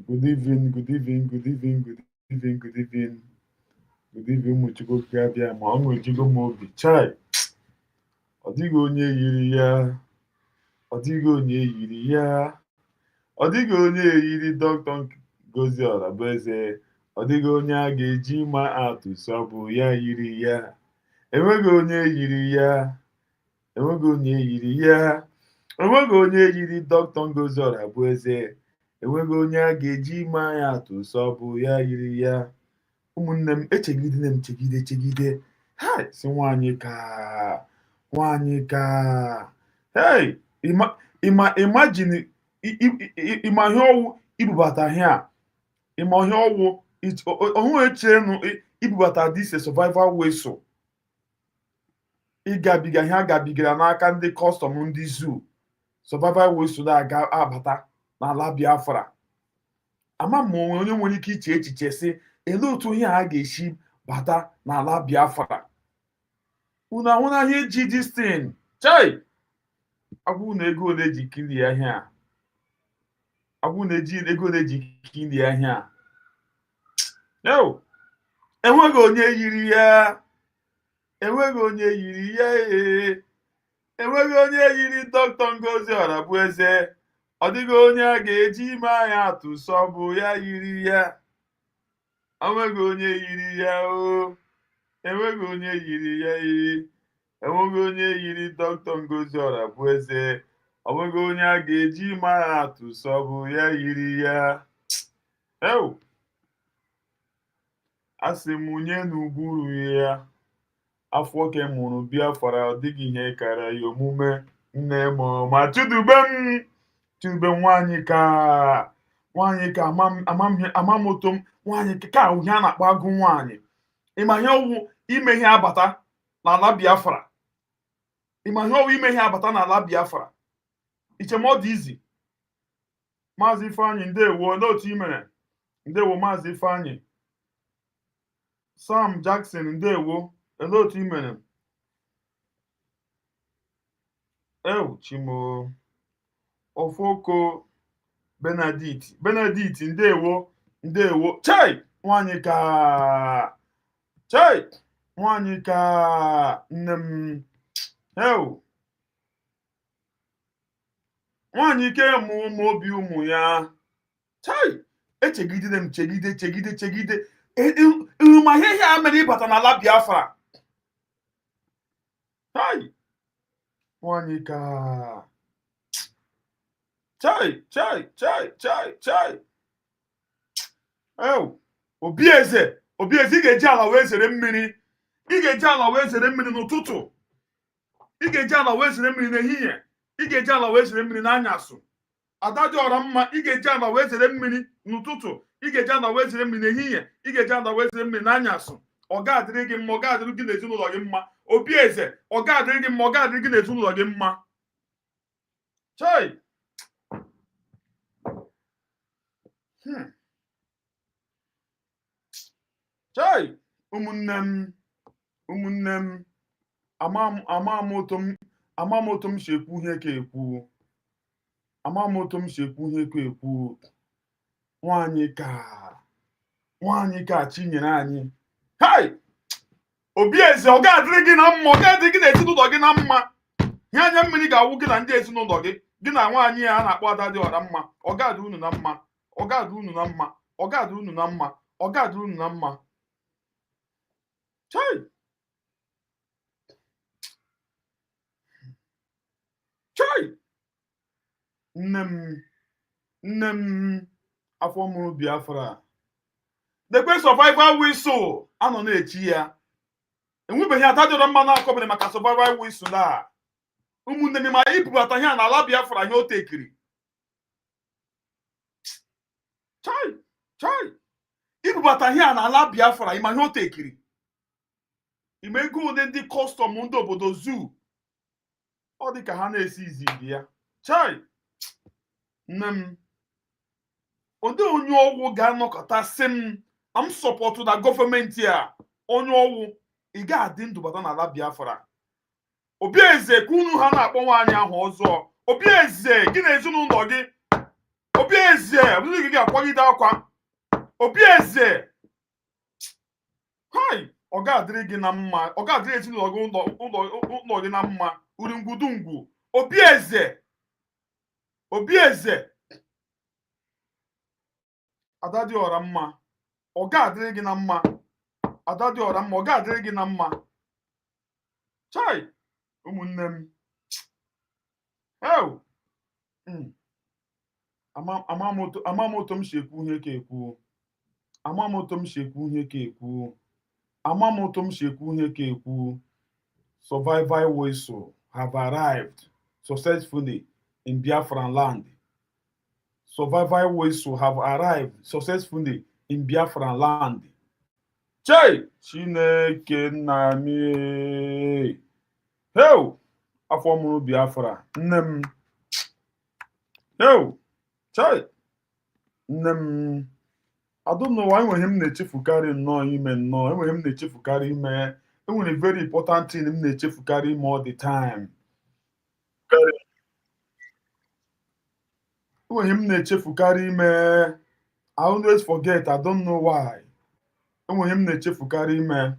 Good evening, good evening, good evening, good evening, good evening. Good evening, Muchukwu Gabia, ma ọ nwejigo m obi. Chai! Ọ dịghị onye yiri ya. Ọ dịghị onye yiri ya. Ọ dịghị onye yiri Dr. Ngozi Ọrabueze. Ọ dịghị onye a ga-eji ma atụ sọ bụ ya yiri ya. Enweghị onye yiri ya. Enweghị onye yiri ya. Enweghị onye yiri Dr. Ngozi Ọrabueze. Enweghị onye a ga-eji ma ya atụ sọ bụ ya yiri ya. Ụmụnne m echegidere m chegide ha si nwaanyị ka hey imagine ịma ihe ọwụ ibubata ihe a ịma ihe ọwụ ọhụ echenụ ibubata dise survival whistle ịgabiga ihe a gabigara n'aka ndị kọstọm ndị zoo survival whistle aga abata n'ala Biafra. Ama m onwe onye nwere ike iche echiche si elee otu ihe a ga-esi bata n'ala Biafra. Unu ahụna ihe ji distin chai agwụ na ego ole ji kili ya ihe a agwụ na eji ego ole ji kili ya ihe a enweghị onye yiri ya enweghị onye yiri ya enweghị onye yiri Dr. Ngozi Ọrabueze. Ọ dịghị onye a ga-eji ime anya atụ sọ bụ ya yiri ya. Enweghị onye yiri ya enweghị onye yiri ya enweghị onye yiri Dr. Ngozi Ọrabueze. Ọ nweghị onye a ga-eji ime anya atụ sọ bụ ya yiri ya. Asị m nye n'ugwuru ya afọ ke mụrụ Biafra. Ọ dịghị ihe kara ya omume nne m ma Chidube nwaanyị ka amamoto m nwaanyị ka ihe a na-akpọ agụ nwaanyị. Ịma ihe ọwụ ime ihe abata n'ala Biafra. Ịma ihe ọwụ ime ihe abata n'ala Biafra. Iche ma ọ dị izi. Maazị Ifeanyị ndewo n'otu imere. Ndewo Maazị Ifeanyị. Sam Jackson ndewo n'otu imere. Chimo Ofoko Benedict ndewo chai nwaanyị ka nne m nwaanyị ke mụ ụmụ obi ụmụ ya chai echegidere m chegide ịhụma ihe a mere ịbata n'ala Biafra. chai nwaanyị ka chai Obieze ị ga-eji ala wee zere mmiri. Ị ga-eji ala wee zere mmiri n'ụtụtụ. Ị ga-eji ala wee zere mmiri n'ehihie. Ị ga-eji ala wee zere mmiri n'anyasụ. Ada dị ọra mma. Ị ga-eji ala wee zere mmiri n'ụtụtụ. Ị ga-eji ala wee zere mmiri n'ehihie. Ị ga-eji ala wee zere mmiri n'anyasụ. Ọ ga-adịrị gị mma. Ọ ga-adịrị gị n'ezinụlọ gị mma. Obieze ọ ga-adịrị gị mma. Ọ ga-adịrị gị n'ezinụlọ gị mma. Chai chai ụmụnne m amamoto m si ekwu ihe ka ekwu. Amamoto m si ekwu ihe ka ekwu. Nwaanyị ka Chinyere anyị. Hai Obieze ọ ga-adịrị gị na mma. Ọ ga-adịrị gị n'ezinụlọ gị na mma. Ihe anya mmiri ga-awụ gị na ndị ezinụlọ gị. Gị na nwaanyị a na-akpọ Ada dị ọra mma. Ọ ga-adị unu na mma. Ọ ga-adị unu na mma. Ọ ga-adị unu na mma. Ọ ga-adị unu na mma. Chai nne m afọ mụrụ Biafra. Dekwe survival whistle anọ na-echi ya. Enwebeghị Ada dị ọra mma na-akọbere maka survival whistle a. Ụmụnne m ma ibubata ihe a n'ala Biafra ihe o tekiri. chai ibubata ihe a n'ala Biafra ịma ihe o tekiri. Ime ego ụdị ndị kọstọm ndị obodo zoo ọ dị ka ha na-esi izizi ya. Chai nne m ụdị onye ọgwụ ga-anọkọta sị m sọpọtụ na gọọmenti a onye ọgwụ ị ga-adị ndụ bata n'ala Biafra. Obieze ka unu ha na-akpọ nwaanyị ahụ ọzọ. Obieze gị na ezinụlọ gị Obieze, ọbụrụ gị akwagide akwa. Obieze. Hi, ọ ga-adịrị gị na mma. Ọ ga-adịrị ezinụlọ gị ụlọ gị na mma. Uringwudungwu. Obieze. Obieze. Ada dị ọra mma. Ọ ga-adịrị gị na mma. Ada dị ọra mma. Ọ ga-adịrị gị na mma. Chai, ụmụnne m. Ew. Amamoto m si ekwu ihe ka ekwu. Amamoto m si ekwu ihe ka ekwu. Amamoto m si ekwu ihe ka ekwu. Survival whistle have arrived successfully in Biafraland. Survival whistle have arrived successfully in Biafraland. Chai! Chineke nna m. Heu! Afọ mụrụ Biafra. Nne m. Heu! Chai! Nne m. I don't know why enweghị m na-echefukarị nnọọ ime nnọọ. Enweghị m na-echefukarị ime. Enwere very important thing m na-echefukarị ime all the time. Enweghị m na-echefukarị ime. I always forget. I don't know why. Enweghị m na-echefukarị ime.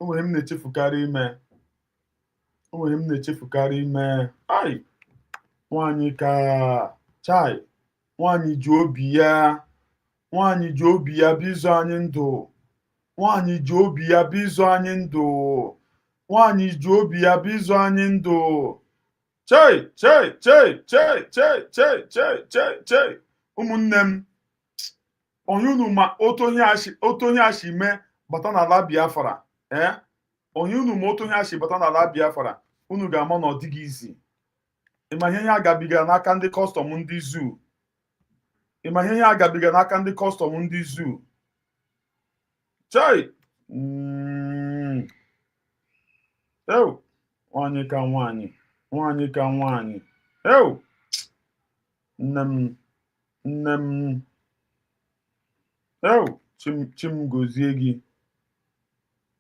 Enweghị m na-echefukarị ime. Enweghị m na-echefukarị ime. Ai! Nwaanyị ka chai. Nwaanyị ji obi ya. Nwaanyị ji obi ya bụ izu anyị ndụ. Nwaanyị ji obi ya bụ izu anyị ndụ. Nwaanyị ji obi ya bụ izu anyị ndụ. Chei, chei, chei, chei, chei, chei, chei, chei, chei. Ụmụnne m, onye unu ma otu ihe ashi mee bata n'ala Biafra. Onye unu ma otu ihe ashi bata n'ala Biafra, unu ga-ama na ọ dịghị izi. Ịma ihe agabigara n'aka ndị kọstọm ndị zoo. Ịma ihe agabigara n'aka ndị kọstọm ndị zoo. Chai! Ew! Nwaanyị ka nwaanyị. Nwaanyị ka nwaanyị. Ew! Nne m. Nne m. Ew! Chim gozie gị.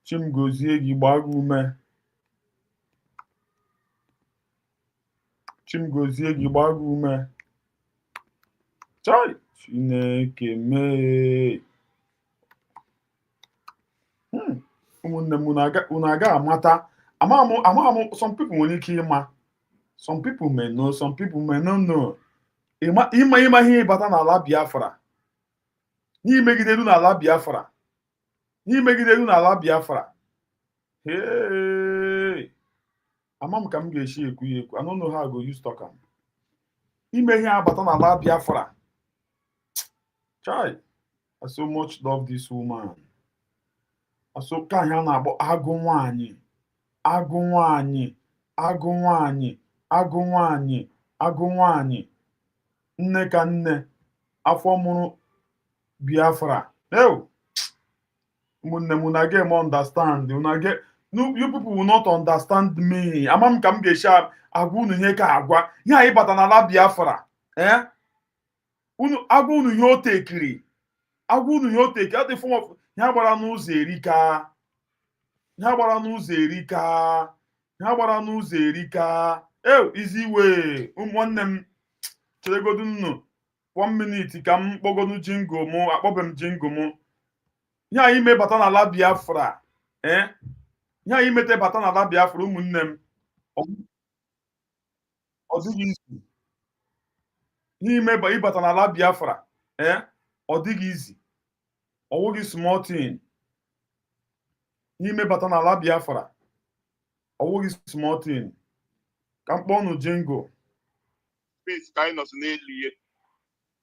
Chim gozie gị, gbaa gị ume. Chim gozie gị, gbaa gị ume. Chai! Chineke mee. Ụmụnne m, unu aga amata. Amaghị m, some people nwere ike ịma. Some people may know, some people may not know. Ịma ihe ịbata n'ala Biafra. Ihe megidere n'ala Biafra. Ihe megidere n'ala Biafra. Hey! Ama m ka m ga-esi ekwu ya ekwu. I don't know how I go use talk am. Ime ihe abata n'ala Biafra. Chai! I so much love this woman. Ka ihe a na-akpọ agụ nwaanyị. Agụ nwaanyị. Agụ nwaanyị. Agụ nwaanyị. Agụ nwaanyị. Nne ka nne. Afọ mụrụ Biafra. Ew! Ụmụnne m, una get me understand. No, you people will not understand me. Ama m ka m ga-esi agwa unu ihe ka agwa. Ihe anyị bata n'ala Biafra. Agwa unu ihe o tekiri. Agwa unu ihe o tekiri. Ọ dị form of ihe gbara n'ụzọ erika. Ihe gbara n'ụzọ erika. Ihe gbara n'ụzọ erika. Ew! Izi iwe. Ụmụnne m, cheregodu nnu 1 minute ka m kpọgodu jingo mụ. Akpọbe m jingo mụ. Ihe anyị mebata n'ala Biafra. Ihe anyị mete bata n'ala Biafra, ụmụnne m. Ọ dịghị izi. Ihe ịbata n'ala Biafra. Ọ dịghị izi. Ọ wụghị small thing. Ihe imebata n'ala Biafra. Ọ wụghị small thing. Ka m kpọọ unu jingo. Space ka anyị nọsị n'elu ihe.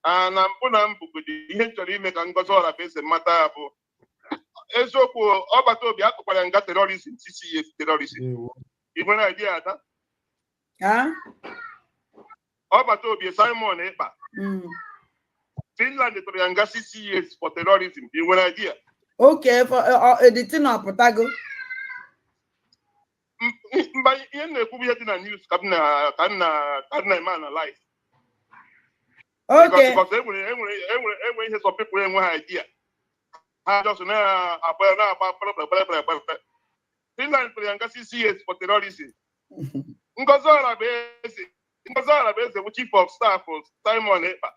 Na mbụ na mbụgodi ihe chọrọ ime ka Ngozi Oraifese mata ya bụ eziokwu. Ọgbata obi akụkwara nga terrorism, CCF terrorism. Ị nwere idea ada? Ọgbata obi Simon Ekpa. Finland tụrụ ya nga 6 years for terrorism. Ị nwere idea? Okay, for editing ọpụtago. Mba ihe na-ekwu ihe dị na news ka m na-eme analyze. Okay. Because enwere ihe some people enweghị idea. Ha just na-agba Finland tụrụ ya nga 6 years for terrorism. Ngozi Oraifese bụ chief of staff Simon Ekpa.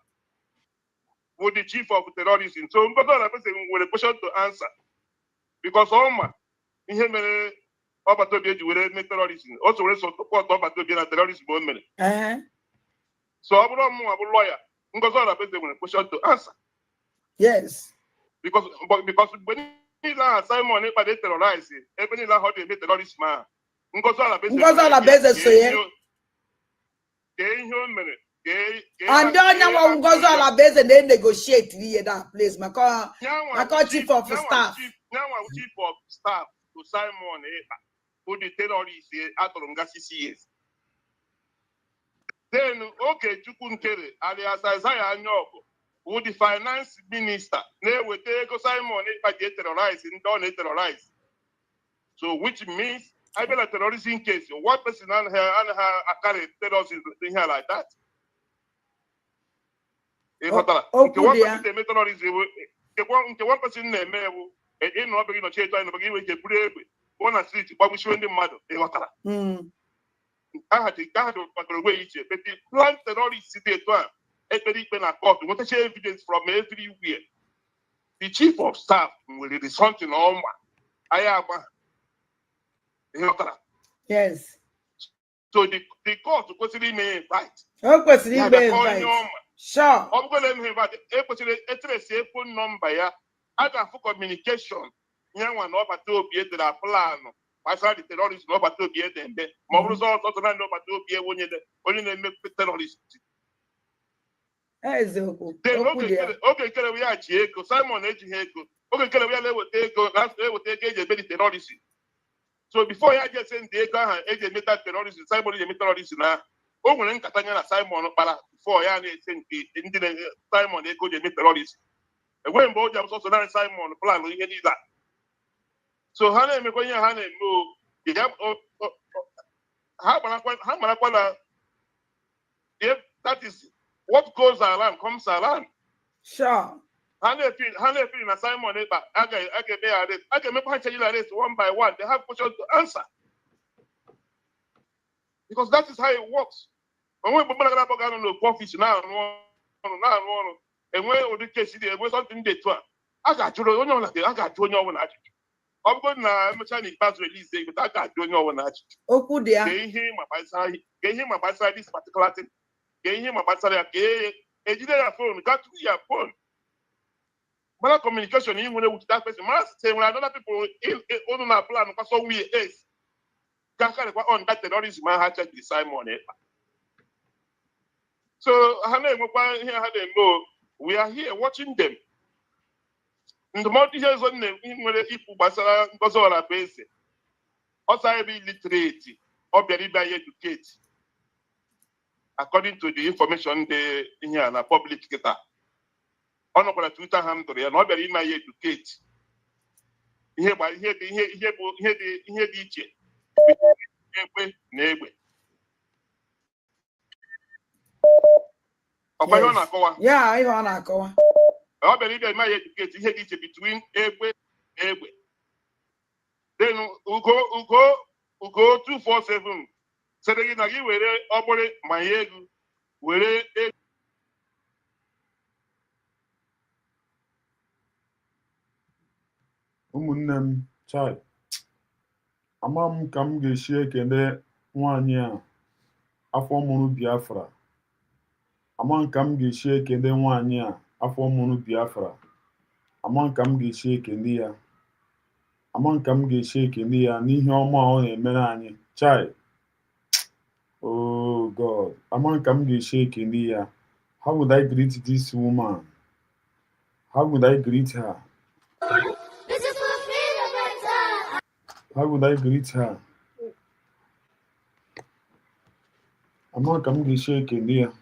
with the chief of terrorism. So Ngozi Olabese nwere question to answer because ọma ihe mere Ọbatobi eji were mee terrorism. O so were support Ọbatobi na terrorism o mere. So ọ bụrụ mụ abụ lawyer, Ngozi Olabese nwere question to answer. Yes. Because mgbe niile ahụ Simon Ekpa terrorize ebe niile ahụ ọ dị eme terrorism ahụ. Ngozi Olabese so ya. Kee ihe o mere. And then Ngozi Olabese they negotiate here that place. Maka chief of staff. Chief of staff to Simon Ekpa, who the terrorists out of nga 6 years. Then Chukwu Nkere alias Isaiah Anyoko, who the finance minister, they will take Simon Ekpa get terrorized and don't terrorize. So which means I feel a terrorism case. One person and her carry terrorism here like that. One person name in no begin to change and begin with a brave one a street, but we showing the mother. I had to away each but the plan terrorists today to a court. What is evidence from everywhere? The chief of staff will be something on I am. Yes. So the court consider me invite. Oh, consider me invite. Sure. I'm going to invite a phone number. Yeah, I can for communication. Young one over to be at the plan. I saw the terrorists over to be at them. More results also not over to be when they make terrorists. Then okay, we are Chieko, Simon Ejiheko. Okay, we will take a terrorism. So before I just send the age terrorism, Simon is a terrorist now. Oh, when Catania Simon before I send the Simon they go to terrorist. And when both of us also not Simon plan we need that. So Hannah me going Hannah no if that is what goes around comes around. Sure. Hannah feel Simon I can make arrest one by one. They have questions to answer. Because that is how it works. And when people are going to profit now, and when the case is something they do, I got to know like I got to know when I I'm going to Chinese pass release day, but I got to know when I gave him about this particular thing, gave him about a phone, got to your phone. But communication, even with that person, must say when other people in our plan, because so we is. On that terrorism, I had to decide on it. So, we are here watching them. In the multi years on them, Ngozi Olabese, also be literate or very educated, according to the information they in here na public data. On the Twitter handle, and not very educated. Here, yeah, I want to go. I believe that my education between Egbe. Then Ugo 247. So they give you operate my egg. Ụmụnne m chai ama m ka m ga-esi ekele nwaanyị a afọ mụrụ Biafra ama m ka m ga-esi ekele nwaanyị a afọ mụrụ Biafra ama m ka m ga-esi ekele ya ama m ka m ga-esi ekele ya n'ihe ọma ọ na-emere anyị chai oh God ama m ka m ga-esi ekele ya. How would I greet this woman? How would I greet her? How would I greet her? Ama ka m ga-esi ekele ya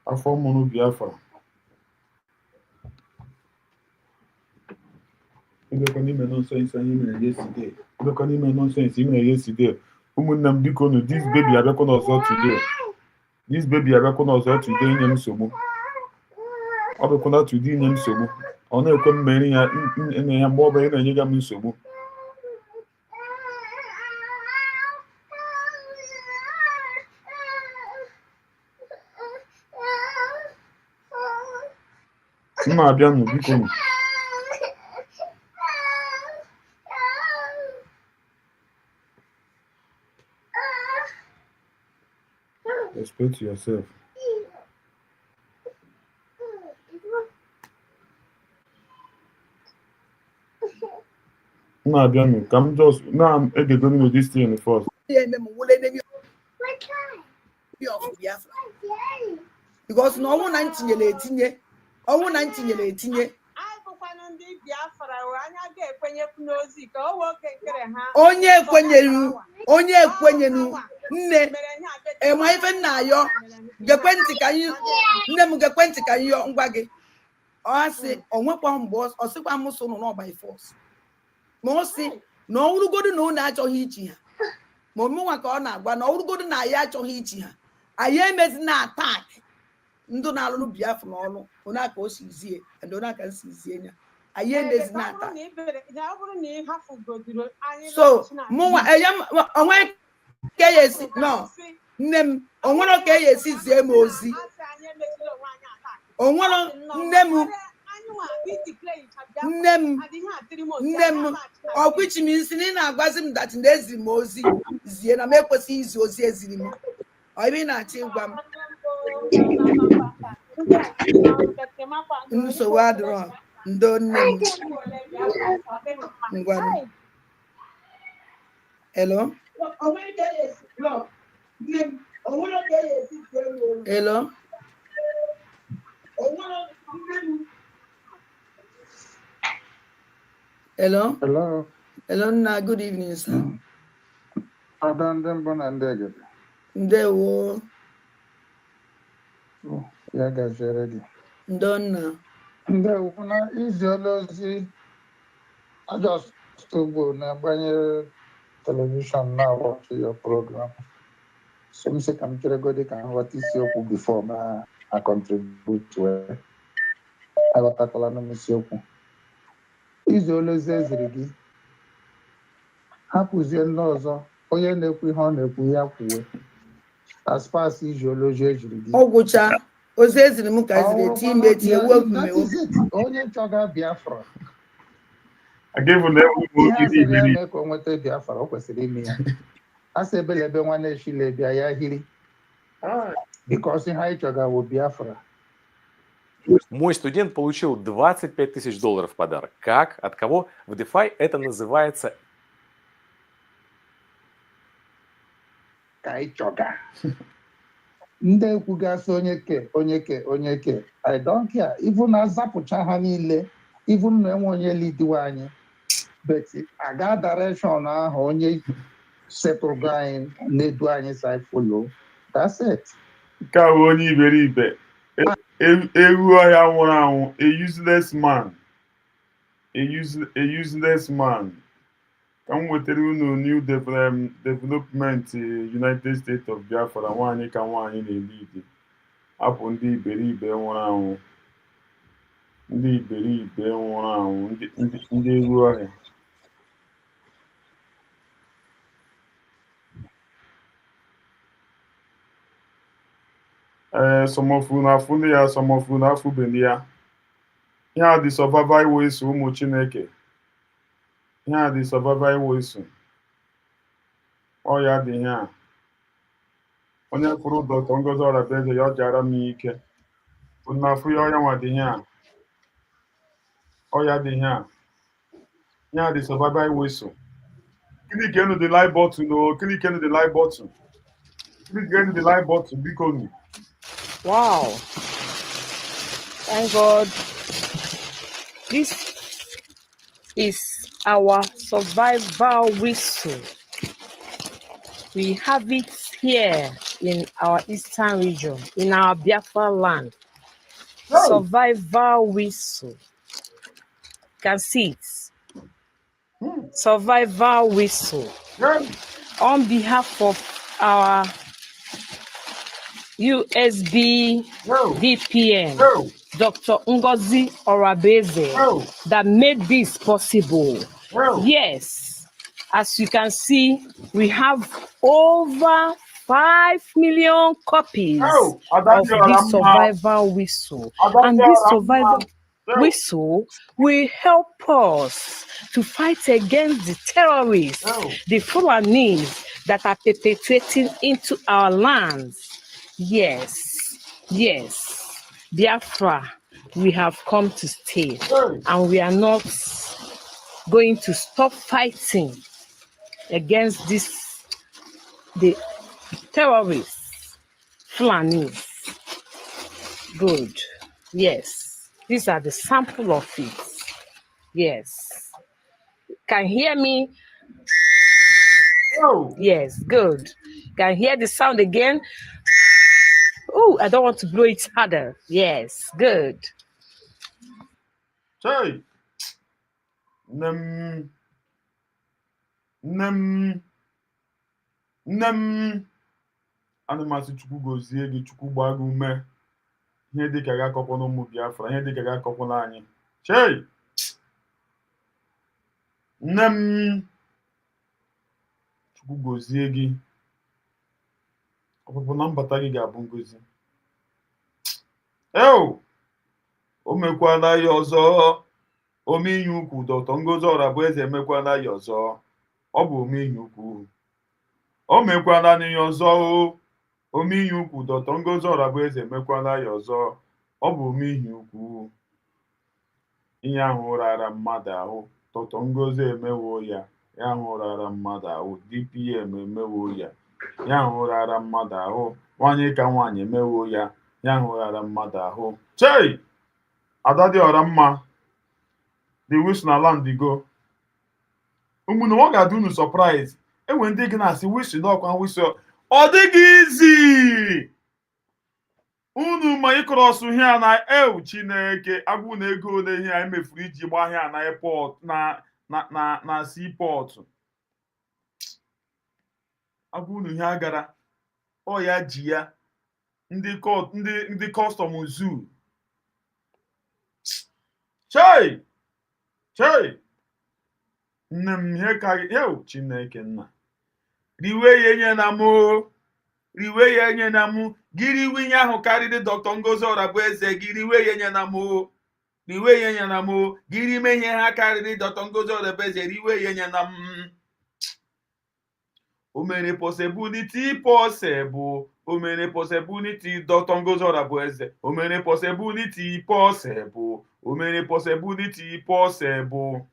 afọ mụrụ Biafra. Ịbịakwa n'ime nonsense anyị mere yesterday. Ịbịakwa n'ime nonsense ị mere yesterday. Ụmụnne m biko nụ this baby abịakwa n'ọzọ today. This baby abịakwa n'ọzọ today inye m nsogbu. Ọ bịakwa today inye m nsogbu. Ọ na-ekwe m mere ya eme ya mgbe ọ bụla ị na-enye m nsogbu. Mma abịanụ biko. Respect yourself. Mma abịanụ ka m just na-egedonu this thing first. Because no one ntinyere etinye. Ọnwụ na ntinyere etinye. Ndị Biafra anya ga-ekwenyekwu n'ozi ka o nwoke nkere ha. Onye ekwenyenu nne ema ife nna ayọ gekwentị ka nne m gekwentị ka yọ ngwa gị. Ọ sị onwekwa mgbe ọ sịkwa m so no by force. Ma ọ sị na ọwụrụgodu na ọ na-achọghị ichi ha. Ma ọmụnwa ka ọ na-agwa na ọwụrụgodu na ya achọghị ichi ha. Anyị emezi na attack ndụ na-alụrụ Biafra n'ọnụ onye aka o si zie and onye aka si zie ya. Anyị emezi na attack. So mụnwa onwe ka ya esi no nne m onwere ka ya esi zie m ozi. Onwere nne m ọkwichi m isi na ị na-agwazi m that na-eziri m ozi zie na m ekwesịghị izi ozi eziri m. Ọ ebe ị na-achọ ịgwa m nsogbu adịrọ ndo nne m ngwanụ. Hello? Hello? Hello? Hello. Hello, Nna. Good evening, sir. Ndewo. Ya gazere gị. Ndonna. Ndewo na iziolozi I just ugbo na-agbanye television na watch your program. So m sị ka m chere godi ka nghọta isiokwu before I contribute to it. Aghọtakwala na isiokwu. Iziolozi eziri gị. Hapụzie ndị ọzọ onye na-ekwu ihe ọ na-ekwu ya kwuwe. As far as iziolozi eziri gị. Ọgwụcha ozi eziri m ka eziri eti ime eti ewu onye chọga Biafra. I gave you level ka o nweta Biafra o kwesịrị ime ya. Asa ebelebe nwanne eshile bịa ya hiri. Because ha ịchọga wo Biafra. Мой студент получил $25 тысяч в подарок. Как? От кого? В DeFi это называется... Kaichoga. Ndị ekwugasị onye ke. I don't care. Even na zapụcha ha niile. Even na enwe onye lidiwe anyị. But aga direction ahụ onye settle anyị na-edu anyị side follow. That's it. Ka onye iberibe. Ewu ọhịa nwụrụ anwụ, a useless man. A useless man. Ka m wetara unu new development United States of Biafra nwaanyị ka nwaanyị na-elide. Hapụ ndị iberibe nwụrụ anwụ. Ndị iberibe nwụrụ anwụ, ndị ewu ọhịa. Some of you na afụ ya, some of you na afụbeghị ya. Ihe a dị survival iwo iso ụmụ Chineke. Ihe a dị survival iwo iso. Ọ ya dị ihe a. Onye kwuru Dr. Ngozi Orabeje ya ọ jara m ike. Unu afụ ya ọya nwa dị ihe a. Ọ ya dị ihe a. Ihe a dị survival iwo iso. Click into the like button o. Click into the like button. Click into the like button biko nu. Wow. Thank God. This is our survival whistle. We have it here in our eastern region, in our Biafraland. Survival whistle. You can see it. Survival whistle. On behalf of our USB VPN, Dr. Ngozi Orabeje, that made this possible. Yes, as you can see, we have over 5 million copies of this survival whistle. And this survival whistle will help us to fight against the terrorists, the Fulanis that are perpetrating into our lands. Yes, Biafra, we have come to stay, and we are not going to stop fighting against the terrorists, Fulanis. Good. Yes. These are the sample of it. Yes. Can hear me? Yes, good. Can hear the sound again? Oh, I don't want to blow it harder. Yes, good. Chai. Nnem. Ana masị Chukwu gozie gị, Chukwu gbaa gị ume. Ihe dịka gị akọkwa n'ụmụ Biafra, ihe dịka gị akọkwala anyị. Chei. Nne m, Chukwu gozie gị. Ọpụpụ na mbata gị ga-abụ ngozi. O mekwala ya ọzọ. Ome ihe ukwu Dr. Ngozi Orabueze emekwala ya ọzọ. Ọ bụ ome ihe ukwu. O mekwala ya ọzọ. Ome ihe ukwu Dr. Ngozi Orabueze emekwala ya ọzọ. Ọ bụ ome ihe ukwu. Ihe ahụ rara mmadụ ahụ, Dr. Ngozi emewo ya. Ya ahụ rara mmadụ ahụ, DPM emewo ya. Ya ahụ rara mmadụ ahụ, nwanyị ka nwaanyị emewo ya. Ya ahụ rara mmadụ ahụ. Chei! Ada dị ọra mma. The whistle na land go. Ụmụnne ọ ga-adị unu surprise. Enwe ndị gị na-asị whistle n'ọkwa whistle. Ọ dịghị izi. Unu ma ịkọrọsụ ihe a na Chineke agwụ na ego ole ihe a emefuru iji gbaa ihe a na airport na seaport. Agwụ unu ihe agara. Ọ ya ji ya ndị custom zoo. Chei! Nne m ihe ka Chineke nna. Riwe ya enye na mụ. Riwe ya enye na mụ. Giri winye ahụ karịrị Dr. Ngozi Orabueze. Giri we ya enye na mụ. Riwe ya enye na mụ. Giri ime ihe ha karịrị Dr. Ngozi Orabueze. Riwe ya enye na m. O mere possibility possible. O mere possibility Dr. Ngozi Orabueze. O mere possibility possible. O mere possibility possible.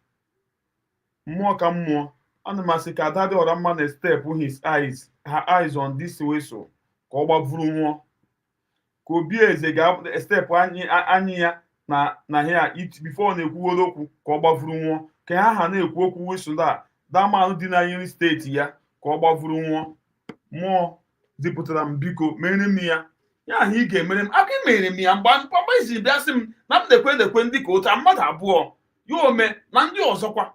Mmụọ ka mmụọ. Ana m asị ka Ada dị ọra mma na step her eyes on this whistle. Ka ọ gbavuru nwụọ. Ka obi eze ga-step anyị ya na here before na-ekwuworo okwu ka ọ gbavuru nwụọ. Ka ha na-ekwu okwu whistle a damanụ dị na Imo steeti ya ka ọ gbavuru nwụọ. Mmụọ zipụtara m biko mere m ya. Ya ahụ ị ga-emere m aka mere m ya mgbe isi bịa sị m na m na-ekwe ndị ka otu mmadụ abụọ ya ome na ndị ọzọkwa.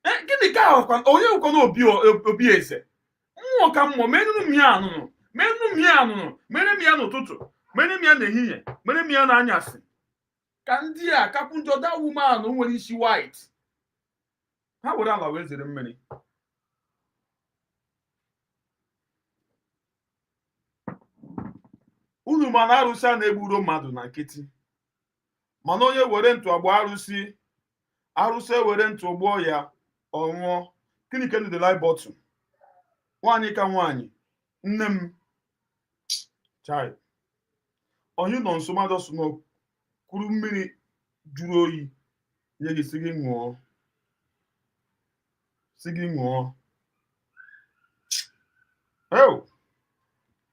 Gịnị ka ahụkwa onye ụkọ na obi eze. Mmụọ ka mmụọ menụ m ya anụnụ. Mere m ya n'ụtụtụ, mere m ya n'ehihie, mere m ya n'anyasị. Ka ndị a kapụ njọ da woman nwere isi white. Ha were ala wee zere mmiri. Unu ma na arụsị a na-egburo mmadụ na nkịtị. Mana onye were ntụ agba arụsị ewere ntụ gbuo ya ọ nwụọ. Gịnị ka ndị live bottle? Nwaanyị ka nwaanyị. Nne m. Chai. Onye nọ nso mmadụ sụ n'okuru mmiri juru oyi nye gị si gị ṅụọ.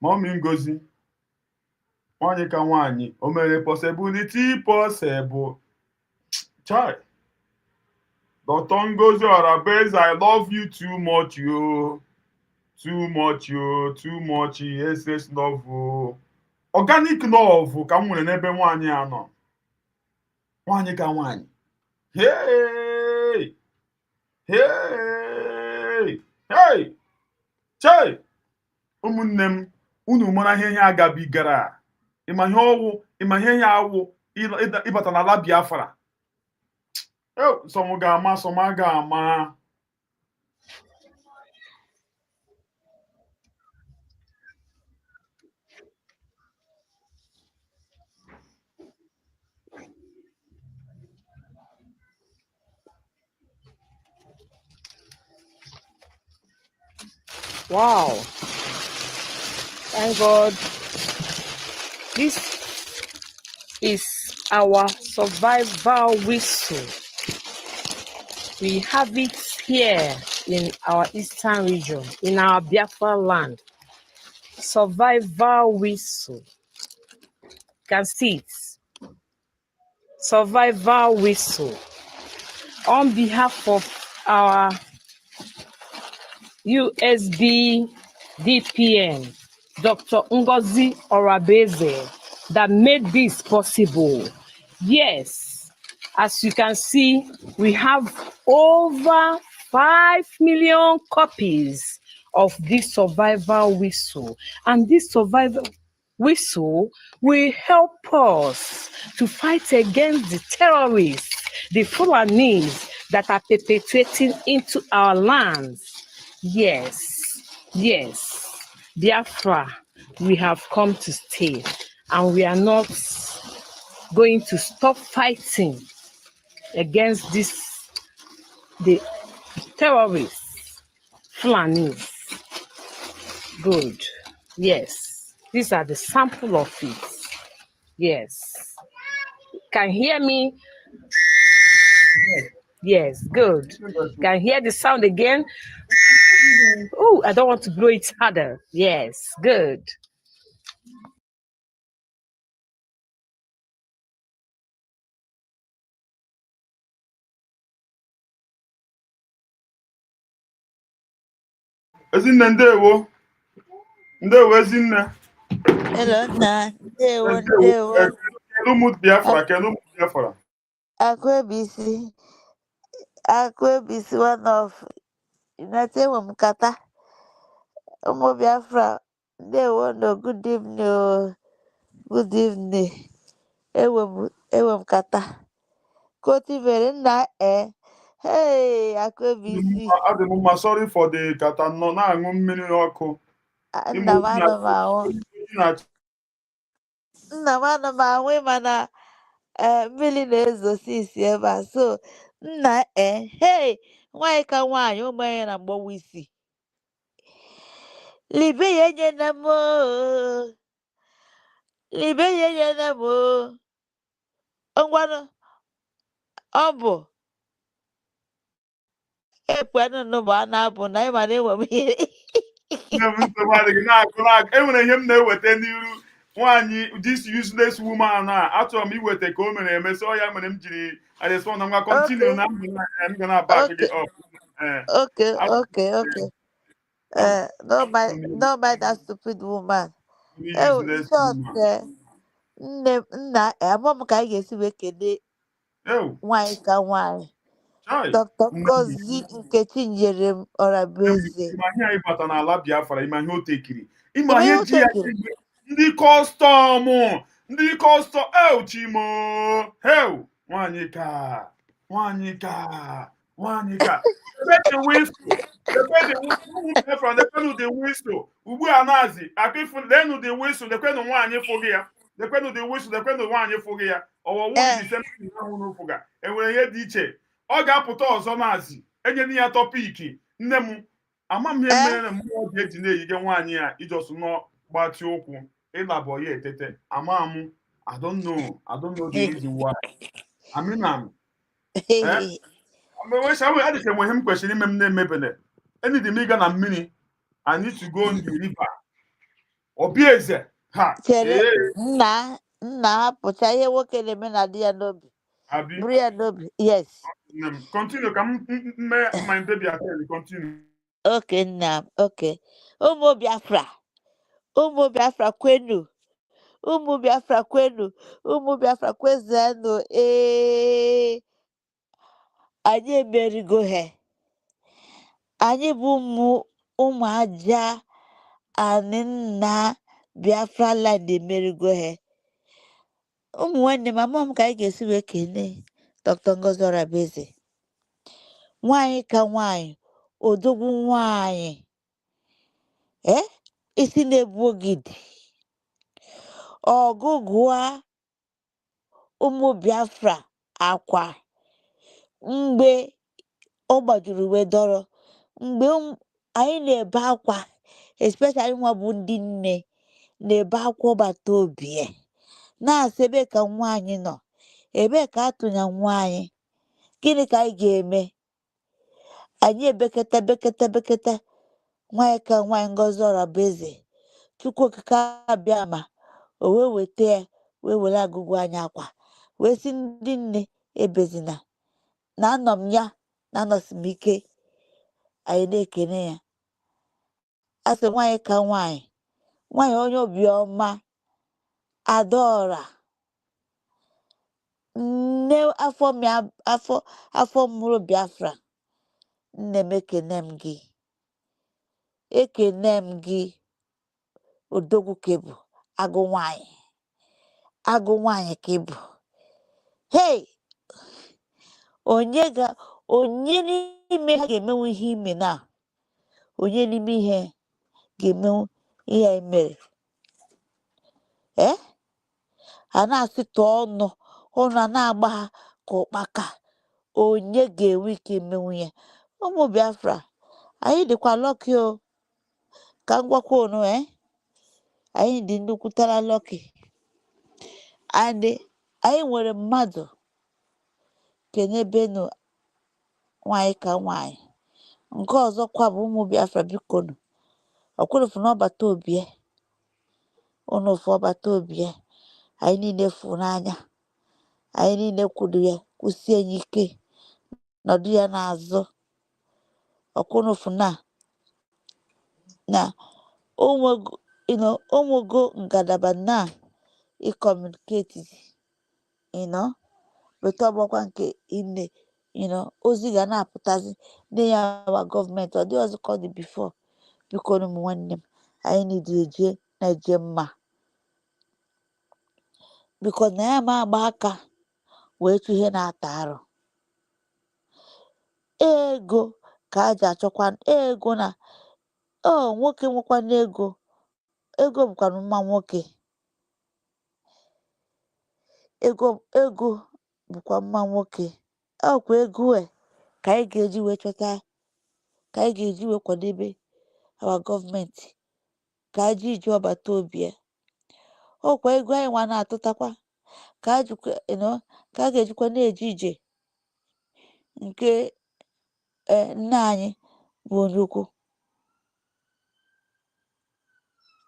Mọmị Ngozi. Nwaanyị ka nwaanyị. O mere possibility possible. Chai. Dr. Ngozi Orabueze, I love you too much, yo. Too much, yo. Too much. Yes, love. Organic love ka m nwere n'ebe nwaanyị a nọ. Nwaanyị ka nwaanyị. Hey! Chai! Ụmụnne m, unu mara ihe agabigara. Ịma ihe ya awụ ịbata n'ala Biafra. Some ga-ama, some ga-ama. Wow. Thank God. This is our survival whistle. We have it here in our eastern region, in our Biafraland. Survival whistle. Can see it. Survival whistle. On behalf of our USB DPN, Dr. Ngozi Orabeze, that made this possible. Yes, as you can see, we have over 5 million copies of this survival whistle. And this survival whistle will help us to fight against the terrorists, the Fulanis that are perpetrating into our lands. Yes, yes, Biafra, we have come to stay, and we are not going to stop fighting against the terrorists, Fulanis. Good. Yes, these are the sample of it. Yes. Can hear me? Yes, good. Can hear the sound again? Oh, I don't want to blow it harder. Yes, good. Ezinne ndewo. Ndewo Ezinne. Hello, Nna. Ndewo, Ndewo. ndewo. Kedu ụmụ Biafra? Kedu ụmụ Biafra? Akwebisi. Akwebisi, one of United Wamkata. Umo Biafra. Ndewo, no. Good evening. Oh. Good evening. Ewem kata. Koti vere nna Hey, Akwebisi. Adị m mma, sorry for the kata nọ na-aṅụ mmiri ọkụ. Ime Nna m oji anụ m ahụ. na-achị. Nna m anụ m ahụ mana mmiri na-ezosi isi ebe a. So, nna hey, nwaanyị ka nwaanyị ụmụnye na mgbawa isi. Libe ya enyela m oo. Libe ya enyela m oo. Ngwanụ, ọ bụ ekwenụ bụ a na-abụ na ịma na enwe m ihe. Nne m nsogbu adịghị na-akụ. Enwere ihe m na-eweta n'iru nwaanyị this useless woman a achọrọ m iweta ka o mere eme so ya mere m jiri respond ngwa continue na m ga na-back gị up. Okay. No mind that stupid woman. Oh, in Useless short, woman. nna amụọ m ka anyị ga-esi wee kelee Ew, nwaanyị ka nwaanyị. chai. Dr. Nne m Ngozi Nkechi Njerem Orabueze. ịma ihe anyị bata n'ala Biafra, ịma ihe o tekiri, ịma Ime ihe ihe o ji ya tekiri. egbe ndị kọstọm chimo heu nwanyị ka ebe Biafra lekwenụ dị wiso ugbu a na-azị akịfụ lenụ dị wiso lekwenụ nwaanyị fụghị ya lekwenụ dị wiso lekwenụ nwaanyị fụghị ya ọwọwụ ise ahụrụ fụga enwere ihe dị iche ọ ga-apụta ọzọ na-azị enyela ya tọpiki nne m ama m ihe mere mmụọ ji eji na-eyige nwaanyị a ijọsụ nọ gbatị ụkwụ ịlabọ ya etete ama m I don't know the reason why. Aminam adịka enwe ihe m kwesịrị ime m na-emebele enidi m ịga na mmiri I need to go in the river obi eze ha Chere nna hapụcha ihe nwoke na-eme na di ya n'obi. abi Buru ya n'obi. Yes. continue ka m mee my baby attend continue. Okay, nna. Okay. Ụmụ Biafra kwenu. Ụmụ Biafra kwenu. Ụmụ Biafra kwezenụ. Anyị emerigo ha. Anyị bụ ụmụ aja anị nna Biafraland emerigo ha. Ụmụ nwanne m ama m ka anyị ga-esi wee kelee Dr. Ngozi Orabueze. Nwaanyị ka nwaanyị, odogwu nwaanyị. Isi na-ebu ogidi. Ọgụgụa ụmụ Biafra akwa mgbe ọ gbajuru wee dọrọ mgbe anyị na-ebe akwa especially nwa bụ ndị nne na-ebe akwa ọbata obi na-asị ebe ka nwaanyị nọ, ebe ka atụnya nwaanyị, gịnị ka anyị ga-eme? Anyị beketa nwaanyị ka nwaanyị Ngozi Orabaeze, Chukwu okike abịa ma o wee weta ya, wee were agụgụ anya akwa wee sị ndị nne ebezina na anọ m ya na anọsi m ike. Anyị na-ekene ya, asị nwaanyị ka nwaanyị onye obiọma, adaọra, nne afọ mụrụ Biafra. Nne m ekene m gị, odogwu ka ịbụ, agụ nwaanyị ka ịbụ. Hey, onye n'ime ha ga-emenwu ihe ime na onye n'ime ihe ga-emenwu ihe anyị mere? A na-asị tọọ ọnụ a na-agba ha ka ụkpaka, onye ga-enwe ike emenwu ya? Ụmụ Biafra, anyị dịkwa lọki o, ka m gwakwa unu, anyị dị nnukwutara lọki. Anyị nwere mmadụ kenebenu nwaanyị ka nwaanyị. Nke ọzọkwa bụ ụmụ Biafra, biko nụ, ọkwụrụfụ n'ọbata obie, unu fụ ọbata obie, anyị niile fụ n'anya, anyị niile kwuru ya, kwụsie ya ike, nọdụ ya n'azụ. Ọkwụrụfụ na ụmụgo ngalaba na ịkọmuniketi, weta ọgbakwa nke ine, ozi ga na-apụtazi nne ya wa gọọmenti. Ọ dị ọzọ ka ọ dị bifo. Biko ụmụ nwanne m, anyị niile eje na-eje mma, biko na ya ma agba aka wee chụ ihe na-ata arụ. Ego ka a ji achọkwa ego, na nwoke nwekwa n'ego bụkwanụ mma nwoke. Ego bụkwa mma nwoke. Ọkwa ego ka anyị ga-eji wee chọta, ka anyị ga-eji wee kwadebe awa gọọmenti, ka anyị ji ọbata obi. Ọkwa ego anyị nwa na-atụtakwa ka a ga-ejikwa na-eje ije nke nna anyị bụ onye ukwu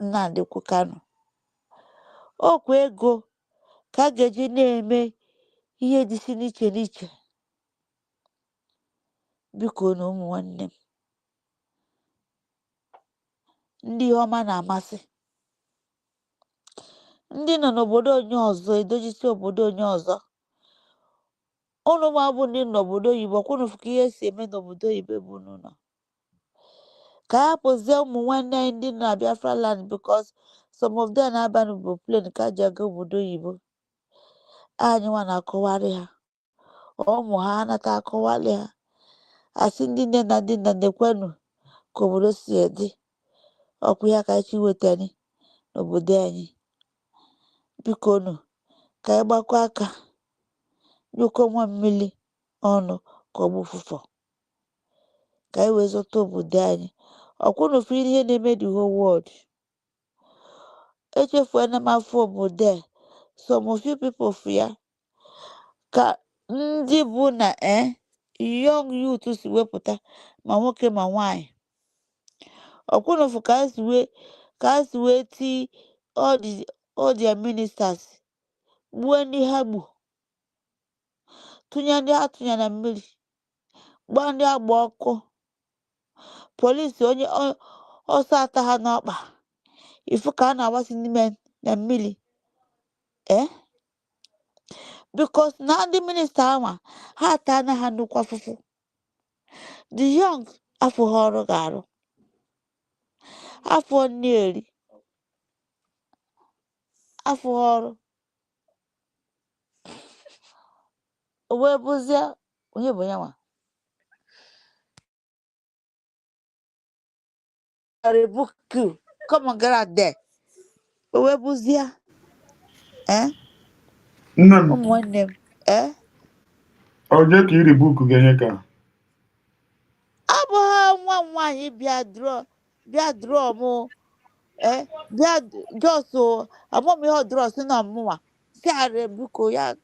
Nnamdi Kanu. Ọkwa ego ka a ga-eji na-eme ihe dịsị n'iche n'iche. Biko na ụmụ nwanne m, ndị ihe ọma na-amasị, ndị nọ n'obodo onye ọzọ edojisi obodo onye ọzọ. Unu ma bụ ndị n'obodo oyibo, kwunu ka ihe si eme n'obodo oyibo bụ unu nọ. Ka a hapụzie ụmụ nwanne anyị ndị na Biafraland, because some of them na-aba n'ụgbọ plane ka ji aga obodo oyibo. Anyị nwa na-akọwarị ha, ụmụ ha anata akọwarị ha, asị ndị nne na ndị nna na-ekwenu ka obodo si edi. Ọkwa ya ka anyị wetara n'obodo anyị. Biko nụ, ka anyị gbakọ aka nyụkọ nwa mmiri ọnụ ka ọ bụ ụfụfọ, ka anyị wee zọta obodo anyị. Ọkwụnụ fụ ihe na-eme the whole world. Echefuena m afọ obodo some few people fụ ya ka ndị bụ na young youth si wepụta, ma nwoke ma nwaanyị. Ọkwụnụ fụ ka a si wee ti all their ministers, gbuo ndị ha gbu, tụnye ndị ha tụnya na mmiri, gbaa ndị agba ọkụ, polisi onye ọsọ ata ha n'ọkpa, ifu ka a na-agbasi n'ime na mmiri. Because na ndị minista ahụ ha ata na ha nnukwu afụfụ. The young afọ ha ọrụ ga-arụ, afọ nneeri, afọ ha ọrụ. O wee bụzie onye bụ ya nwa buku, come on, get out there. O wee bụzie ụmụ nwanne m Oje ka iri buku ga-enye ka abụ ha nwa nwaanyị bịa drọ bịa draw mụ bịa just amụọ m ihe ọ draw si na mụnwa si ara biko ya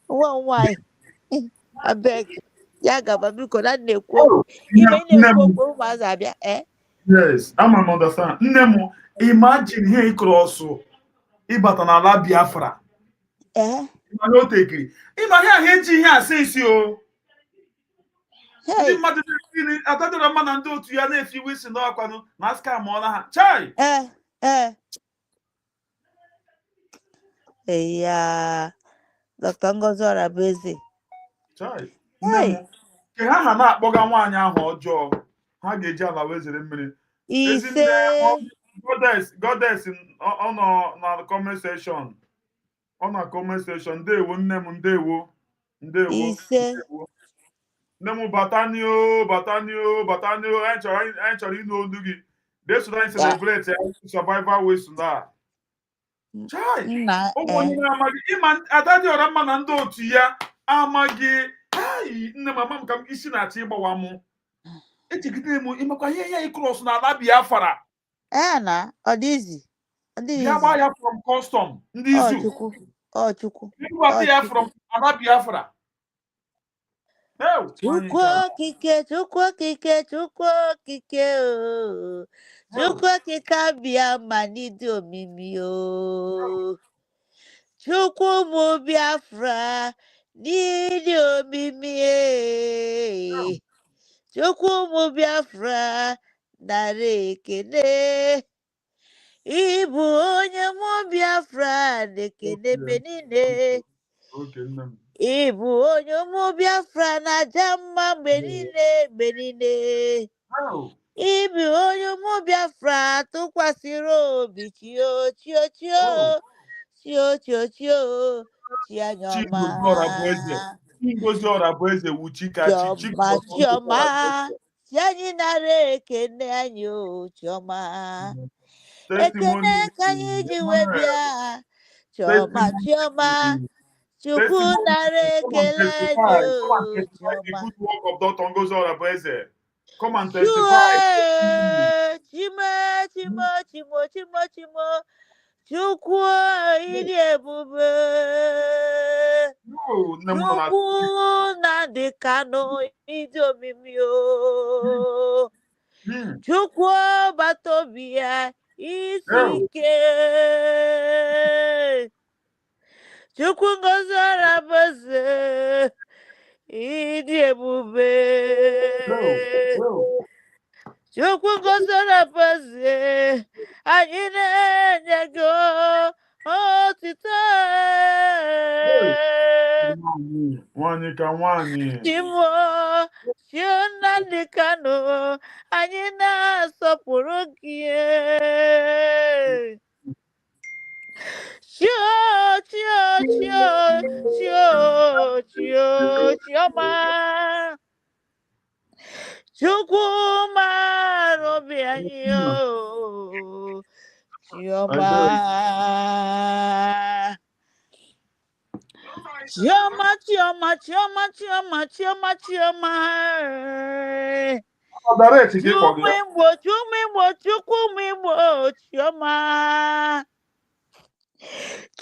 nwa nwaanyị abeg ya gaba biko na na-ekwu okwu ime ị na-ekwu okwu ụmụazị abịa Yes, I'm understand. Nne m, imagine ihe ịkrọsụ ịbata n'ala Biafra. Ịma na o tekiri. Ịma ihe ahụ eji ihe asa isi o. Ndị mmadụ na-ekiri atadoro mma na ndị otu ya na-efi iwe isi n'ọkwanụ na aska mụọla ha. Chai! Ya Dr. Ngozi Orabueze. Chai! Nne m, ke ha na-akpọga nwaanyị ahụ ọjọọ, ha ga-eji ala wee zere mmiri. Ise. Goddess ọ nọ na comment section. Ọ na comment section. Ndewo nne m, ndewo. Ise. Nne m batanio. Anyị chọrọ ịnụ olu gị. They should celebrate survival ways na. Chai! Onye na-amaghị ịma Ada dị ọra mma na ndị otu ya amaghị. Hai, nne mama m ka m isi na-achọ ịgbawa mụ. Echegide m ịmakwa ihe ya ịkrọs na ala Biafra. Na ọ dị izi. Ya gba ya from custom ndị izu. Chukwu. Ịgbata ya from ala Biafra. Chukwu okike abịa ma n'ịdị omimi o. Chukwu mụ Biafra n'ịdị omimi Chukwu mụ Biafra nara ekele. Ịbụ onye mụ Biafra na-ekele mgbe niile. Ịbụ onye mụ Biafra na-aja mma mgbe niile. Ịbụ onye mụ Biafra tụkwasịrị obi chio Chianyoma. Ngozi Orabueze Wuchikachi. Chioma. Si anyị nara ekene anyị o Chioma. Ekene ka anyị ji wee bịa. Chioma. Chukwu nara ekele anyị o Chioma. Good work of Dr. Ngozi Orabueze. Come and testify. Chimo. Chukwu ịdị ebube. Chukwu na-adị Kano ịdị omimi o. Chukwu ọbata obi ya isi ike. Chukwu Ngozi Orabueze ịdị ebube. Chukwu Ngozi Orabueze anyị na-enye gị otito. Nwanyị ka nwanyị. Chimo Nnamdi Kanu anyị na-asọpụrụ gị. Chioma. Chukwu mara obi anyị o Chioma. Chioma.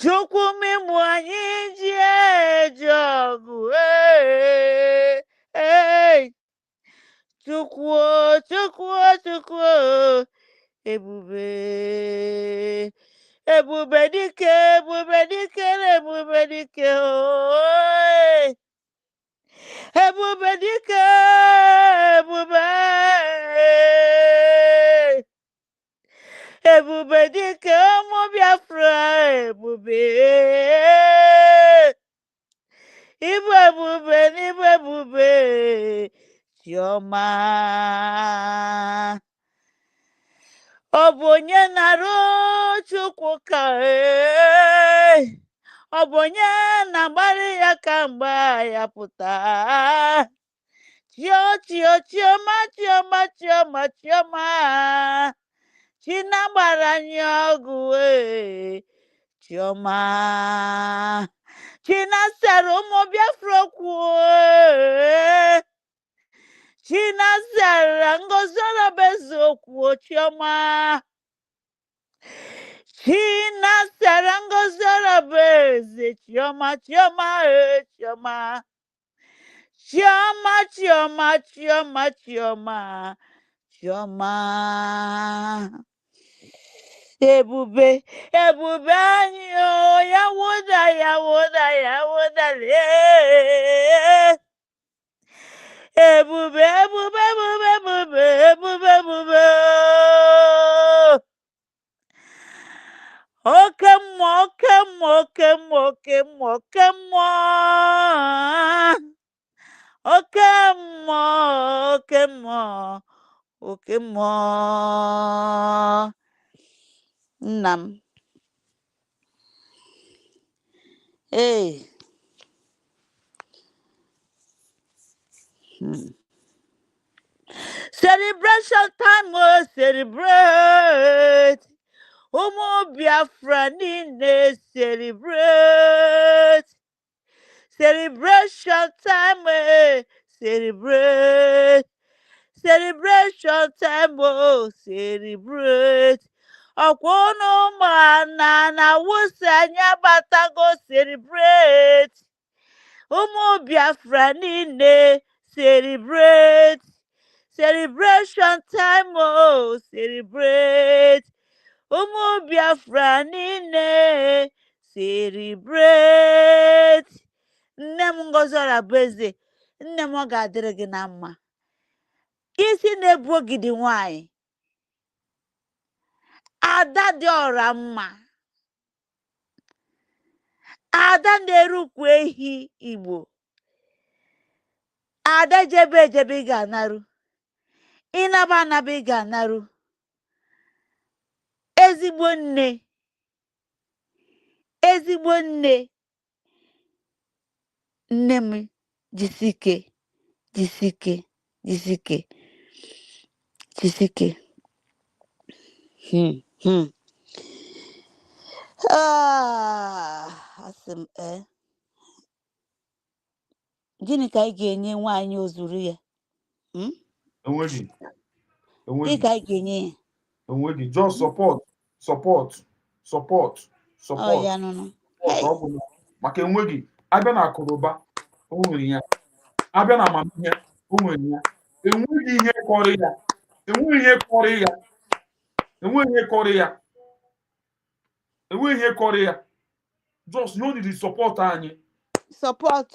Chukwu mịmụ anyị ji eje ọgụ. Chukwu ebube dike ebube dike ebube dike ụmụ Biafra ebube ibu ebube Chioma. Ọ bụ onye na-arụ Chukwu ka ọ bụ onye na-agbara ya ka mgba ya pụta. Chioma Chinagbara anyị ọgụ Chioma. Chinasara ụmụ Biafra okwu Chinazara ngozara bezokwu chioma. Chinazara ngozara beze chioma chioma chioma. Chioma chioma chioma chioma chioma. Ebube ebube anyị o ya wụda ya wụda ya wụda lee. Ebube ebube ebube ebube ebube ebube. Oke mmụọ oke mmụọ oke mmụọ oke mmụọ oke mmụọ. Oke mmụọ oke mmụọ oke mmụọ. Nna m. Hey. Celebration time, oh, celebrate. Ụmụ Biafra niile celebrate. Celebration time, celebrate. Celebration time, oh, celebrate. Ọkwa unu ma na wụsa anya batago celebrate. Ụmụ Biafra niile celebrate. Celebration time, oh, celebrate. Ụmụ Biafra niile celebrate. Nne m Ngozi Orabueze, nne m ọ ga-adịrị gị na mma. Isi na-ebu ogidi nwanyị. Ada dị ọra mma. Ada na-erukwu ehi Igbo. Ada jebe ejebe ị ga-anarụ. Ịnaba anaba ị ga-anarụ. Ezigbo nne. Ezigbo nne. Nne m jisike jisike jisike jisike. Asị m gịnị ka anyị ga-enye nwaanyị ozuru ya? Enweghị. Gịnị ka anyị ga-enye ya? Enweghị. Just support. Ọ ya nụnụ. Ọ bụ maka enweghị. Abịa na akụrụba, o nwere ya. Abịa na amamihe, o nwere ya. Enweghị ihe kọrọ ya. Enweghị ihe kọrọ ya. Enweghị ihe kọrọ ya. Enweghị ihe kọrọ ya. Just no need support anyị. Support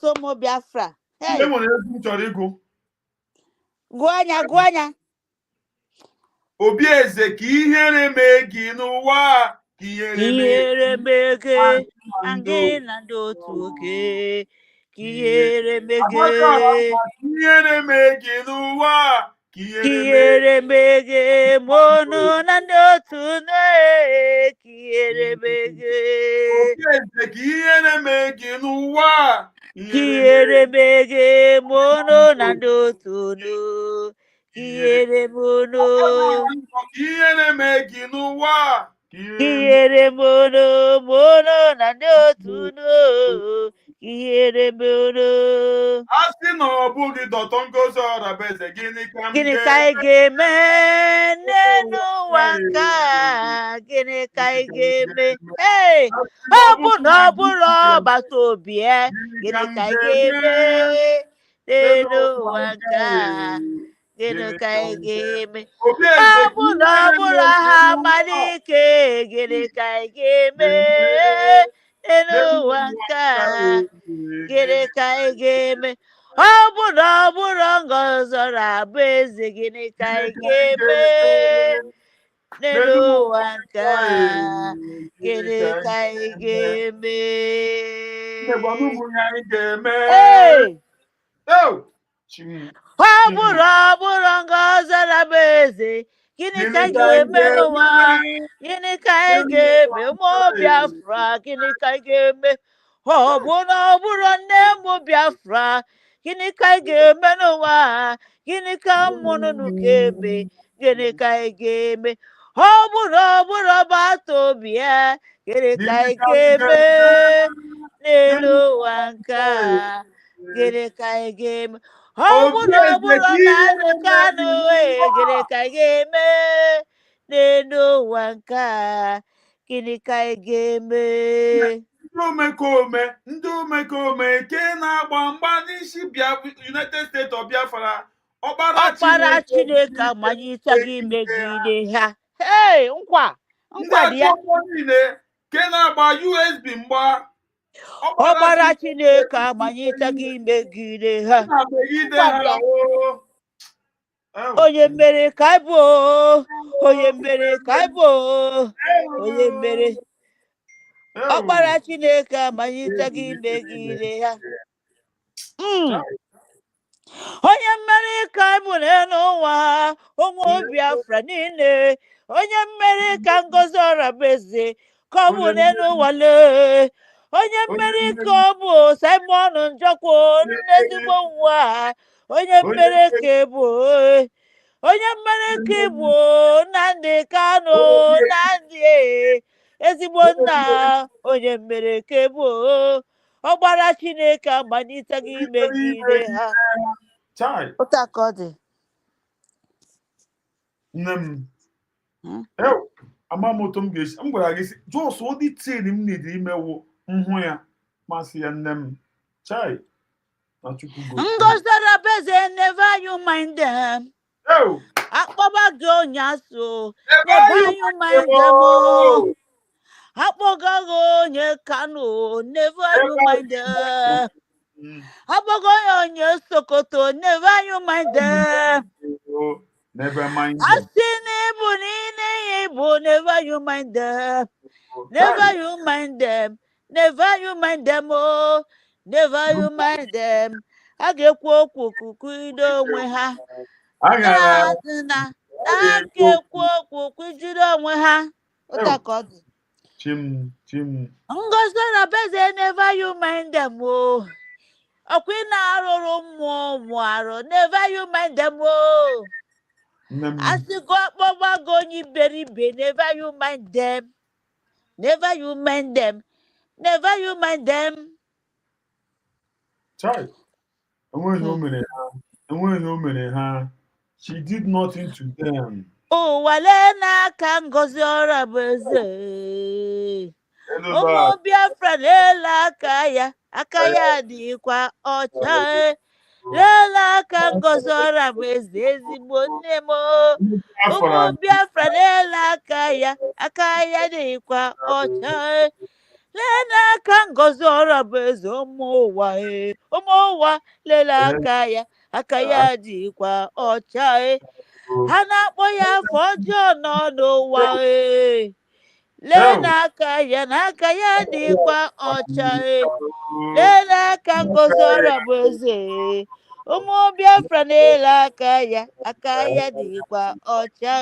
ụmụ Biafra. E nwere ego m chọrọ ịgụ. Gụọ anya. Obi eze ka ihere mee gị n'ụwa. Ka ihere mee gị gị na ndị otu oge. Ka ihere mee gị. Ihere mee gị n'ụwa. Ka ihere mee gị mụnụ na ndị otu nne. Ka ihere mee gị. Obi eze ka ihere mee gị n'ụwa. Ka ihere mee gị mụnụ na ndị otu nne. Ihere mụnụ. Ihere mee gị n'ụwa. Ihere mụnụ na ndị otu nne. Ihere mụnụ. A sị na ọ bụghị Dr. Ngozi Orabueze, gịnị ka anyị ga-eme n'ụwa nke a? Gịnị ka anyị ga-eme? Ọ bụ na ọ bụrụ ọgbata obi ya, gịnị ka anyị ga-eme n'ụwa nke a? Gịnị ka anyị ga-eme? Ọ bụ na ọ bụrụ ha Amalike, gịnị ka anyị ga-eme n'ụwa nke a? Gịnị ka anyị ga-eme? Ọ bụ na ọ bụrụ Ngozi Orabueze, gịnị ka anyị ga-eme n'ụwa nke a? Gịnị ka anyị ga-eme? Ọ bụrụ Ngozi Orabueze, gịnị ka anyị ga-eme n'ụwa? Gịnị ka anyị ga-eme ụmụ Biafra? Gịnị ka anyị ga-eme? Ọ bụ na ọ bụrụ nne m Biafra, gịnị ka anyị ga-eme n'ụwa? Gịnị ka mụnụ ga-eme? Gịnị ka anyị ga-eme? Ọ bụ na ọ bụrụ ọgbata obi ya, gịnị ka anyị ga-eme n'ụwa nke a? gịnị ka anyị ga-eme ọ bụ Obi na ọ eze bụrụ ka na ihe Nnamdi Kanu gịnị ka anyị ga-eme n'elu ụwa nke a gịnị ka anyị ga-eme ndị omekome ke na-agba mgba n'isi United States of Biafra ọkpara Chineke amanyitaghị imegide ha hey nkwa ndị dị ya achọmọ niile ke na-agba USB mgba ọkpara Chineke amanyitaghị imegide ha na-megide nkwa ha dị ya o. onye mere ka anyị bụ onye mere ka anyị bụ onye mere ọkpara Chineke amanyitaghị imegide ha onye mmeri ka anyị bụ n'elu ụwa ụmụ Biafra niile onye mmeri ka Ngozi Orabaeze ka ọ bụ n'elu ụwa lee onye mmeri ka ọ bụ Simon Njọkwa n'ezigbo nwa onye mmeri ka ịbụ onye mmeri ka ịbụ Nnamdi Kanu Nnamdi ezigbo nna onye mmeri ka ịbụ ọgbara Chineke amaliteghị imegide ha ụta ka ọ dị nne m amamoto m ga-esi m gwara gị jos ụdị tin m nidi imewu nhụ ya masị ya nne m chai na Chukwu Ngozi Orabaeze never you mind them akpọba gị onye asụ never you mind them akpọga gị onye Kanu never you mind them akpọga onye Sokoto never you mind them asị na ịbụ niile ya ịbụ never you mind them never you mind them never you mind them oh never you mind them a ga-ekwu okwu kwukwudo onwe ha na ga-ekwu okwu kwujide onwe ha ụta ka ọ dị Ngozi Orabaeze never you mind them oh ọkwa ị na-arụrụ mmụọ ụmụ arụ never you mind them oh asịgo ọkpọgbago onye iberibe never you mind them never you mind them never you mind them enweghị o mere ha she did nothing to them ụwa lee n'aka Ngozi Orabaeze ụmụ Biafra leele aka ya dịkwa ọcha leele aka Ngozi Orabaeze ezigbo nne m ụmụ Biafra leele aka ya dịkwa ọcha lee n'aka Ngozi Orabaeze ụmụ ụwa leele aka ya dịkwa ọcha ha na-akpọ ya afọ ọjọọ nọ n'ụwa lee n'aka ya dịkwa ọcha lee n'aka Ngozi Orabaeze ụmụ Biafra na-ele aka ya dịkwa ọcha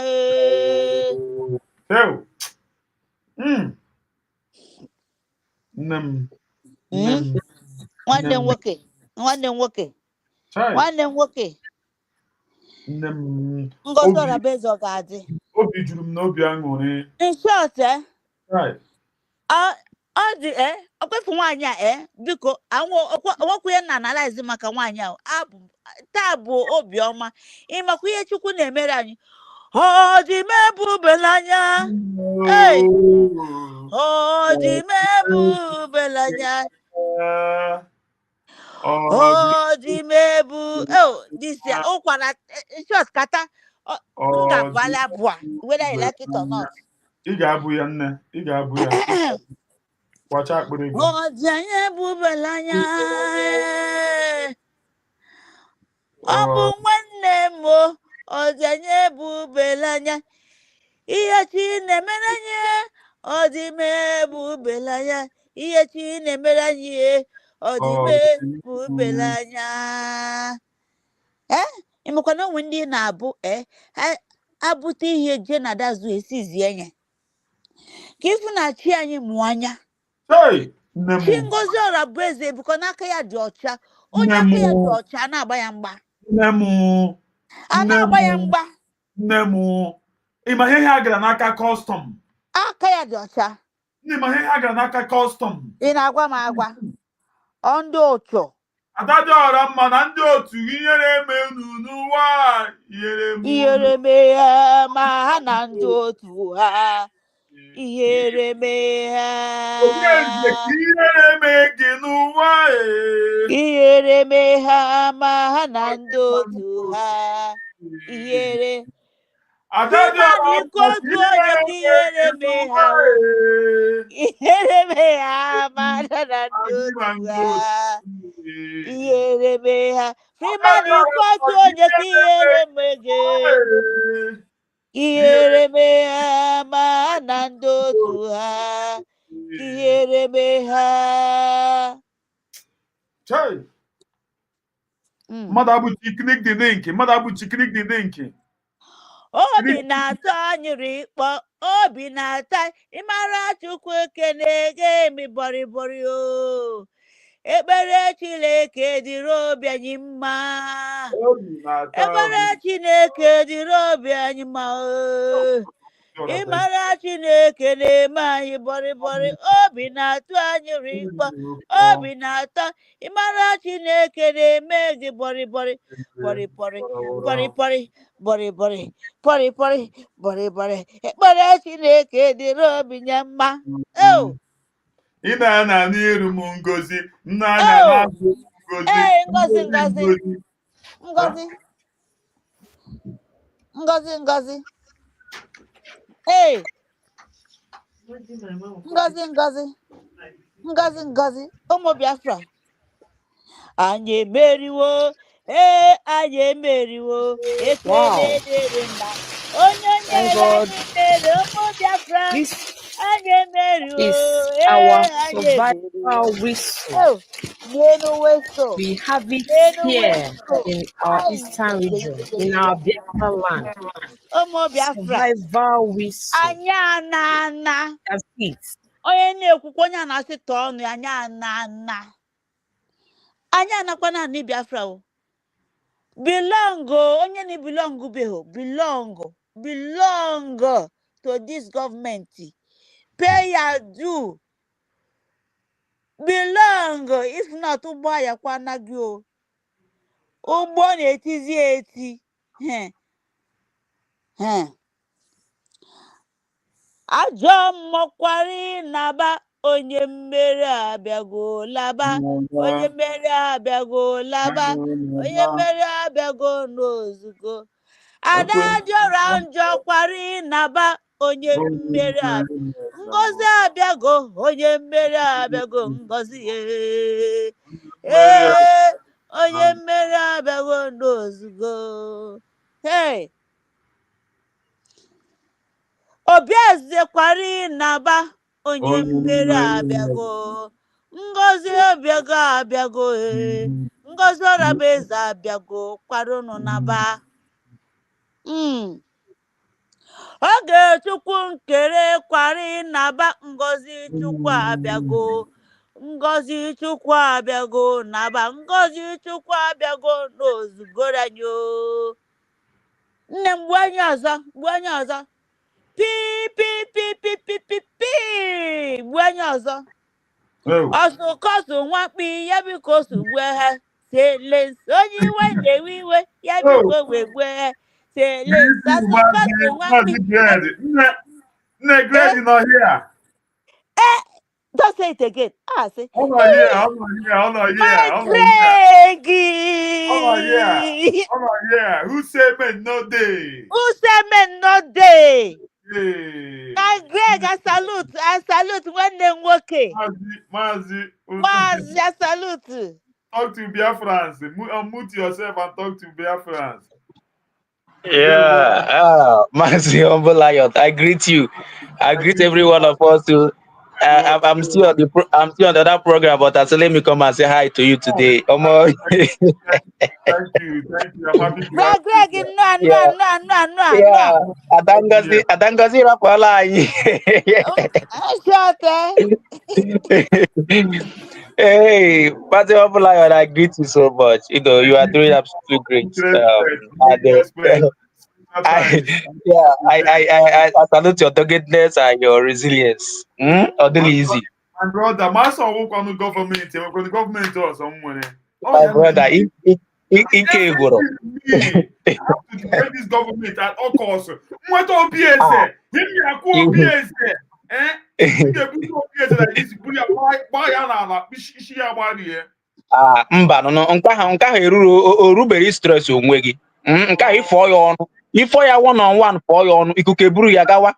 nwanne m nwoke Ngozi Orabaeze ọ ga-adị obi juru m n'obi aṅụrị in short ọ dị okwefu nwaanyị a biko ọnwekwu ihe na analize maka nwaanyị ahụ taa bụ obiọma ịmakwa ihe Chukwu na-emere anyị ọ dị m ebubelanya ọ dị m ebubelanya ọ dị m disia ụkwara short kata m ga-abụala abụọ whether you like it or not ị ga-abụ ya nne ị ga-abụ ya kwacha akpịrị gị ọ dị anyị ebubelanya ọ bụ nwanne m ọ dị anyị ebubelanya ihe chi na-emere anyị ọ dị m ebubelanya ihe chi na-emere anyị ọ dị m ebubelanya ịmakwa na onwe ndị na-abụ abụta ihe je na dazu esizie ya ka ịfụ na chi anyị mụọ anya chi Ngozi Orabaeze bụkwa n'aka ya dị ọcha onye aka ya dị ọcha a na-agba ya mgba nne m ịma ihe ha gara n'aka kọstọm aka ya dị ọcha ịma ihe ha gara n'aka kọstọm ị na-agwa m agwa ndị ụchọ Adajọ ọra mma na ndị otu ihere eme unu n'ụwa ihere eme unu. ihere mee ha ma ha na ndị otu ha ihere mee Obieze ha ka ihere eme gị n'ụwa ihere mee ha ma ha na ndị otu ha ihere Adajọ Freeman ọra iko mma ka otu ihere onye ka eme ihere gị mee n'ụwa ha o ihere mee ha ma ha na ndị Adị ma otu ndị ha otu ihere mee ha Freeman Adajọ iko ọra mma otu ka onye ka ihere ihere eme mee gị gị n'ụwa ihere mee ha ma ha na ndị otu ha ihere mee ha Chai, mmadụ abụchi iknik dị n'inki, mmadụ abụchi iknik dị n'inki. obi na-atọ anyụrụ ịkpọ obi na-atọ ịmara Chukwu ekene ga-emi bọrịbọrị o ekpere Chineke dịrị obi anyị mma Obi na-atọ ekpere Chineke dịrị obi anyị mma o ịmara Chineke na-eme anyị bọrịbọrị obi na-atụ anyụrụ ịkpọ obi na-atọ ịmara Chineke na-eme gị bọrịbọrị bọrịbọrị bọrịbọrị bọrịbọrị bọrịbọrị bọrịbọrị ekpere Chineke dịrị obi ya mma o ị na-ana n'iru m ngozi nna anya o n'azụ ngozi ee ngozi ngozi ngozi ngozi ngozi ngozi ee ngozi ngozi ngozi ngozi ụmụ Biafra anyị emeriwo ee anyị emeriwo ekele dịrị nna onye nyere anyị mere ụmụ Biafra anyị emeriwo Is ee our anyị survival emeriwo whistle. n'elu weso We have it n'elu here weso in our eastern region, in our Biafraland. ụmụ Biafra Survival whistle. anyị ana That's it. onye na-ekwukwa onye a na-asị tọọ ọnụ ya anyị anakwana anị Biafra o belong onye na belong beho belong to this government pay your due belong if not ụgbọ ayakwa anaghị o ụgbọ na-etizi eti ajọ mmọkwari naba onye mmeri abịago laba onye mmeri abịago laba onye mmeri abịago n'ozugo ada jọrọ njọ kwari naba onye mmeri ngozi abịago onye mmeri abịago ngozi ee onye mmeri abịago n'ozugo Obieze kwari naba onye mmeri abịago ngozi abịago ngozi ọrabeze abịago kwarụnụ naba oge Chukwu nkere kwari naba ngozi Chukwu abịago ngozi Chukwu abịago naba ngozi Chukwu abịago n'ozugoranyo nne m gbuo onye ọzọ pi gbuo onye ọzọ ọsụkọsụ nwakpi ya biko sugbuo ha selensi onye iwe na-ewe iwe ya biko wee gbuo ha selensi ọsụkọsụ nwakpi nne Greg nọ here. Don't say it again. Say ọ nọ here. Who say men no day? Na Greg, I salute nwanne m nwoke. Mazi, I salute. Talk to Biafrans. Unmute yourself and talk to Biafrans. Yeah, Mazi Humble Lion. I greet you. I greet every one of us too. I'm still on the other program, but I said let me come and say hi to you today. Thank you. I'm happy to have Greg, you. Yeah. Adangazi rapala. Hey, Mazi Humble Lion, I greet you so much. You are doing absolutely great. I salute your doggedness and your resilience. Easy. My brother, my son work on the government or somewhere. Oh, My yeah, brother, me. Ike Goro. Everything me. I have to defend this government at all costs. What OBS? Ah, Him ya ku you. OBS. If you put OBS like this, put your buy na she ya body here. Mba no nke ahụ erubere stress onwe gị. Nke ahụ ifọ ya ọnụ. Ifọ ya one on one fọ ya ọnụ, ikuku eburu ya gawa.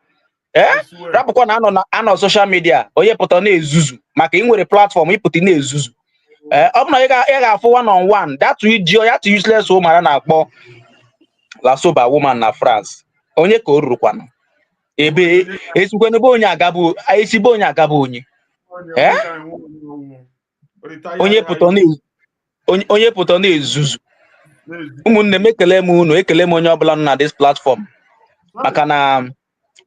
I swear. Rapụkwa na anọ social media, onye pụta na-ezuzu maka ị nwere platform ịpụta na-ezuzu. Ọ bụ na ị ga-afụ one on one, that idiot, that useless woman na-akpọ La Soba woman na France. Onye ka o rurukwanụ. Ebe esikwa n'ebe onye agabụ, esibe onye agabụ onye. Onye pụta na-ezuzu. Ụmụnne m ekele m unu, ekele m onye ọbụla nọ na this platform. Maka na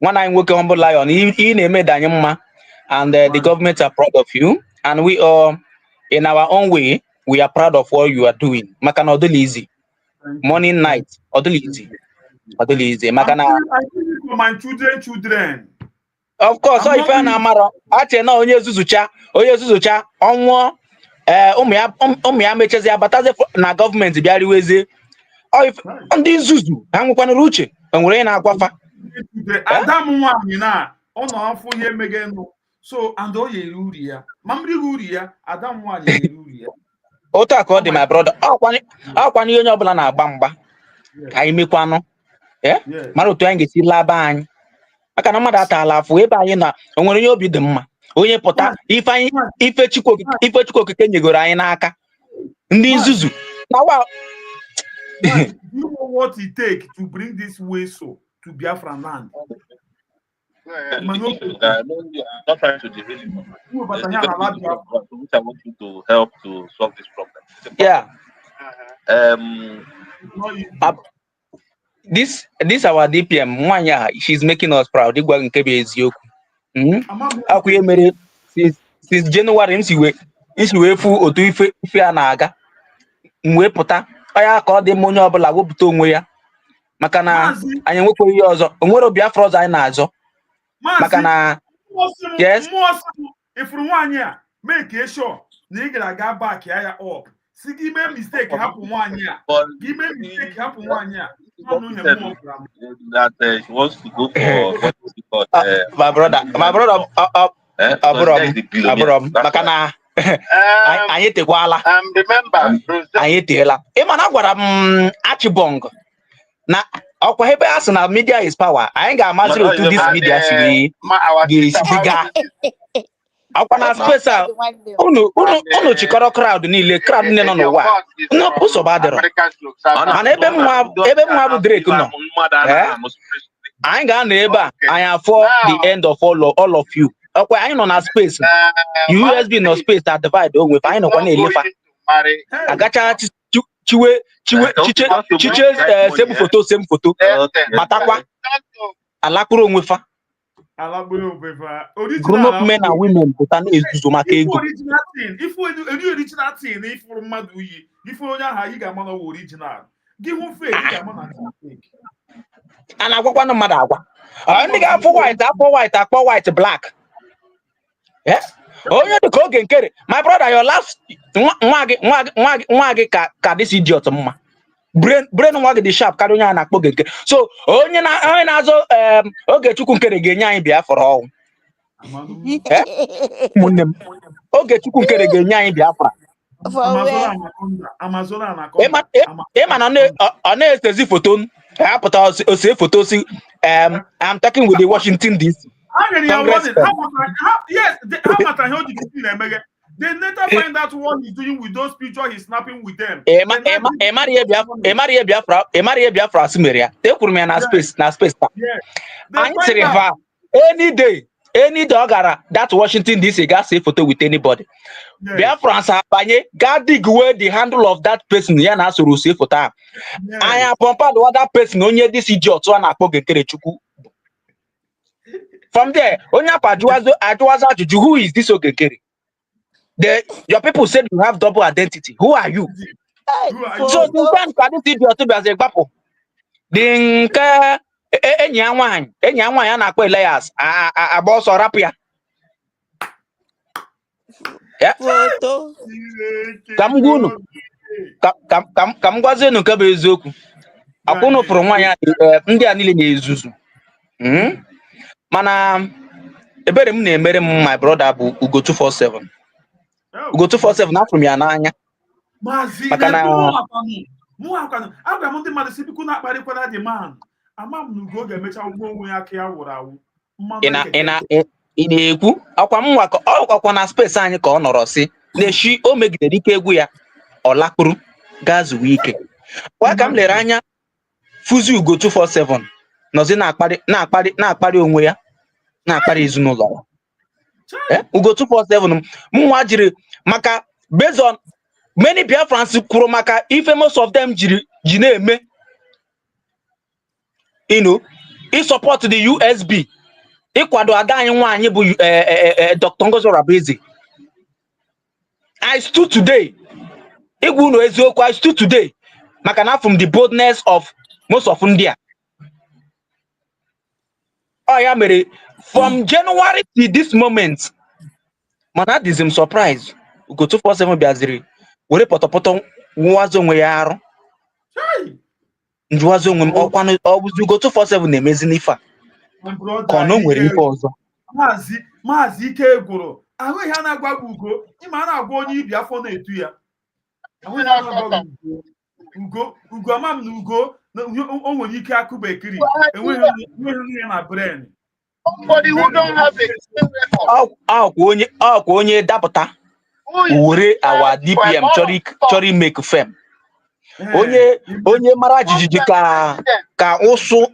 nwana anyị nwoke Humble Lion, ị na-eme anyị mma, and the government are proud of you, and we are in our own way, we are proud of what you are doing. Maka na ọ dịla easy. Morning, night, ọ dịla easy. Ọ dịla easy. Maka na I do it for my children. Of course, so ife na amara, ache na onye zuzucha ọnwụọ, ụmụ ya mechezi abatazi na gọọmenti bịa riwezie. Ndị nzuzu ha nwekwanụrụ uche, enwere onye na-agwafa. Adam nwanyị na ọ nọ afọ ihe megenụ, so and o yeri uri ya. Ma mmiri uri ya, Adam nwanyị yeri uri ya. Otu a ka ọ dị, my brother. Ọkwanye ihe onye ọbụla na-agba mgba ka anyị mekwanụ, mara otu anyị ga-esi laba anyị. Maka na mmadụ atala afụ ebe anyị na onwere onye obi dị mma, onye pụta ife Chukwu okike nyegoro anyị n'aka. Ndị nzuzu na wa. Do you know what it takes to bring this Weso to Biafraland? I'm not trying to derail you. Which I want you to help to solve this problem. Yeah. This our DPM nwanya, she's making us proud. Igwa nke bụ eziokwu. Akwa ihe mere since January nsi wee fu otu ife a na-aga. Mwe pụta aya ka ọ dị onye ọbụla wepụta onwe ya. Maka na anyị nwekwa ihe ọzọ, onwere Biafra ọzọ anyị na-azọ. Maka na yes. Ifuru nwanyị a make sure na ị ga back ya up. Si gị mee mistake hapụ nwanyị a. Gị mee mistake hapụ nwanyị a. That she wants to go for what is it called? My brother, Abram, maka na anyị tekwala. Remember, anyị teela. Ịma na gwara m Achibong na ọkwa ebe a sị na media is power. Anyị ga-amaziri otu this media si ga ọkwa na space a unu chịkọrọ crowd niile nọ n'ụwa. Nsogbu adịrọ. Mana ebe mma bụ Drake nọ, anyị ga-anọ ebe a anyị afọ the end of all of you. Ọkwa anyị nọ na space, USB nọ space that divide onwe anyị nọkwa na-elefa. Agacha chiche same photo matakwa alakpụrụ onwe fa. Grown up men and women pụta na-ezuzu maka ego. If original thing, if for mmadụ yi, if onye aha yi ga-ama na original. Give him fake, you ga-ama na fake. A na-agwakwa na mmadụ agwa. Ndị ga-afụ white, akpọ white black. Onye dị ka oge nkere, my brother, your last nwa gị ka this idiot mma. Brain nwa gị dị sharp karịa onye a na-akpọ oge nkere. So onye na-azụ oge Chukwu nkere ga-enye anyị Biafra ọnwụ. Ụmụnne m, oge Chukwu nkere ga-enye anyị Biafra. Ịma na ọ na-esezi foto apụta ose foto si I'm talking with the Washington DC. Yes, they later find out what he's doing with those pictures he's snapping with them. Emarie Biafra Sumeria. They put me na space. Any day gara that Washington DC got say photo with anybody. Biafra Sabanye got dig away the handle of that person. Yeah, na so say photo. I am pumpa the other person. Onye this idiot one akpo gekere Chukwu. From there, Onya Pajuaza, who is this Ogekere? Your people said you have double identity. Who are you? So you can't this idiot to be as a example. Dinka Enyawan and Akwe layers, a boss or rapia. Yeah. Come ka m gwazie unu nke bụ eziokwu. Akwụnụ fụrụ nwaanyị ndị a niile na-ezuzu. Mana ebere m na-emere m my brother bụ Ugo 247. Ugo 247 afụrụ m ya n'anya. Maka na mụ akwanụ agwa m ndị mmadụ si biko na-akparịkwara the man. Ama m na Ugo ga-emecha ụgbọ onwe ya aka ya wụrụ awụ. Ị na-ekwu akwa m ọkwa na space anyị ka ọ nọrọ si na-eshi o megidere ike egwu ya ọ lakpụrụ gaa zuwa ike. Kwa ka m lere anya fụzi Ugo 247 nọzi na-akparị onwe ya na-akparị ezinụlọ ya. Ugo 247 mụnwa jiri maka based on many Biafrans kwuru maka ife most of them ji na-eme support the USB ịkwado ada anyị nwaanyị bụ Dr. Ngozi Orabaeze. I stood today igwu unu eziokwu, I stood today maka na from the boldness of most of India. Ya mere from January to this moment mana this is surprise Ugo 247 bịaziri were pọtọpọtọ nwazo onwe ya arụ njuwazo onwe m ọkwanụ ọbụzi Ugo 247 na-emezi n'ife a ka ọ nwere ife ọzọ. Maazị Ike gwụrụ ahụ ihe a na-agwa gị Ugo ịma a na-agwa onye ibi afọ na-etu ya ahụ ihe a na-agwa gị Ugo ama m na Ugo o nwere ike akụ bekiri enweghị ihe na brain. Ọkwa onye dapụta were awa DPM chọrọ imeke fem. Onye mara jijiji ka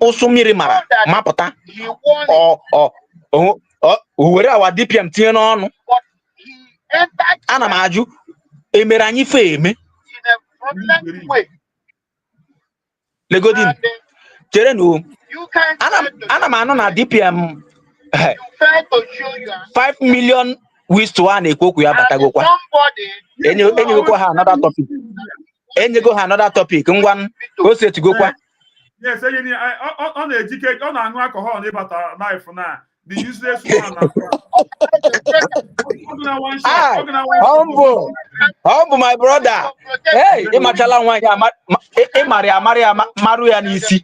ụsụ mmiri mara mapụta o were awa DPM tinye n'ọnụ. Ana m ajụ emere anyị fe eme legodin chere na ana m anụ na DPM 5 million ways to a na-ekwu okwu ya batagokwa. Enyegokwa ha another topic. Enyego ha another topic ngwa o setigokwa. Yes, ọ na-ejike ọ na-aṅụ alcohol n'ịbata life na the useless one. Humble my brother. Hey, ịmachala nwaanyị ịmarị ya marụ ya n'isi.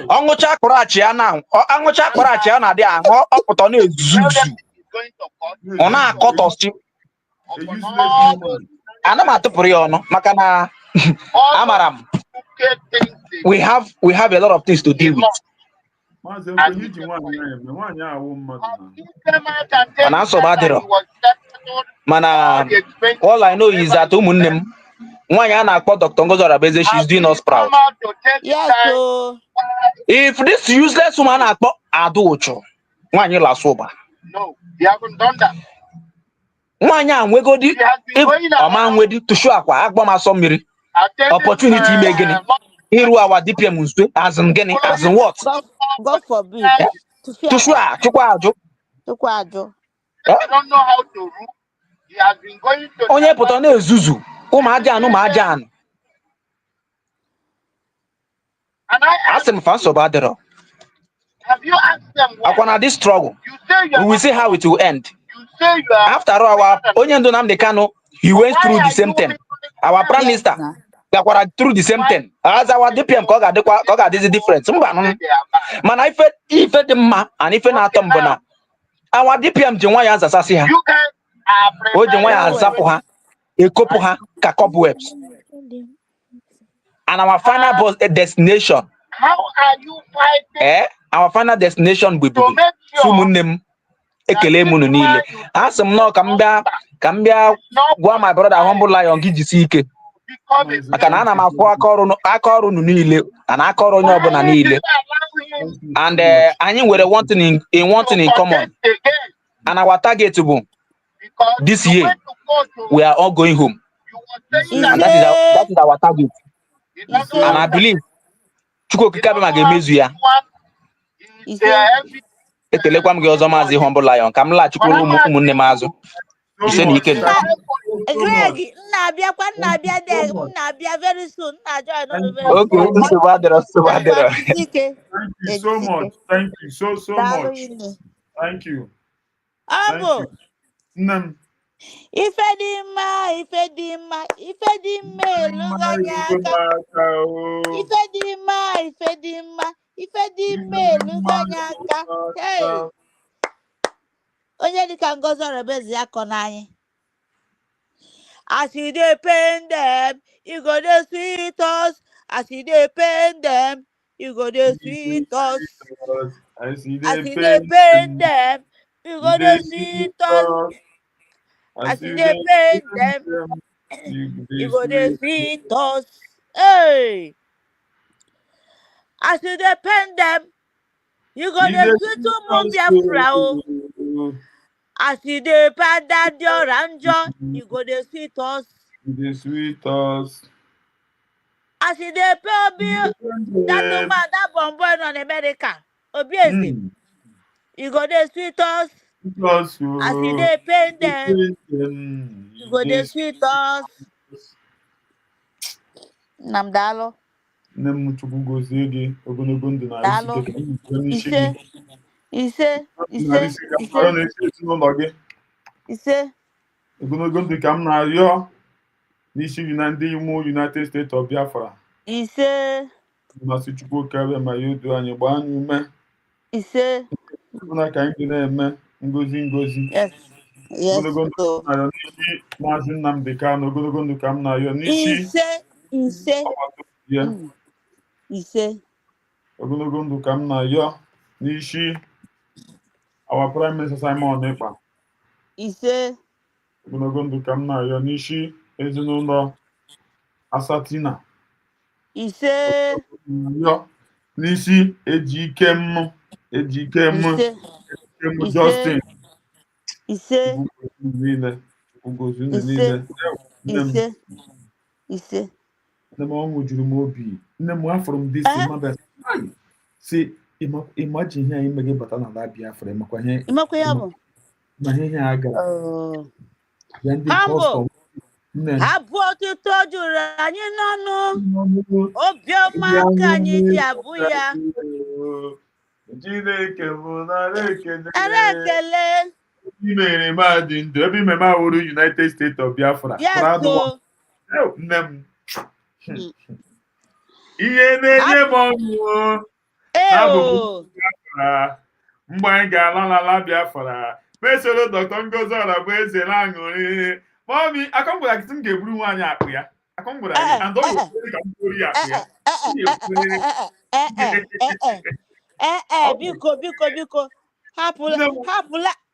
Ọṅụcha akpọrọachị ya na-adị aṅụ ọpụtọ na-ezuzu. Ọ na-akọtọsi. Ana m atụpụrụ ya ọnụ maka na amara m we have a lot of things to deal with. Mana nsogbu adịrọ. Mana all I know is that ụmụnne m nwaanyị a na-akpọ Dr. Ngozi Orabaeze, she's doing us proud. Yes, so If this useless woman na-akpọ Adauchu nwaanyị lasụ ụba. No, they haven't done that. Nwaanyị a nwegodi ọma nwedi tụshu akwa agbamasọ mmiri opportunity ime gịnị iru awa DPM nso as in gịnị as in what? God forbid. Tụshu a chukwa ajụ. They don't know how to rule. He has been going to Onye pụta na-ezuzu ụmụ aja anụ. And I Asị m fa nsogbu adịrọ. have you asked them why? Akwa na this struggle You say you we will see how it will end. You say you are After all, our onye ndu Nnamdi Kanu, he went through the same thing. Our prime minister gakwara through the same thing. As our DPM ka ọ ga-adịzi different. Mba nụ. Mana ife dị mma and ife na-atọ mbụ na our DPM ji nwa ya azasasị ha. O ji nwa ya azapụ ha, ekopụ ha ka cobwebs. And our final destination. How are you fighting? Our final destination bụ Ebube. Ụmụnne m ekele m unu niile. Asị m nọ ka m bịa gwa my brother Humble Lion gị jisi ike. Maka na ana m afụ aka ọrụ unu niile na aka ọrụ onye ọbụla niile. And anyị nwere one thing in common. And our target bụ this year we are all going home. And that is our target. And I believe Chukwu okike abịa ma ga-emezu ya. Ekelekwa m gị ọzọ Maazị Humble Lion ka m laghachikwuru ụmụnne m azụ. Ise na ike. Greg, Nabia very soon. Okay, nsogbu adịrọ. Thank you so much. Thank you so much. Thank you. Abo. Nne m. Ifedima, ifedima, ifedima, luganyaka. Ifedima, ifedima, ifedima, luganyaka. Hey, onye dịka Ngozi Orebezi akọ n'anyị. As you dey pain them, you go dey sweet us. As you dey pain them, you go dey sweet us. As you As dey you dey pain pain them, them, you you go dey dey sweet sweet us. us. As As you you dey dey pain pain them, them, you you dey go dey sweet sweet us. Hey, as you dey pain them, you go you dey dey sweet sweet ụmụ us. Biafra o. As you dey pada dị ọra njọ, you go dey sweet us. You dey sweet us. As you dey pay Obi, that woman, that bomb boy in America, Obi Eze, you go dey sweet us. Us, As you dey pain them, you you go dey sweet us. Namdalo, Nne m Chukwu gozie gị ogologo ndụ na isi dalo, ike ka m nwee n'isi ise, gị. ise, Narị ise, isi ka m ise, nọrọ n'isi ezinụlọ gị. ise, Ogologo ndụ ka m na-arịọ n'isi gị na ndị ime United States of Biafra. ise, Masị Chukwu karịa ma ya odu anyị gbaa anyị ume. ise. Ọbụna ka anyị na-eme ngozi ngozi. Yes, yes. Ogologo ndụ ka m na-arịọ n'isi Maazị Nnamdi Kanu. Ogologo ndụ ka m na-arịọ n'isi Ise, ise, agbataobi ya. ise. Ogologo ndụ ka m na-arịọ n'isi our Prime Minister Simon Ekpa. Ise. Ogologo ndụ ka m na-arịọ n'isi ezinụlọ Asatina. Ise. N'isi Ejikem Justin. Ise. Niile. Ugozi Ise. niile. Ise. Ise. Nne m ọṅụ juru m obi. Nne m afọrọ m dịsi mabịa. Si ịmaji ihe anyị megị bata n'ala Biafra ịmakwa ihe ya bụ. ma ihe aga. Ya ndị kọstọm. Ha bụ ọtụtụ juru anyị n'ọnụ. Obiọma ka anyị ji abụ ya. Chineke bụ nara ekele. Imere m adị ndụ ebe ime m awụrụ United States of Biafra. Nne m. Ihe na-enye m ọṅụ na-abụbụ Biafra. Mgbe anyị ga-ala n'ala Biafra. Mesoro Dr. Ngozi Orebezi na-aṅụrị. Mami, akọngwara gị m ga-eburu nwaanyị akpụ ya. Akọngwara gị and ọ ga-ekwere ka m buru ya akpụ ya. Biko.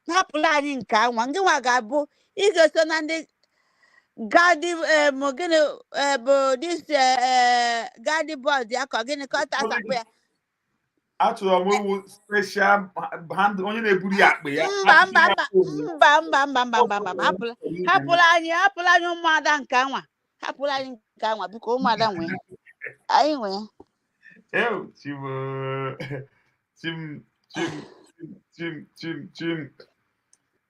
Hapụla anyị nke anwa. Ndị nwa ga-abụ ị ga-eso na ndị gadi gịnị bụ dis gadi bọd ya ka gịnị ka ọ tasapụ ya. Achọrọ m iwu special hand onye na-eburu ya akpụ ya. Mba. Hapụla anyị ụmụada nke anwa. Hapụla anyị nke anwa biko ụmụada nwee. Anyị nwee. Chim.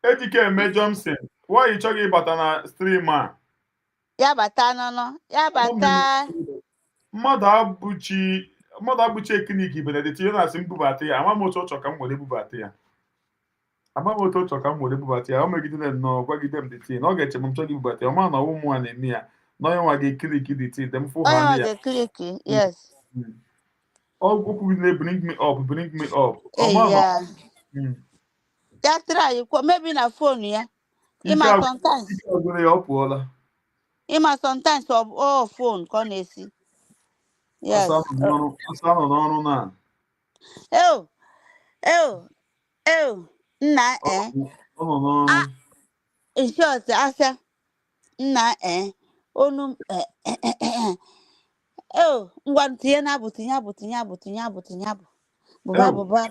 Ejikeme Johnson, why you chọghị ịbata na stream a? Ya bata nọ. Ya bata. Mmadụ abụchi eknik Benedict ya na-asị m bubata ya. Ama m otu ọchọ ka m were bubata ya. O megidere nnọọ gwagide m dị tii na ọ ga-eche m chọghị ibubata ya. Ọ ma na ụmụ a na-eme ya. Na onye nwa ga-ekiriki dị tii dem fụ ha ya. Yes. Okwugide bring me up. Ya try maybe na phone ya. Ịma sometimes ọ phone ka ọ na-esi. Yes. Asa nọ n'ọrụ na. Nna Ọ nọ n'ọrụ. In short, asa nna onu ngwa tinye na abụ bụba.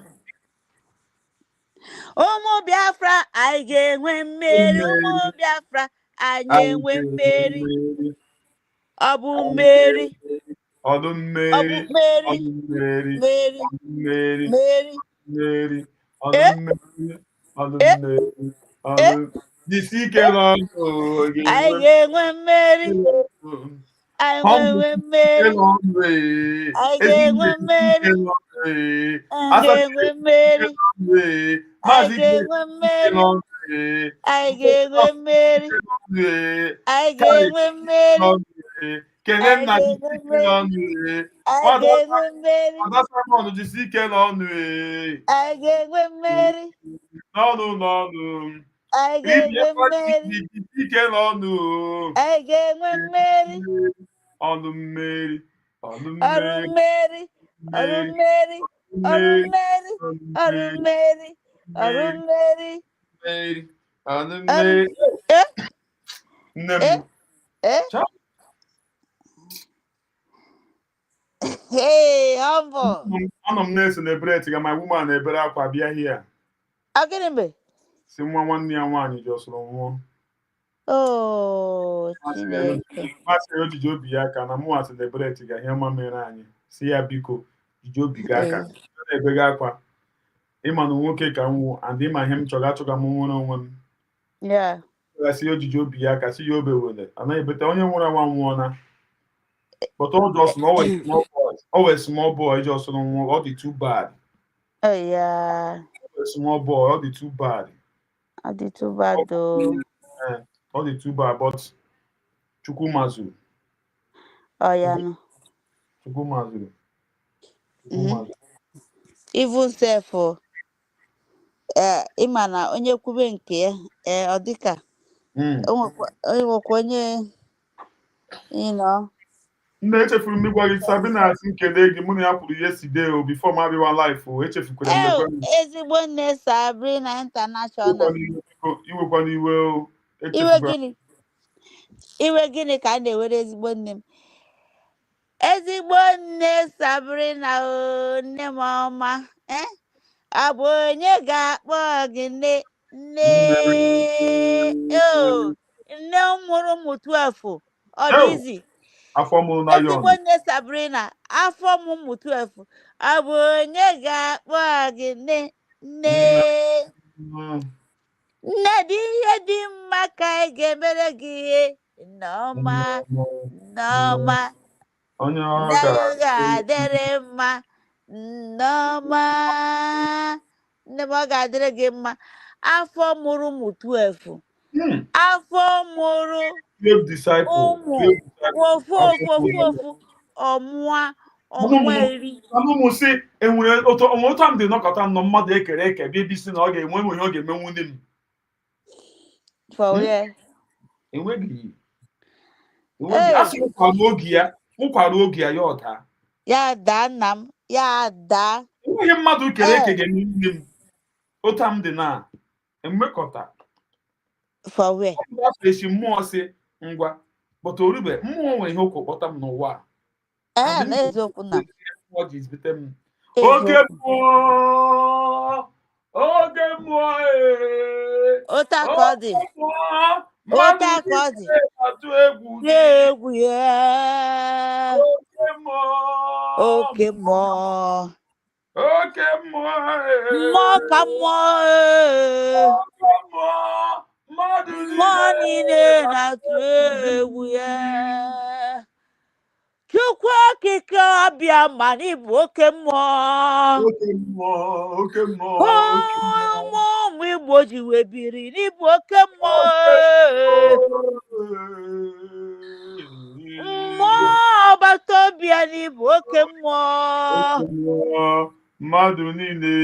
Ụmụ Biafra anyị ga-enwe mmeri. Ụmụ Biafra anyị enwe mmeri. Ọ bụ mmeri. Jisi ike n'ọnụ. Anyị ga-enwe mmeri. Anyị ga-enwe mmeri. anyị ga-enwe mmeri anyị ga-enwe mmeri kene nna anyị gị ga-enwe ike mmeri n'ọnụ anyị ga-enwe mmeri Ada Simon jisi ike n'ọnụ anyị ga-enwe mmeri n'ọnụ anyị ga-enwe mmeri jisi ike n'ọnụ anyị ga-enwe mmeri ọnụ mmeri ọrụ mmeri ọrụ mmeri ọrụ mmeri ọrụ mmeri ọrụ mmeri ọnụ mmeri nne m Hey, humble. Anọ m na-celebrate ga my woman na-ebere akwa bịa hia. Gịnị mbe? Si nwa nwanne ya nwaanyị jọsụrụ nwụọ. Oh, Chineke. Masị ojiji obi ya aka na mụ celebrate ga ihe ọma mere anyị. Si ya biko jiji obi ga aka. Na-ebega akwa. Ịma na nwoke ka nwụ and ịma ihe m chọga achọga m nwere onwe m. Yeah. Si ojiji obi ya aka si ya obe wele. Anaghị ebete onye nwụrụ anwa nwụọ. But all just always small boy just all the too bad. Oh yeah. Small boy, all the too bad. All the too bad though. All the too bad, but Chukwumazu. Oh yeah, no. Chukwumazu. Even self imana onye kwube nke ya ọ dịka onye you know. Echefuru m ịgwa gị Sabina asị nkele gị mụ na ya kwuru yesterday before m abịa life echefukwara m ezigbo nne Sabrina International iwekwana iwe iwe gịnị ka a na-ewere ezigbo nne m ezigbo nne Sabrina nne m ọma abụ onye ga-akpọ gị nne nne mụrụ m 12 ọ dịzi ezigbo nne Sabrina afọ m ụmụ 12 ọ bụ onye ga-akpọ gị nne dị ihe dị mma ka anyị ga-emere gị ihe nneọma nne ga-adịrị mma nneọma nne m ọ ga-adịrị gị mma afọ mụrụ ụmụ 12 afọ mụrụ ụmụ ofu ọmụma iri amụmụ si enwere otu m dị nọkọta nnọọ mmadụ ekere eke bịa bisi na ọ ga-enwe ihe ọ ga-eme nwunye m enweghị asị nkwara oge ya ọda ya daa nna m ya daa enweghị mmadụ kere eke ga-eme nwunye m otu m dị na mmekọta esi mmụọ si ngwa bọta orube mmụọ nwere ihe okwu kpọta m n'ụwa n'eziokwu na oge mmụọ ota ka ọ dị atụ egwu ya oke mmụọ ka mmụọ mmụọ niile na-atụ egwu ya Chukwu okike ọbịa ma n'ịbụ oke mmụọ ụmụ Igbo ji wee biri n'ịbụ oke mmụọ mmụọ ọgbata obi ya n'ịbụ oke mmụọ mmadụ niile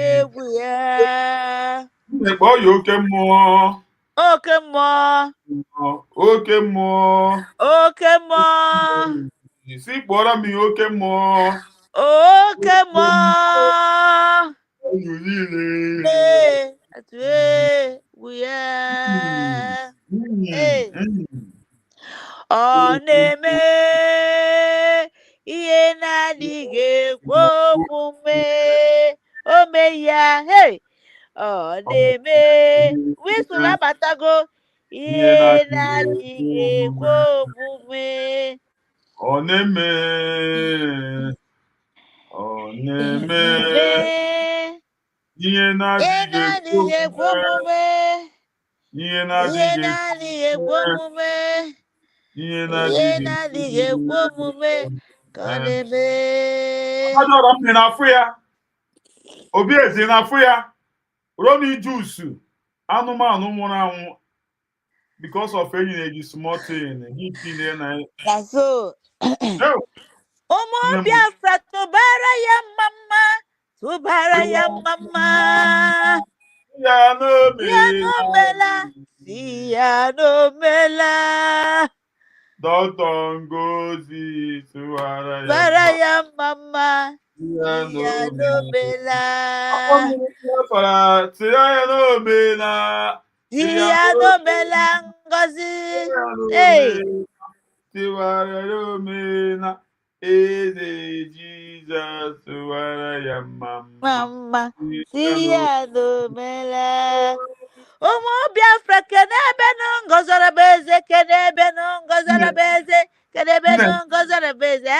egwu ya kpọọ ya oke mmụọ oke mmụọ si kpọrọ m ihe oke mmụọ atụ egwu ya ọ na-eme ihe na-adịghị ekwe omume ome ya ọ na-eme wisụl abatago ihe na-adịghị ekwe omume ọ na-eme ihe na-adịghị ekwe omume ihe na-adịghị ekwe omume ka ọ na-eme obi eze na-afụ ya Ronnie juice. Anụmanụ nwụrụ anwụ because of enyi small thing. Hit in there. That's so. No. Ụmụ Biafra tụbara ya mama, tụbara ya mama. Ya no Ya n'omela, si ya n'omela. Dr. Ngozi tụwara ya mama, si ya n'omela. Si ya n'omela. Si ya n'omela Ngozi. Hey. Tụwara ya omela. Eze Jizọs tụwara ya mama. Mama, si ya n'omela. Ụmụ Biafra kenebenu ngọzọrọ bụ eze, kenebenu ngọzọrọ bụ eze, kenebenu ngọzọrọ bụ eze.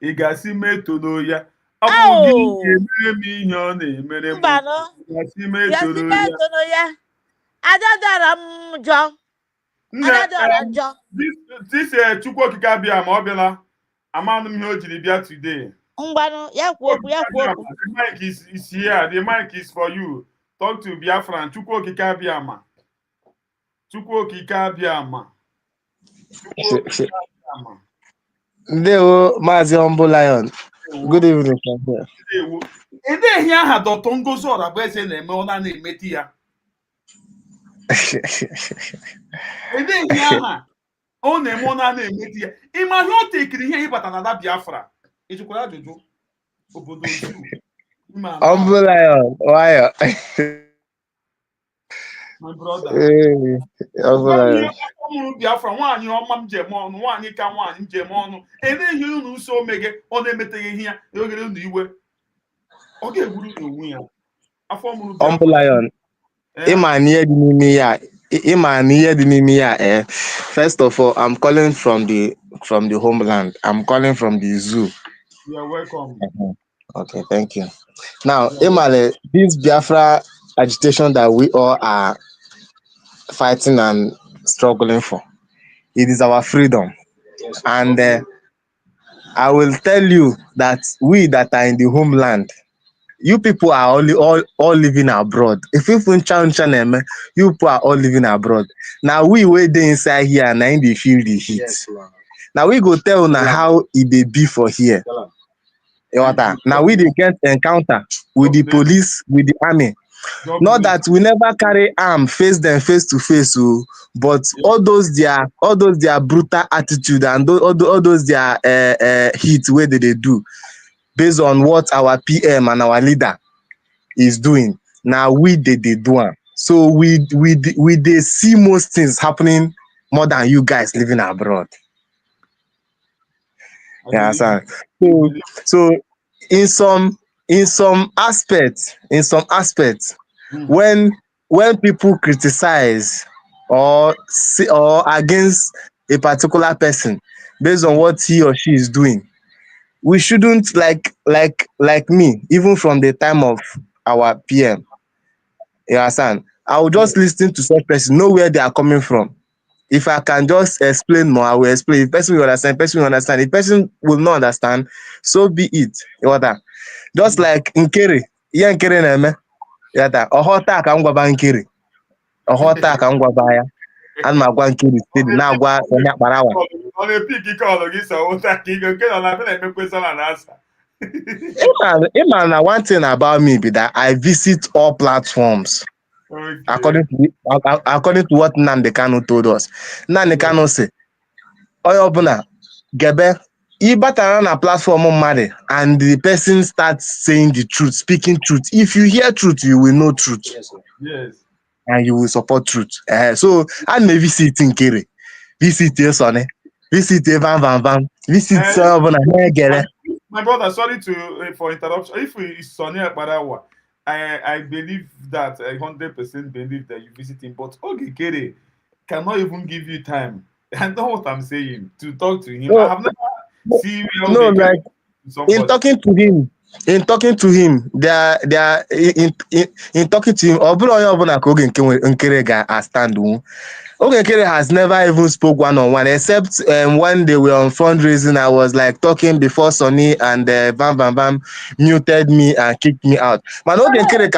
Ị ga-asị metolo ya. Ọ bụ gị ga-emere m ihe ọ na-emere m. Mbanụ, Gasị metolo ya. Ada dara m njọ. Ada dara njọ. This Chukwu okike abịa ma ọ bịala. Amanụ m ihe o jiri bịa today. Mgbanụ, ya kwuo okwu, ya kwuo okwu. The mic is here. The mic is for you. Talk to Biafran. Chukwu okike abịa ma. Chukwu okike abịa ma. Ndewo, Maazị Humble Lion. Good evening, sir. Ede ihe aha Dr. Ngozi Oragbeze na-eme ọ na-emeti ya. Ede ihe aha ọ na-eme ọ na-emeti ya. Ịma ihe o tekiri ihe ịbata na Biafra. Ejikwara ajụjụ obodo Ozu. Humble Lion, nwayọ. My brother. Humble Lion. Biafra nwaanyị ọma m jem ọnụ, nwaanyị ka nwaanyị njem ọnụ. Ede ihe unu nso omege ọ na-emeteghị ihe ya ogere unu iwe. Ọ ga-egburu onwe ya. Afọ mụrụ Humble Lion. Ịma na ihe dị n'ime ya, first of all, I'm calling from the homeland. I'm calling from the zoo. You are welcome. Okay, thank you. Now, Imale, this Biafra agitation that we all are fighting and struggling for, it is our freedom. And I will tell you that we that are in the homeland, you people are all living abroad. If you you people are all living abroad. Now we wait inside here and in the field the heat. Now we go tell now how it be for here. Now we dey get encounter with the police, with the army. Not that we never carry arm face them face to face, but all those their brutal attitude and all those their heat where they do based on what our PM and our leader is doing. Now we they do am. So we they see most things happening more than you guys living abroad. Yeah, sir. So in some aspects, when people criticize or against a particular person based on what he or she is doing, we shouldn't like me, even from the time of our PM. You understand? I will just listen to such person, know where they are coming from. If I can just explain more, I will explain. If person will understand, person will understand. If person will not understand, so be it. Just like Nkere, yeah, Nkere neme, yata. Ohota ka ngwaba Nkere, ohota ka ngwaba ya. And my one Nkere steady now gwa onya barawa. On a picky call, you saw what I can get on a question and answer. Imagine one thing about me be that I visit all platforms. Okay. According to what Nnamdi Kanu told us. Nnamdi Kanu say, Oyobuna, Gebe, you better on a platform money and the person starts saying the truth, speaking truth. If you hear truth, you will know truth. Yes. And you will support truth. So I may visit Nkere, visit Yesone, visit Van, visit Oyobuna. My brother, sorry for interruption. If it's Sonia Barawa, I believe that I 100% believe that you visit him, but Ogekere cannot even give you time. I know what I'm saying to talk to him. No, I have never seen like in talking to him, in talking to him, they are in talking to him. Ogenkere has never even spoke one-on-one, except when they were on fundraising. I was like talking before Sonny and Bam Bam Bam muted me and kicked me out. Man, Ogenkere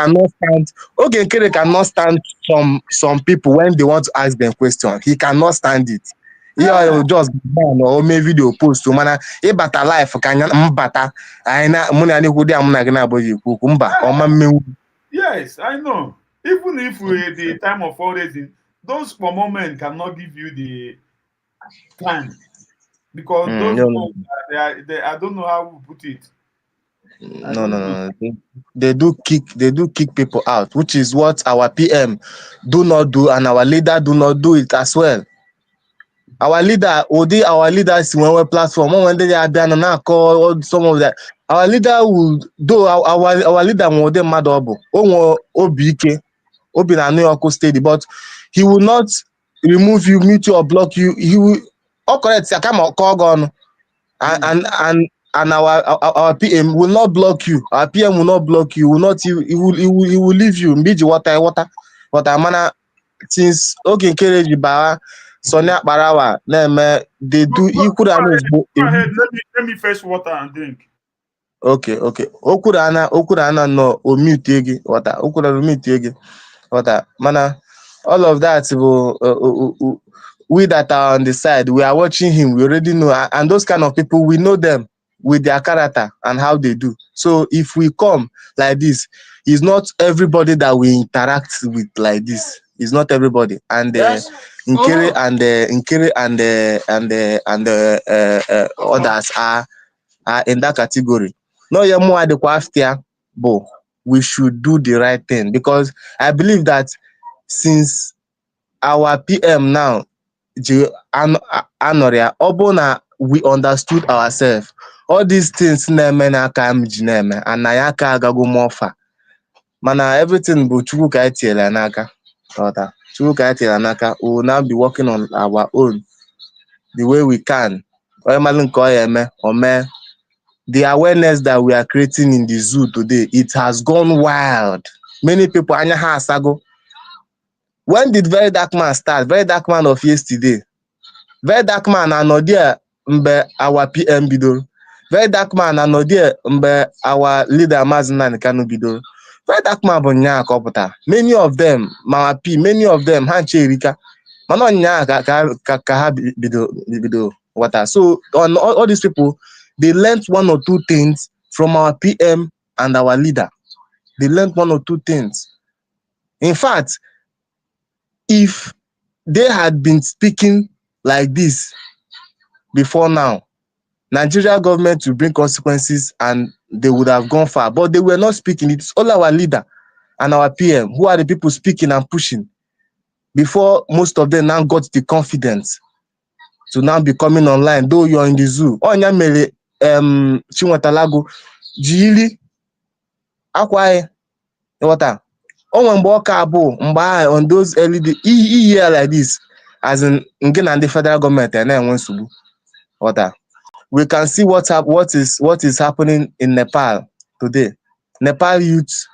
cannot stand some people when they want to ask them questions. He cannot stand it. Yeah, just ban or make video post to mana bata life kanya mbata aina muna ni hudi amuna gina boji kukumba or mamme. Yes, I know. Even if we the time of fundraising, those moments cannot give you the time because those No. I don't know how we put it. No. They do kick people out, which is what our PM do not do, and our leader do not do it as well. Our leaders when we platform when they are done and call some of that. Our leader will do our leader will them mad obike obi na New York steady, but he will not remove you, mute you, or block you. He will correct call on and our PM will not block you. Our PM will not block you. He will leave you. Mbiji water. But amana since Ogenkere Jibara, Sonia Barawa, they do equal. Go ahead. Let me fetch water and drink. Okay. Okurana no o mute egi water. Okurana mute egi water. Mana, all of that we that are on the side, we are watching him. We already know, and those kind of people, we know them with their character and how they do. So if we come like this, it's not everybody that we interact with like this. It's not everybody. And Nkere and others are in that category. No, you're more adequate, but we should do the right thing, because I believe that since our PM now, Anoria, Obona, we understood ourselves. All these things and Nayaka Gago Mofa. Mana everything but Chuka Anaka. Chuka Anaka will now be working on our own the way we can. The awareness that we are creating in the zoo today, it has gone wild. Many people, when did Very Dark Man start? Very Dark Man of yesterday. Very Dark Man anọdị mgbe our PM bidoro. Very Dark Man anọdị mgbe our leader Maazị Nnamdi Kanu bidoro. Very Dark Man bụ nnyaa ka ọ pụtara. Many of them, many of them ha nche erika. Mana nnyaa ka ha bidoro water. So on all these people, they learned one or two things from our PM and our leader. They learned one or two things. In fact, if they had been speaking like this before now, Nigeria government will bring consequences and they would have gone far. But they were not speaking. It's all our leader and our PM who are the people speaking and pushing before most of them now got the confidence to now be coming online, though you're in the zoo. Onya mere Chinwetalago jiri akwae water. Oh, when on those early year like this, as in the federal government and then water. We can see what is happening in Nepal today. Nepal youths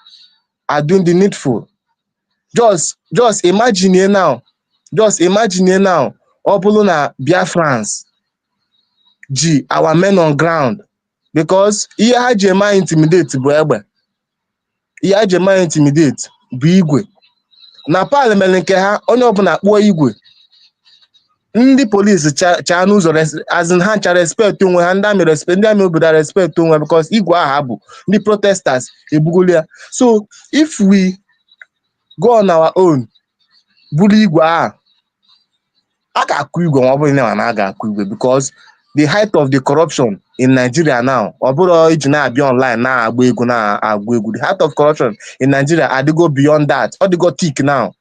are doing the needful. Just imagine here now. Opuluna Biafrans, our men on ground, because Iyajema intimidate Bigwe. Nepal meleke ha onye ọbụla akpụọ igwe. Ndị polisi cha n'ụzọ as in ha respect onwe ha, ndị amị obodo respect onwe, because igwe aha bụ ndị protesters ebugolu ya. So if we go on our own, buru igwe aha, a ga-akụ igwe ma ọ bụrụ na a ga-akụ igwe, because the height of the corruption in Nigeria now, ọ bụrụ iji na-abịa online na-agba egwu. The height of corruption in Nigeria go beyond that. Or go thick now.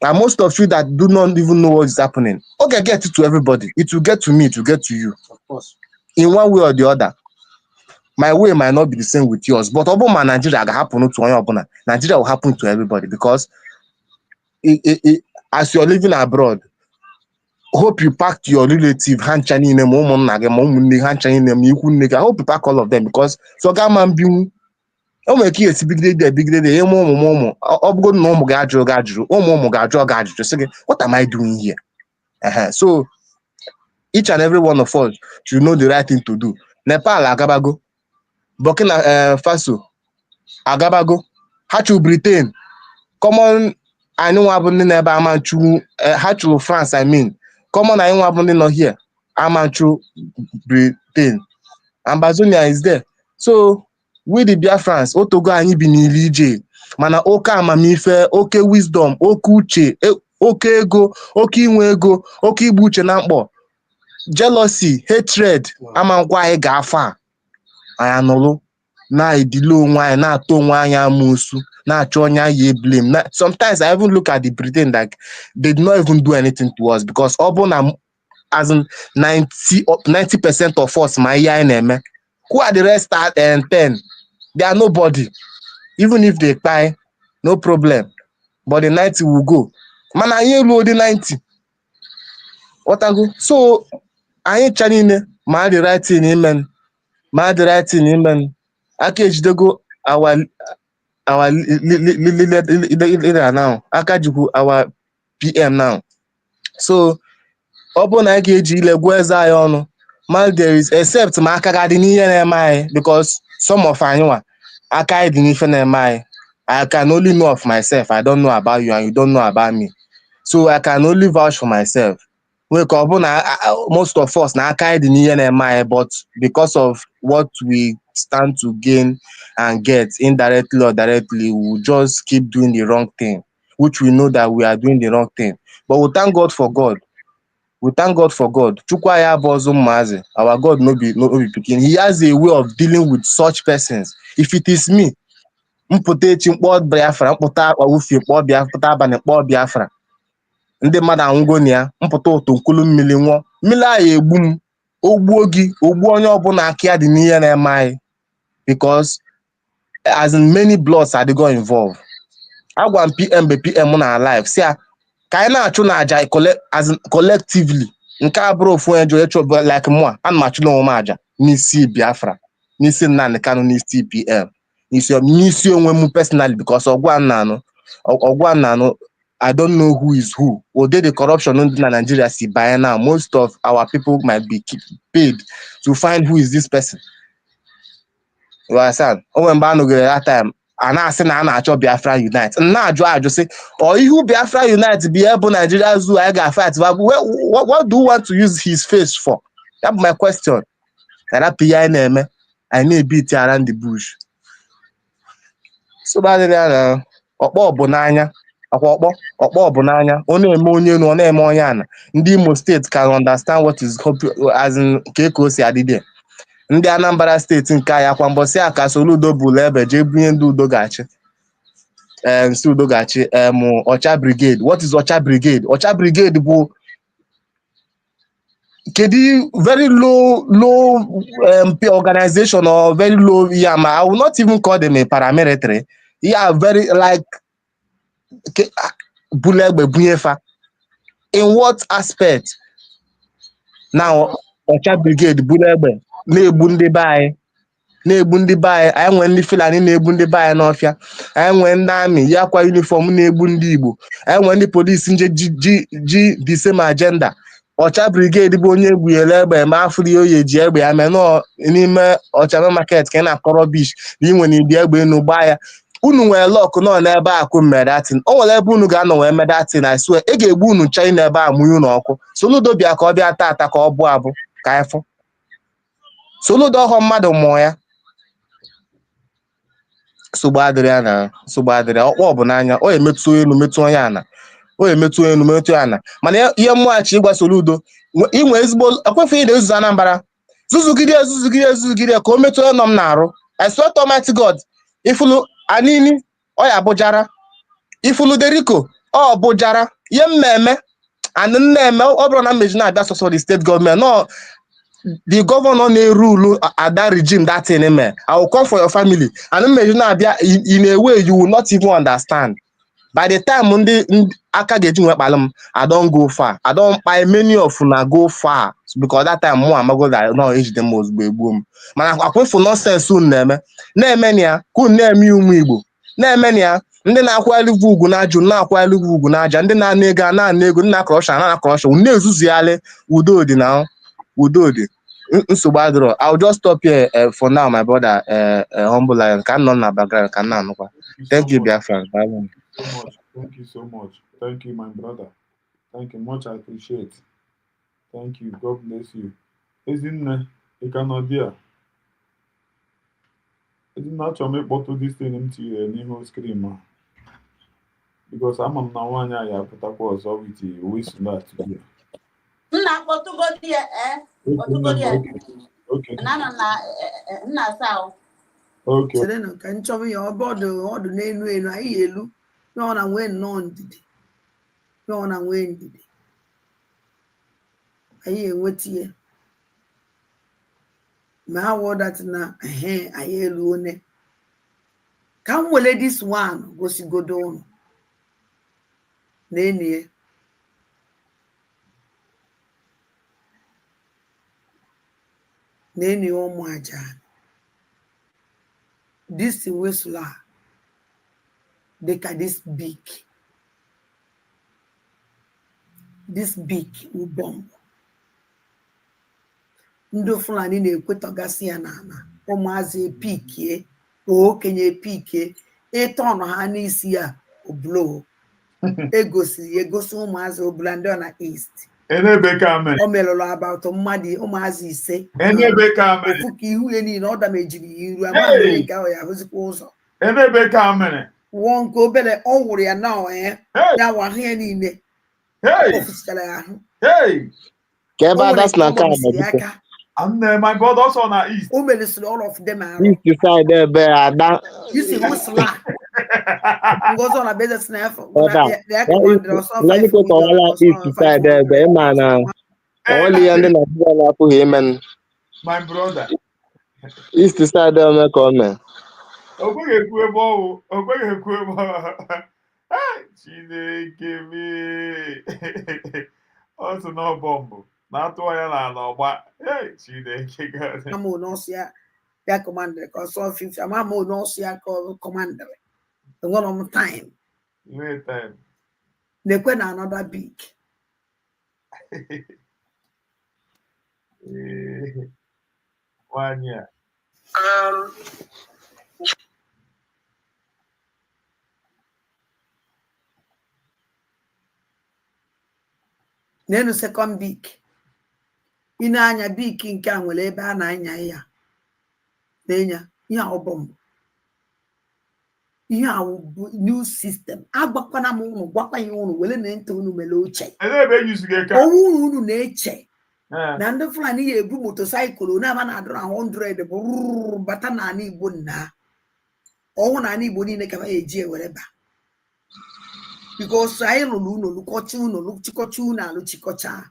And most of you that do not even know what is happening, okay, get it to everybody. It will get to me, it will get to you. Of course. In one way or the other. My way might not be the same with yours, but Obama Nigeria will happen to one. Nigeria will happen to everybody, because as you're living abroad, hope you packed your relative hancha niile ma ụmụnna gị ma ụmụnne hancha niile ma ikwu nne gị. I hope you pack all of them because so ga ma mbinwu o nwere ka esi bigide ịmụ ụmụ ọ bụrụ na ụmụ gị ajụrụ gị ajụrụ ụmụ ga-ajụ gị ajụjụ sị gị what am I doing here? So each and every one of us should know the right thing to do. Nepal agabago, Burkina Faso agabago, ha chụrụ Britain, common anyị nwa bụ ndị na-ebe amanchu ha chụrụ France, I mean common anyị nwa bụ ndị nọ here amanchu Britain. Ambazonia is there. So we the Biafrans otogo anyị bi n'ili ije mana oke amamife, oke wisdom, oke uche, oke ego, oke inwe ego, oke igbu uche na mkpọ, jealousy, hatred amankwa anyị ga-afọ a anyị anụrụ na-edile onwe anyị na-atọ onwe anyị amụsụ na-achọ onye anyị blame. Sometimes I even look at the Britain like they did not even do anything to us because ọ bụ na as in 90% of us ma ihe anyị na-eme. Who are the rest at 10? They are nobody. Even if they cry, no problem. But the 90 will go. Man, I ain't low the 90. What I go? So I ain't chanine. Ma the right thing, amen. Ma the right thing, amen. I catch the go our leader now. I catch our PM now. So open I get you like where's I on? Man, there is except my academy and MI because some of anyone I can only know of myself. I don't know about you and you don't know about me. So I can only vouch for myself. Most of us now but because of what we stand to gain and get indirectly or directly, we just keep doing the wrong thing, which we know that we are doing the wrong thing. But we thank God for God. We thank God for God. Our God no be picking. He has a way of dealing with such persons. If it is me, Biafra, Biafra. Ndị mmadụ anwụgo na ya mpụta ụtụ nkulu mmiri nwụọ mmiri anyị egbu m ogbuo gị ogbuo onye ọbụla aka ya dị n'ihe na-eme anyị because as in many bloods are go involved. Agwa m PM na live si ya ka anyị na-achụ na aja as in collectively nke a bụrụ ofu onye jụrụ ịchụ like mụ a na m achụla onwe m aja n'isi Biafra n'isi Nnamdi Kanu n'isi PM n'isi onwe m personally because ọgwa nnanụ I don't know who is who. Or the corruption in Nigeria see by now. Most of our people might be paid to find who is this person. You understand? When that time, and I said, "I job Biafra Unite." And now I just say, "Oh, who Biafra Unite be able Nigeria zoo? I got fight." What do you want to use his face for? That's my question. That PINM, I need beat around the bush. So bad now. Ọkpọ bụ n'anya ọ na-eme onye enu ọ na-eme onye ana ndị Imo steeti can understand what is as in ka o si adịde ndị Anambra steeti nke anyị akwa mbọsị aka Soludo bụla ebe jee bunye ndị udo gachi si udo gachi Ọcha brigade. What is Ọcha brigade? Ọcha brigade bụ kedu very low organization or very low yama. I will not even call them a paramilitary. Yeah, very like in what aspect? Now Ọcha brigade bulegbe na-egbu ndị be anyị anyị nwere ndị Fulani na-egbu ndị be anyị n'ọfịa anyị nwere ndị amị ya kwa uniform na-egbu ndị Igbo anyị nwere ndị polisi nje ji the same agenda. Ọcha brigade bụ onye egbunyere egbe ma afụrụ ya oyi ji egbe ya mee nọ n'ime Ọcha market ka ị na-akọrọ bish na inwe na ịdị egbe enu gbaa ya unu nwere lọkụ nọ n'ebe akụ mmedatin o nwere ebe unu ga-anọ wee medatin I swear ị ga-egbu unu ncha n'ebe a mụnye unu ọkụ Soludo bịa ka ọ bịa tata ka ọ bụ abụ ka ịfụ Soludo ọhọ mmadụ mụọ ya nsogbu adịrị ọkpọ bụ n'anya o emetụ enu metụ onye ana o emetụ enu metụ ana mana ihe mmụghachi ịgwa Soludo inwe ezigbo ekwefe ị na-ezuzu Anambra zuzugide ka o metụ onye nọ m na-arụ I swear to Almighty God ifulu Anini oya bụjara ifulu Deriko ọ bụjara ihe mmemme and nneme ọ bụrụ na mmeji na-abịa sọsọ the state government no the governor na-rule at that regime that thing I will come for your family and mmeji na-abịa in a way you will not even understand By the time aka ga-eji nwe kpalụ I don't go far. I don't buy many of na go far because that time mụ amago that no ejide m ozugbo egbuo m. Mana akwefu nonsense unu na-eme na ya ka unu na-eme ụmụ Igbo na-eme na ya ndị na-akwanyere ugwu n'aja na-akwanyere ugwu n'aja ndị na-ana ego na-ana ego ndị na-akọrọshọn na-akọrọshọn na-ezuzigharị udo dị na udo dị nsogbu adịrọ. I'll just stop here for now, my brother. Humble Lion ka nọ na background ka nna anụkwa. Thank you, Biafra. Bye. So much. Thank you so much. Thank you, my brother. Thank you much. I appreciate. Thank you. God bless you. Ezinne, ị ka nọ dị a? Ezinne, achọrọ m ịkpọtụ this thing m tinyere n'ihu screen a. Because ama m na nwaanyị a ya apụtakwa ọzọ with whistle at today. Nna kpọtụgodi ya kpọtụgodi ya Okay. na nna saa Okay. Chere na ka nchọba ya ọdụ n'elu elu anyị elu nọ na nwee nnọọ ndidi nọ na nwee ndidi anyị enweta ya ma ha wọdat na anyị elu one ka m wele this one gosigodo ụnụ na enyi Nene ụmụ aja this whistle dịka this big ubom ndị Fulani na-ekwetọgasị ya n'ala ụmụazị epikie okenye epikie ịta ọnụ ha n'isi ya oblo egosi ụmụazị obula ndị ọ na east o melụrụ about mmadụ ụmụazị ise ofu ka ihu ya niile ọ damejiri ya iru amaghị nke ahụ ya hụzikwa ụzọ wụọ nke obere ọ wụrụ ya na ya wahụ ya niile ofusichara ya ahụ aka my brother also na east. O melisiri all of them ahụ East side ebe ada. isi wụsịla ngozi ọ na bezes na afọ Let me talk about east side ebe ịma na only ya ndị Nigeria na-apụghị ime. My brother. East side eme ka o mee. Okweghị ekwu ebe ọwụ. Okweghị ekwu ebe ọwụ. Chineke mee. Ọ sị na ọ bọmbụ. Na-atụ ya n'ala ọgba. Chineke gazi. Ama n'ọsụ ya commander ka ọsọ 50 ama n'ọsụ ya ka commander. Enwere m time. Nwee time. Nekwe na another big. Nwanyị a. Nenu second big. Ị na-anya bik nke a nwere ebe a na-anya ya na-enya ihe ọbọm ihe a bụ new system agbakwana m unu gwakwa ya unu wele na ntị unu mere oche owu unu na-eche na ndị Fulani ya ebu motosaịkụl na-ama na adọrọ 100 bụ bata n'ala Igbo nna ọnwụ n'ala Igbo niile ka ya eji ewere ba because anyị lụrụ unu lụkọcha unu lụchikọcha unu alụchikọcha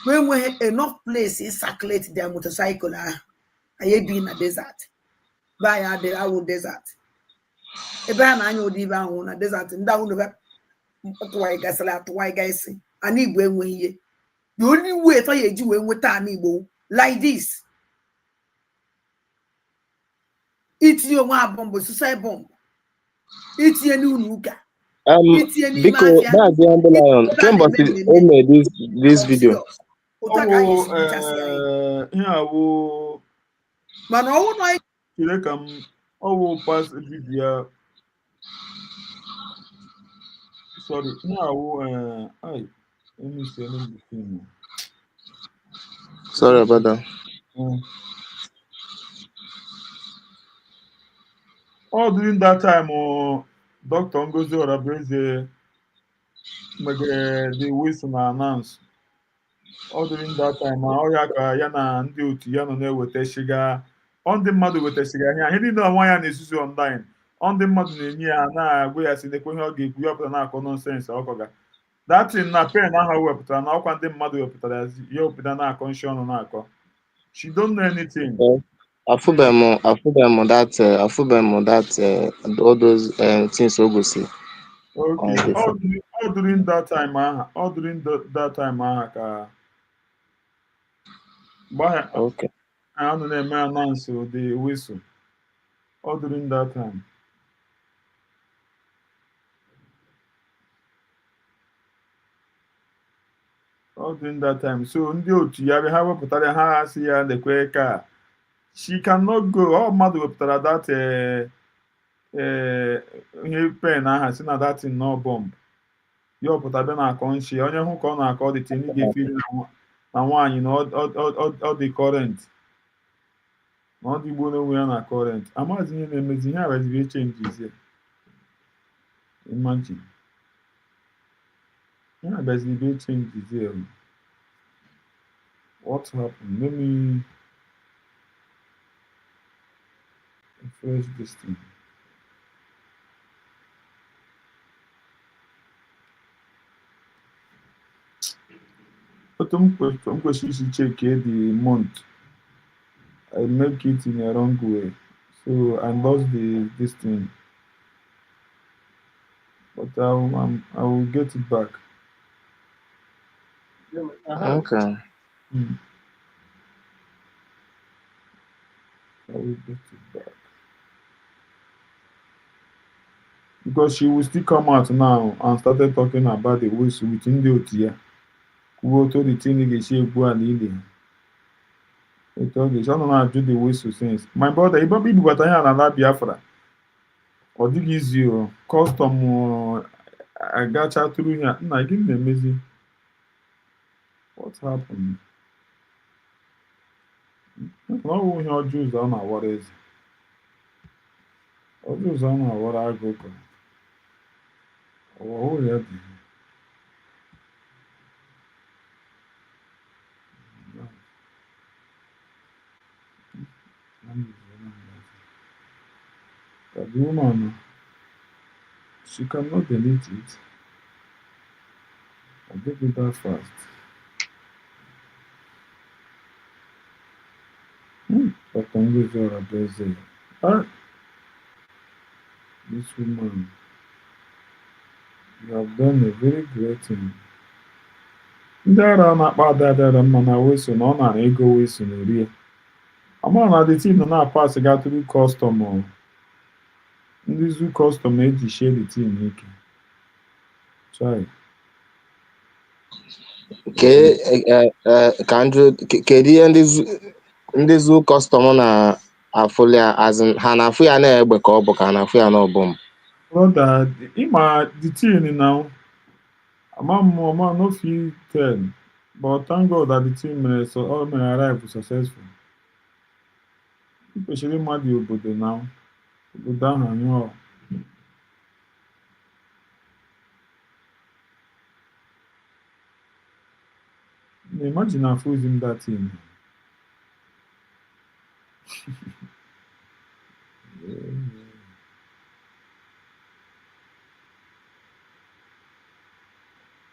when we had enough place to circulate their motorcycle, I be in a desert. By our desert. A ban annual diva on a desert and down the why guys allowed to why guys see. I need when we the only way for you do with Tanibo like this. It's your one bomb, suicide bomb. It's your new nuka. Because that's the underline. Who made this video? Mana ọwụ na kile ka m ọwụ pass video. Sorry, let me see the film. Sorry about that. All during that time, Dr. Ngozi Orabreze the Wilson announce. All during that time, ya na ndị otu ya nọ na-eweta shiga ndị mmadụ weta shiga ihe ndị na nwa ya na-esusu online ndị mmadụ na-enye ya na-agwa ya si nekwe ihe ọ ga-ekwu ya pụtara na-akọ nọnsensị ọkọga datin na pen ahụ wepụtara na ọkwa ndị mmadụ wepụtara ya wepụta na-akọ nshi ọnụ na-akọ she don't know anything. Afụbeghị m that all those things o gosi Okay. Wonderful. All during that time, that time, ka Okay. I don't know, announce the whistle. All during that time. All during that time. So ndị otu ya ha wepụtara ha asị ya lekwe ka she cannot go. All mmadụ wepụtara that ihe pen aha si na that thing no bomb. Ya ọpụta bịa na-akọ nshi onye hụ ka ọ na-akọ dị tin ga-efiri na nwaanyị na ọ dị current na ọ dị igbo n'onwe ya na current. Amaghịzi ihe na-emezi ihe abaziri echenjizie. Imagine. Ihe abaziri echenjizie. What happened? Let me refresh this thing. But I'm going to check the month. I make it in a wrong way. So I lost this thing. But I will get it back. Okay. I will get it back. Because she will still come out now and started talking about the whistle within the OTIA. Who told the thing she go and eat. They told the son not do the whistle since. My brother, if you be what I am and Biafra. Or dig is you custom I got you through here. I give them amazing. What happened? No one your Jews on what is. Or Jews on what I go. Oh, yeah. The woman, she cannot delete it. I did it that fast. But I'm going to busy. Ah, this woman, you have done a very great thing. Ndị ara na-akpa adadara mma na weso na ọ nara ego weso na eri ya. Ama na the team na-apasị ga through custom. Ndị zu custom ejichie the team ike. Chai. Ka kedu ihe ndị zu kọstọm na-afụ ya ha na-afụ ya na-egbe ka ọ bụ ka na-afụ ya n'ọbụm. Brother, ịma the team now. Ama no fit tell. But thank God that the team all may arrive successful. Especially mmadụ obodo now. Obodo ahụ anyụọ. Imagine I fools him that team.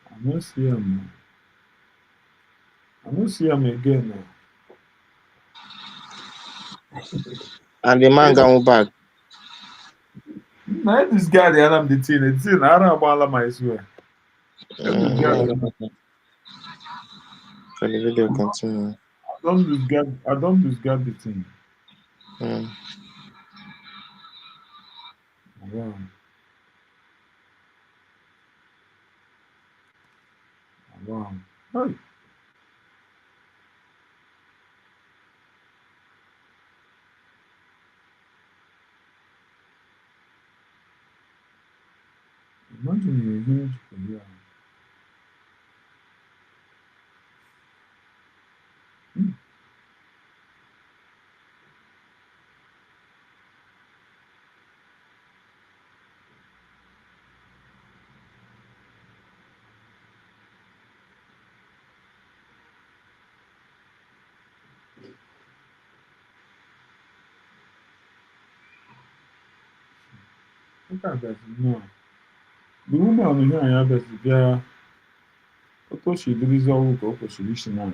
I don't see him. I don't see him again now. And the man come back. Now this guy they are the team. The team I don't know my swear. So the video continue. I don't discard the team. Wow. Wow. Hey. Imagine you're huge player. Look at that. No. The woman here I have is there. I thought she did this all go for solution now.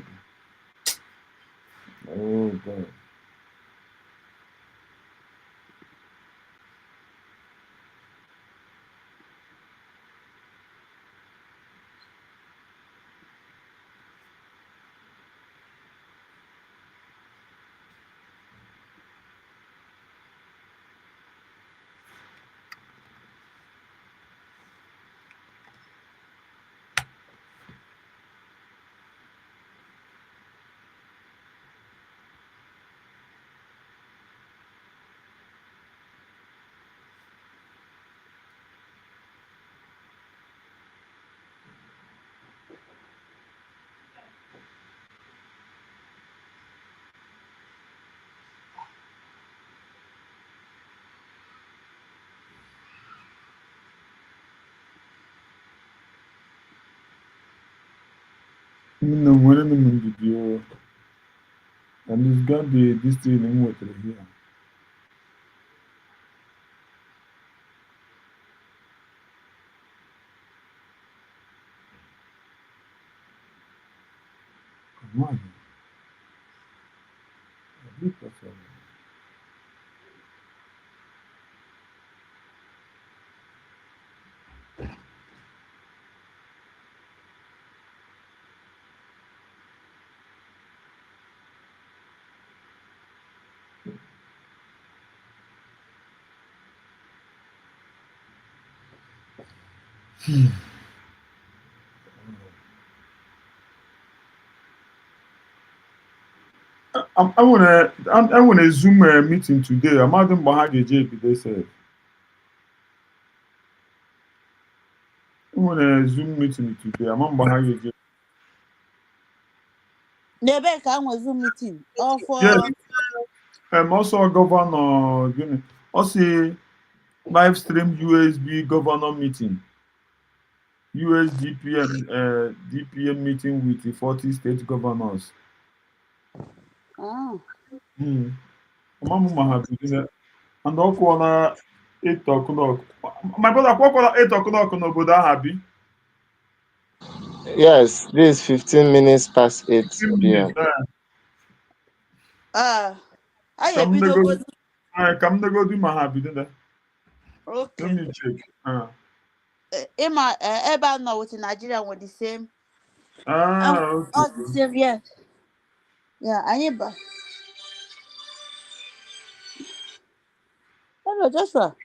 Oh God. No, one of them video. And it's got this thing in water here. Come on. I think that's all. I want a Zoom meeting today. I'm out in Bahagi JP. They said I want a Zoom meeting today. I'm on Bahagi JP. Nebe ka nwe Zoom meeting. Or for Yes. Also governor. Also live stream USB governor meeting. USDPM DPM meeting with the 40 state governors. I'm happy. And also na 8 o'clock. My brother, what 8 o'clock no go that happy? Yes, this is 15 minutes past 8 15 minutes. p.m. I Come bido go. go. Come go do my happy. Let Okay. me check. Emma, ebe no with Nigeria with the same. Okay. All the same, yeah. Yeah, anyị ba. Hello, Joshua.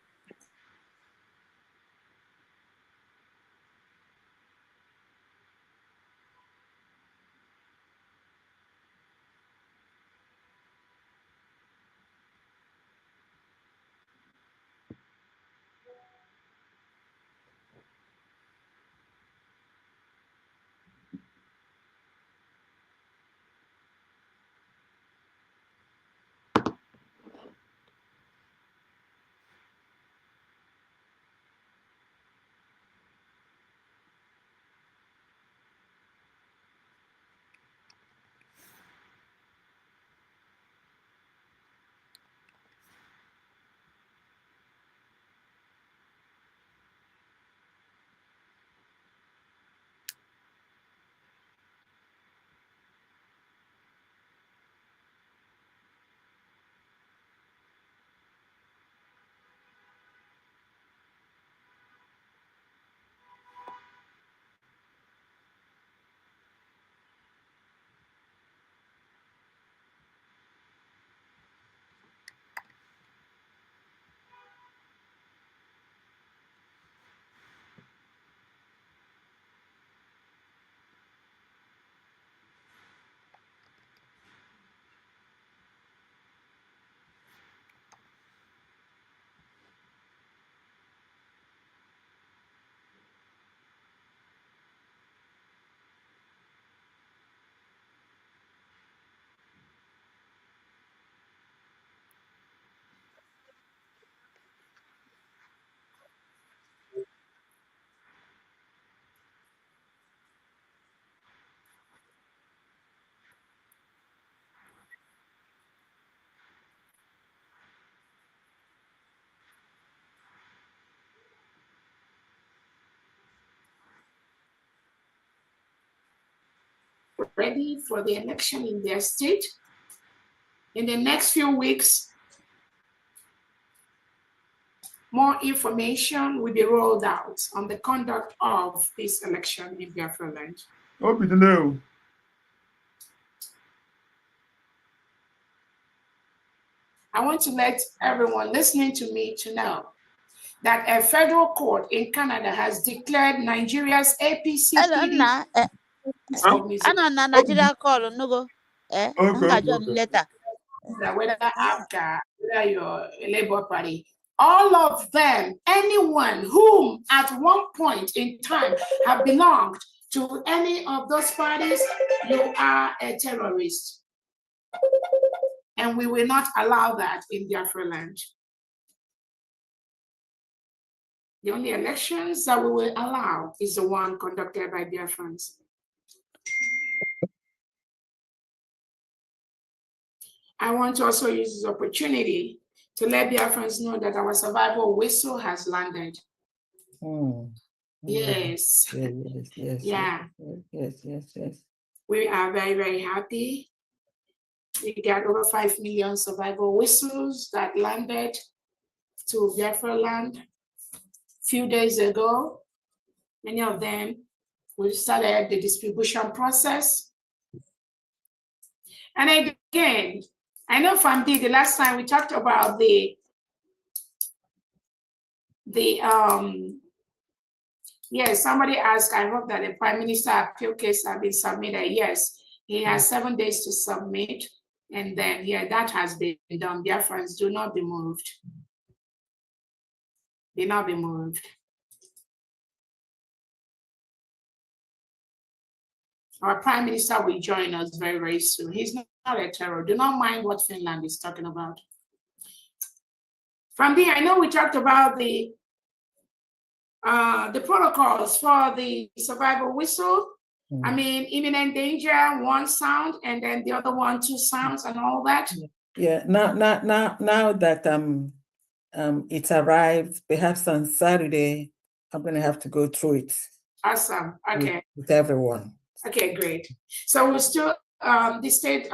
Ready for the election in their state. In the next few weeks, more information will be rolled out on the conduct of this election in Biafraland. I want to let everyone listening to me to know that a federal court in Canada has declared Nigeria's APC Nna, ana na Nigeria call nugo. Nga John letter. Whether AFGA, whether your Labour Party, all of them, anyone whom at one point in time have belonged to any of those parties, you are a terrorist. And we will not allow that in Biafraland. The only elections that we will allow is the one conducted by Biafrans. I want to also use this opportunity to let Biafrans know that our survival whistle has landed. Yes. Yes. Yeah. Yes. We are very, very happy. We got over 5 million survival whistles that landed to Biafraland a few days ago. Many of them, we started the distribution process. And again, I know Famdi, the last time we talked about yes, somebody asked, I hope that the Prime Minister appeal case has been submitted. Yes, he has 7 days to submit. And then, yeah, that has been done. Biafrans, do not be moved. Do not be moved. Our Prime Minister will join us very, very soon. He's not a terror. Do not mind what Finland is talking about. From there, I know we talked about the protocols for the survival whistle. I mean, imminent danger, 1 sound, and then the other one, 2 sounds, and all that. Yeah. Now that it's arrived, perhaps on Saturday, I'm going to have to go through it. Awesome. Okay. With everyone. Okay, great. So we're still the state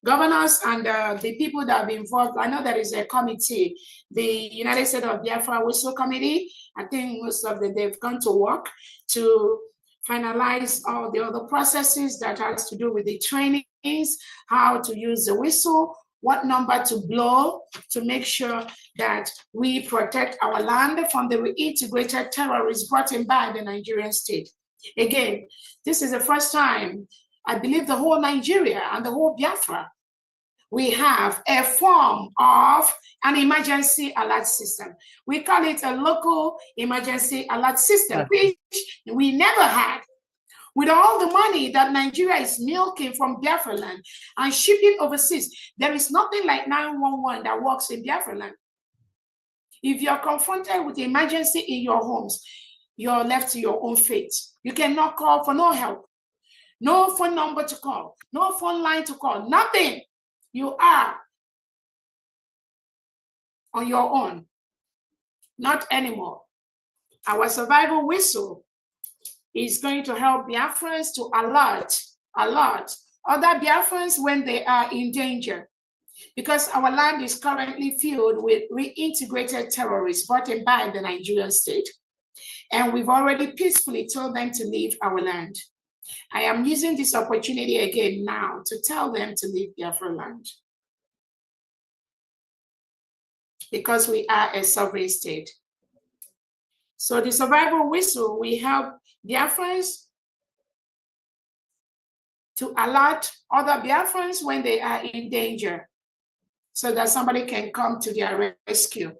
governors and the people that have been involved. I know there is a committee, the United States of Biafra Whistle Committee. I think most of them, they've gone to work to finalize all the other processes that has to do with the trainings, how to use the whistle, what number to blow to make sure that we protect our land from the reintegrated terrorists brought in by the Nigerian state. Again, this is the first time, I believe, the whole Nigeria and the whole Biafra, we have a form of an emergency alert system. We call it a local emergency alert system, which we never had. With all the money that Nigeria is milking from Biafraland and shipping overseas, there is nothing like 911 that works in Biafraland. If you're confronted with emergency in your homes, you're left to your own fate. You cannot call for no help, no phone number to call, no phone line to call, nothing. You are on your own. Not anymore. Our survival whistle is going to help Biafrans to alert other Biafrans when they are in danger. Because our land is currently filled with reintegrated terrorists brought in by the Nigerian state. And we've already peacefully told them to leave our land. I am using this opportunity again now to tell them to leave Biafraland. Because we are a sovereign state. So the survival whistle, we help Biafrans to alert other Biafrans when they are in danger so that somebody can come to their rescue.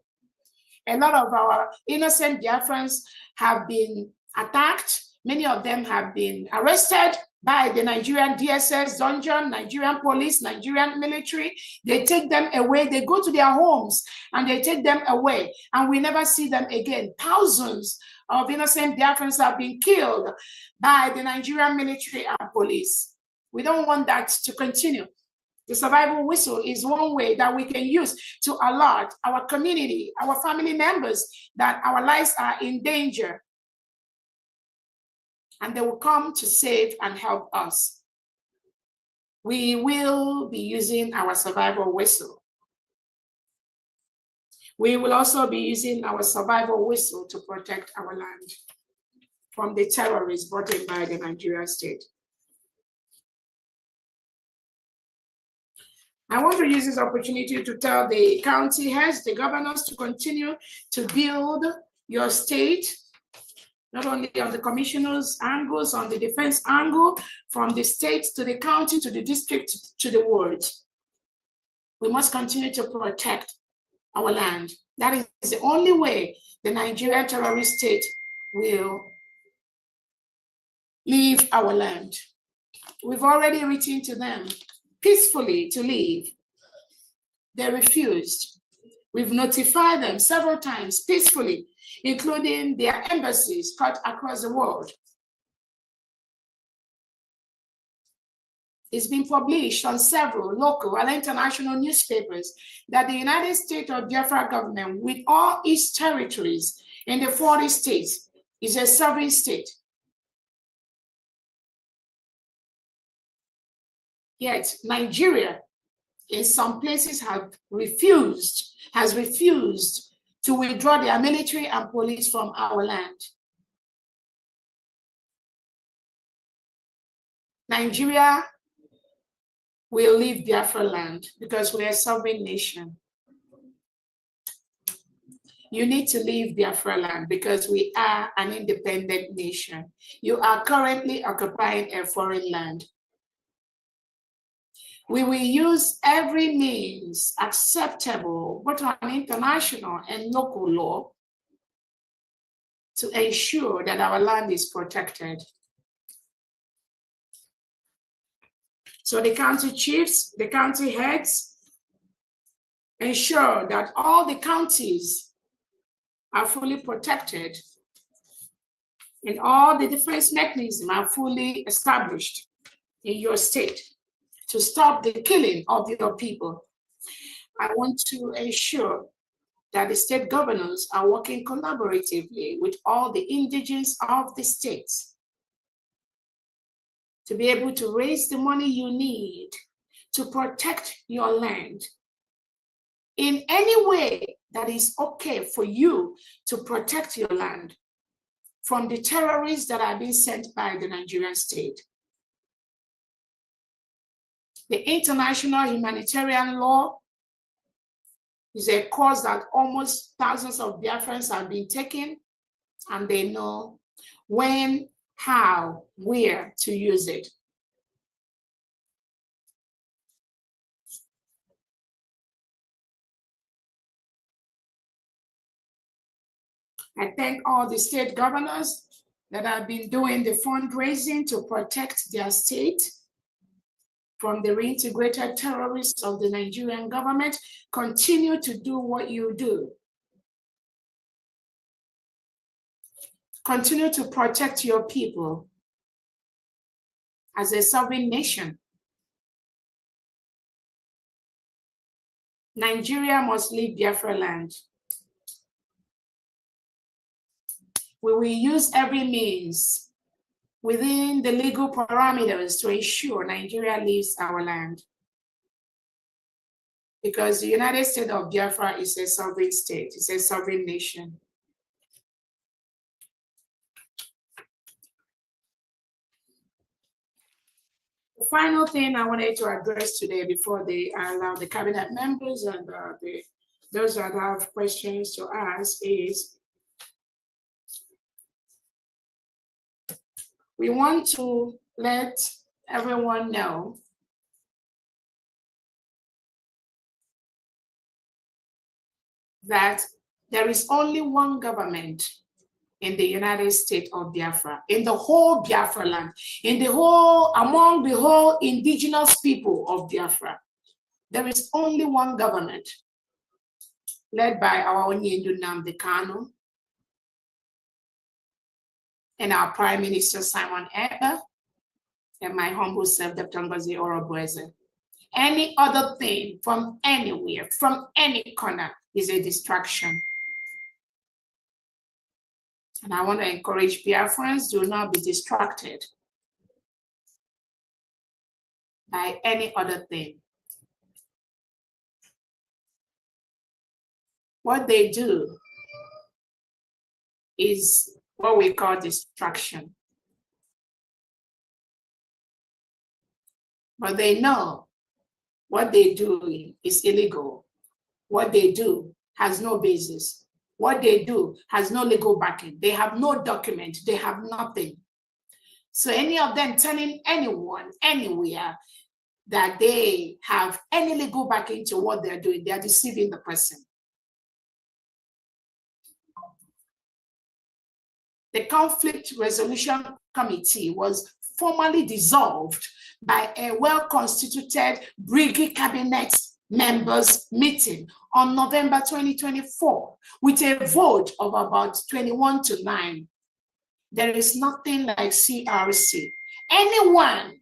A lot of our innocent Biafrans have been attacked. Many of them have been arrested by the Nigerian DSS, dungeon, Nigerian police, Nigerian military. They take them away. They go to their homes and they take them away. And we never see them again. Thousands of innocent Biafrans have been killed by the Nigerian military and police. We don't want that to continue. The survival whistle is one way that we can use to alert our community, our family members, that our lives are in danger. And they will come to save and help us. We will be using our survival whistle. We will also be using our survival whistle to protect our land from the terrorists brought in by the Nigerian state. I want to use this opportunity to tell the county heads, the governors, to continue to build your state, not only on the commissioners' angles, on the defense angle, from the state to the county, to the district, to the world. We must continue to protect our land. That is the only way the Nigerian terrorist state will leave our land. We've already written to them peacefully to leave. They refused. We've notified them several times peacefully, including their embassies cut across the world. It's been published on several local and international newspapers that the United States of Biafra government, with all its territories in the 40 states, is a sovereign state. Yet Nigeria, in some places, has refused to withdraw their military and police from our land. Nigeria will leave Biafraland because we're a sovereign nation. You need to leave Biafraland because we are an independent nation. You are currently occupying a foreign land. We will use every means acceptable, both on international and local law, to ensure that our land is protected. So the county chiefs, the county heads, ensure that all the counties are fully protected and all the defense mechanisms are fully established in your state to stop the killing of your people. I want to ensure that the state governors are working collaboratively with all the indigenes of the states to be able to raise the money you need to protect your land in any way that is okay for you to protect your land from the terrorists that are being sent by the Nigerian state. The international humanitarian law is a course that almost thousands of Biafrans have been taking, and they know when, how, where to use it. I thank all the state governors that have been doing the fundraising to protect their state from the reintegrated terrorists of the Nigerian government. Continue to do what you do. Continue to protect your people as a sovereign nation. Nigeria must leave Biafraland. We will use every means within the legal parameters to ensure Nigeria leaves our land. Because the United States of Biafra is a sovereign state, it's a sovereign nation. The final thing I wanted to address today before I allow the cabinet members and those that have questions to ask is, we want to let everyone know that there is only one government in the United States of Biafra, in the whole Biafraland, among the whole indigenous people of Biafra. There is only one government led by our Onyendu Nnamdi Kanu and our Prime Minister Simon Ekpa and my humble self, Dr. Ngozi Orobueze. Any other thing from anywhere, from any corner, is a distraction. And I want to encourage Biafrans, do not be distracted by any other thing. What they do is what we call distraction. But they know what they do is illegal. What they do has no basis. What they do has no legal backing. They have no document. They have nothing. So any of them telling anyone, anywhere, that they have any legal backing to what they're doing, they are deceiving the person. The Conflict Resolution Committee was formally dissolved by a well-constituted Brigade Cabinet members meeting on November 2024 with a vote of about 21-9. There is nothing like CRC. Anyone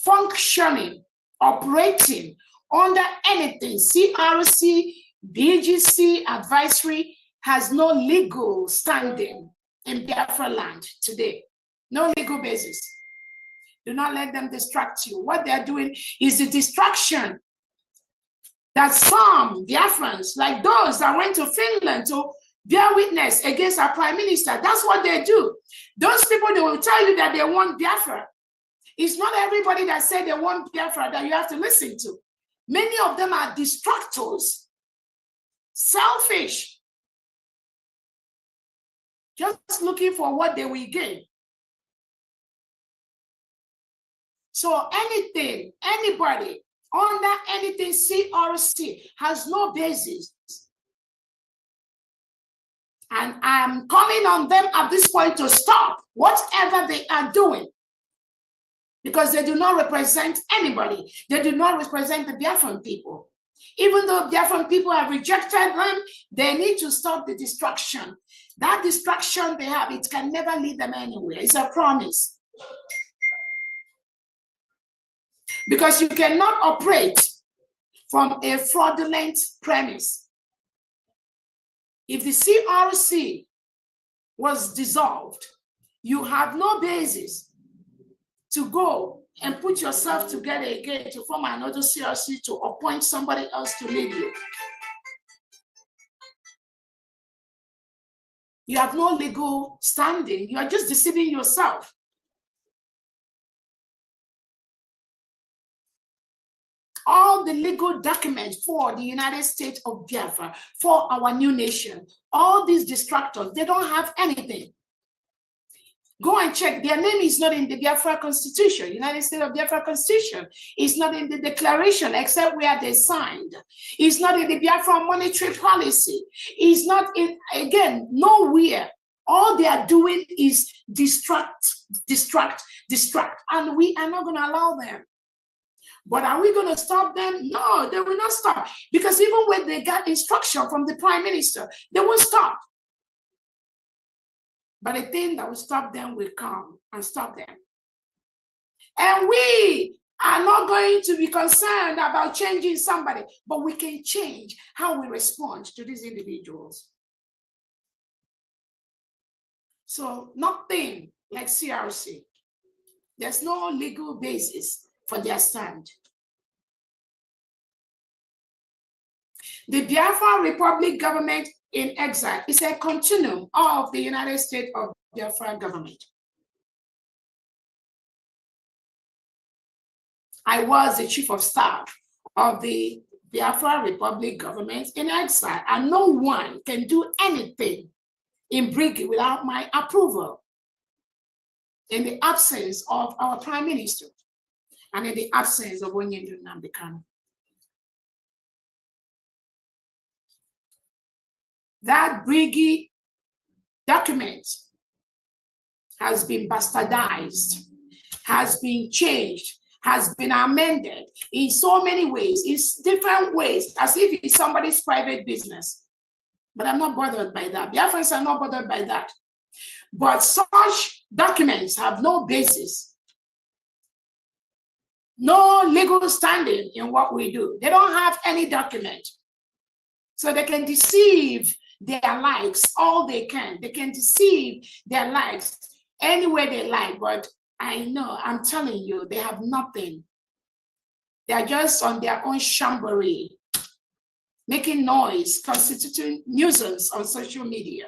functioning, operating under anything. CRC, BGC advisory has no legal standing in Biafraland today. No legal basis. Do not let them distract you. What they're doing is the distraction that some Biafrans, like those that went to Finland to bear witness against our prime minister, that's what they do. Those people, they will tell you that they want Biafra. It's not everybody that said they want Biafra that you have to listen to. Many of them are distractors, selfish, just looking for what they will gain. So anything, anybody, under anything CRC has no basis. And I'm calling on them at this point to stop whatever they are doing, because they do not represent anybody. They do not represent the Biafran people. Even though Biafran people have rejected them, they need to stop the distraction. That distraction they have, it can never lead them anywhere. It's a promise. Because you cannot operate from a fraudulent premise. If the CRC was dissolved, you have no basis to go and put yourself together again to form another CRC to appoint somebody else to lead you. You have no legal standing. You are just deceiving yourself. All the legal documents for the United States of Biafra, for our new nation, all these distractors, they don't have anything. Go and check. Their name is not in the Biafra Constitution. United States of Biafra Constitution. It's not in the declaration except where they signed. It's not in the Biafra monetary policy. It's not in, again, nowhere. All they are doing is distract. And we are not going to allow them. But are we going to stop them? No, they will not stop. Because even when they got instruction from the prime minister, they won't stop. But the thing that will stop them will come and stop them. And we are not going to be concerned about changing somebody, but we can change how we respond to these individuals. So nothing like CRC. There's no legal basis for their stand. The Biafra Republic government in exile is a continuum of the United States of Biafra government. I was the chief of staff of the Biafra Republic government in exile, and no one can do anything in Briggy without my approval, in the absence of our prime minister and in the absence of Onyendu Nnamdi Kanu. That Briggy document has been bastardized, has been changed, has been amended in so many ways, in different ways, as if it's somebody's private business. But I'm not bothered by that. Biafrans are not bothered by that. But such documents have no basis, no legal standing in what we do. They don't have any document. So they can deceive their likes all they can. They can deceive their likes any way they like. But I know, I'm telling you, they have nothing. They're just on their own shamboree, making noise, constituting nuisance on social media.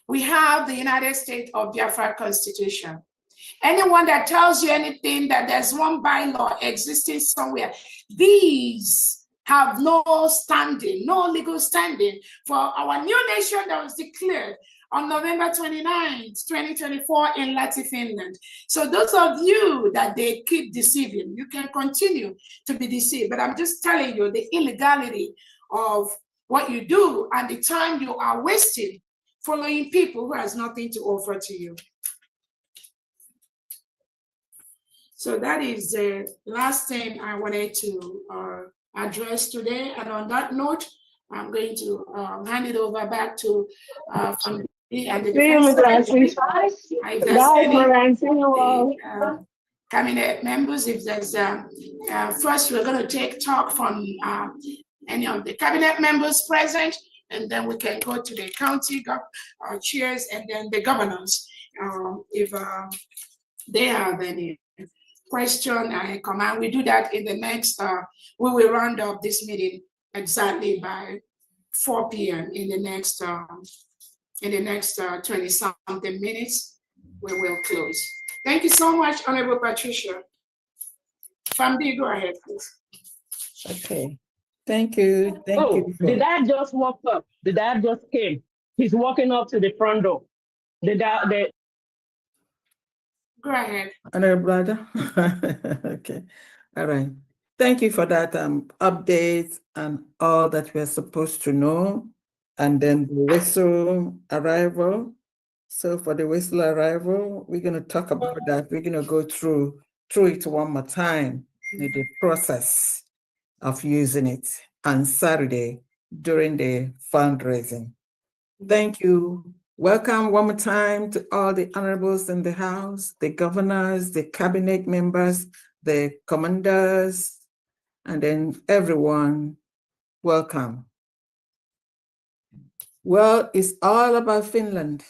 We have the United States of Biafra Constitution. Anyone that tells you anything that there's one bylaw existing somewhere, these have no standing, no legal standing for our new nation that was declared on November 29th, 2024 in Lahti, Finland. So those of you that they keep deceiving, you can continue to be deceived. But I'm just telling you the illegality of what you do and the time you are wasting following people who has nothing to offer to you. So that is the last thing I wanted to address today. And on that note, I'm going to hand it over back to And the See you, defense Mr. secretary. Francis. If there's Bye, any Florence. See you all. cabinet members, if there's first we're going to talk from any of the cabinet members present, and then we can go to the county chairs and then the governors. If they have any question and comment, we do that in the next, we will round up this meeting exactly by 4 p.m. in the next 20-something minutes, we will close. Thank you so much, Honorable Patricia. Famdi, go ahead, please. Okay. Thank you. Thank you. The dad just walked up. The dad just came. He's walking up to the front door. Go ahead. Honorable brother. Okay. All right. Thank you for that update and all that we're supposed to know. And then the whistle arrival. So for the whistle arrival, we're going to talk about that. We're going to go through it one more time, the process of using it on Saturday during the fundraising. Thank you. Welcome one more time to all the honorables in the House, the governors, the cabinet members, the commanders, and then everyone. Welcome. Well, it's all about Finland.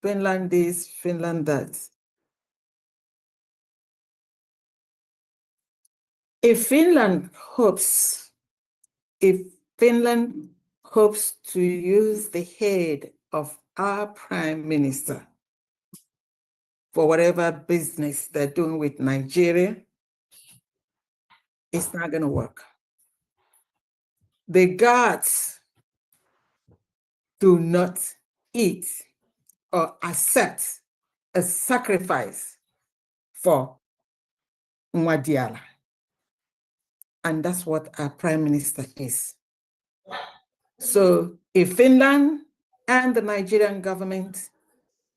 Finland this, Finland that. If Finland hopes to use the head of our prime minister for whatever business they're doing with Nigeria, it's not going to work. The gods do not eat or accept a sacrifice for Mwadiala. And that's what our prime minister is. So if Finland and the Nigerian government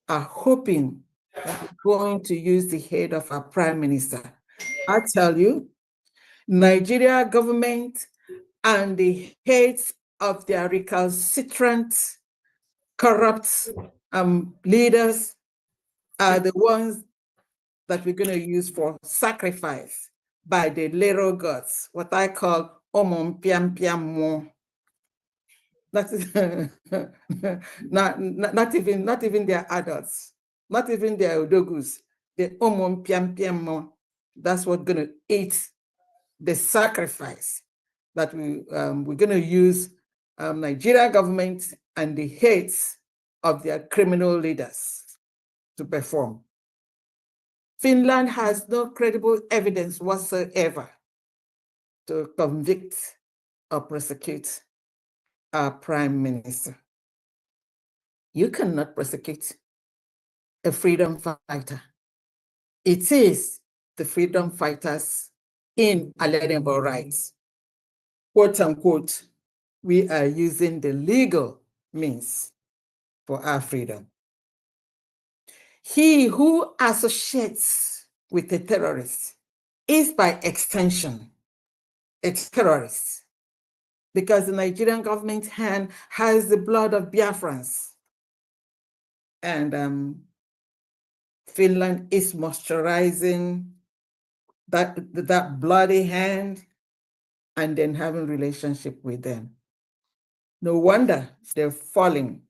are hoping that we're going to use the head of our prime minister, I tell you, Nigeria government and the heads of their recalcitrant, corrupt leaders are the ones that we're going to use for sacrifice by the little gods, what I call omon piam piam mo. That is not even their adults, not even their odogus, the omon piam piam mo. That's what's going to eat the sacrifice that we're going to use Nigeria government and the heads of their criminal leaders to perform. Finland has no credible evidence whatsoever to convict or prosecute our prime minister. You cannot prosecute a freedom fighter. It is the freedom fighters inalienable rights. Quote unquote, we are using the legal means for our freedom. He who associates with a terrorist is by extension a terrorist, because the Nigerian government hand has the blood of Biafrans. And Finland is moisturizing that bloody hand and then having relationship with them. No wonder they're falling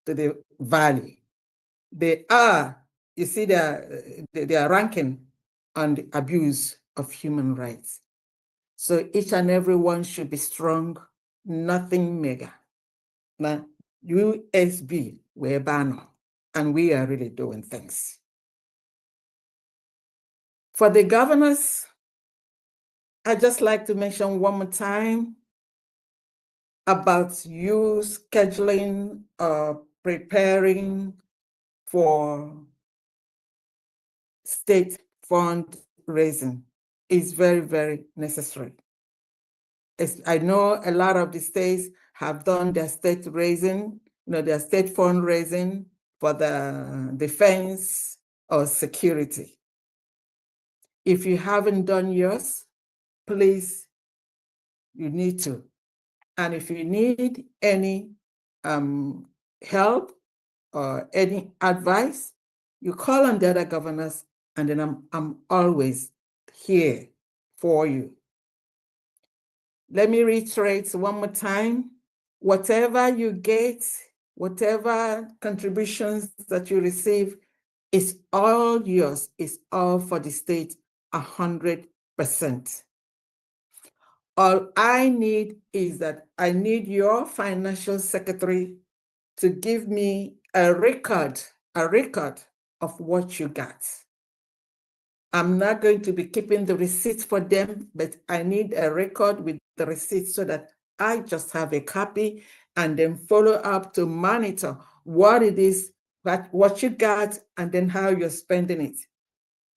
to the valley. They are, you see, they are ranking on the abuse of human rights. So each and every one should be strong, nothing mega. Now, USB, we're banner, and we are really doing things. For the governors, I'd just like to mention one more time about you scheduling or preparing for state fundraising is very, very necessary. I know a lot of the states have done their state raising, their state fundraising for the defense or security. If you haven't done yours, please, you need to. And if you need any help or any advice, you call on the other governors, and then I'm always here for you. Let me reiterate one more time. Whatever you get, whatever contributions that you receive, is all yours, is all for the state, 100%. All I need is that I need your financial secretary to give me a record of what you got. I'm not going to be keeping the receipts for them, but I need a record with the receipts so that I just have a copy and then follow up to monitor what it is, what you got, and then how you're spending it.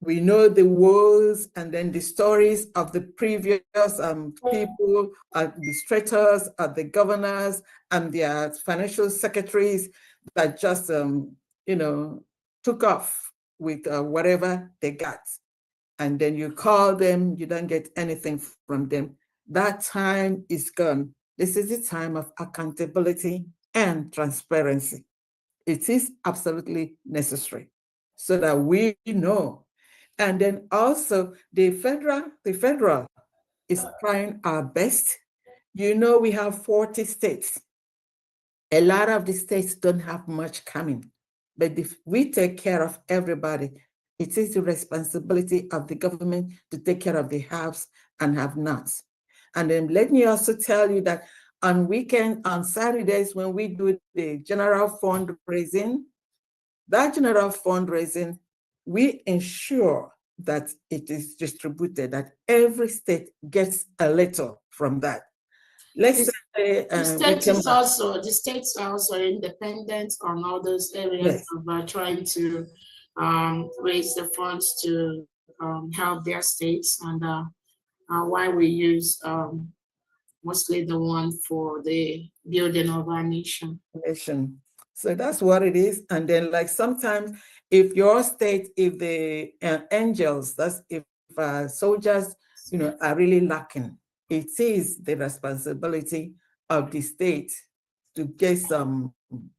We know the woes and then the stories of the previous people, administrators, the governors, and their financial secretaries that just, took off with whatever they got. And then you call them, you don't get anything from them. That time is gone. This is the time of accountability and transparency. It is absolutely necessary so that we know. And then also the federal is trying our best. You know, we have 40 states. A lot of the states don't have much coming, but if we take care of everybody, it is the responsibility of the government to take care of the haves and have-nots. And then let me also tell you that on Saturdays, when we do the general fundraising, that general fundraising, we ensure that it is distributed, that every state gets a little from that. Let's say the states are also independent on all those areas of trying to raise the funds to help their states, and why we use mostly the one for the building of our nation. So that's what it is. And then, like, sometimes if your state, if the angels, that's if soldiers, are really lacking, it is the responsibility of the state to get some,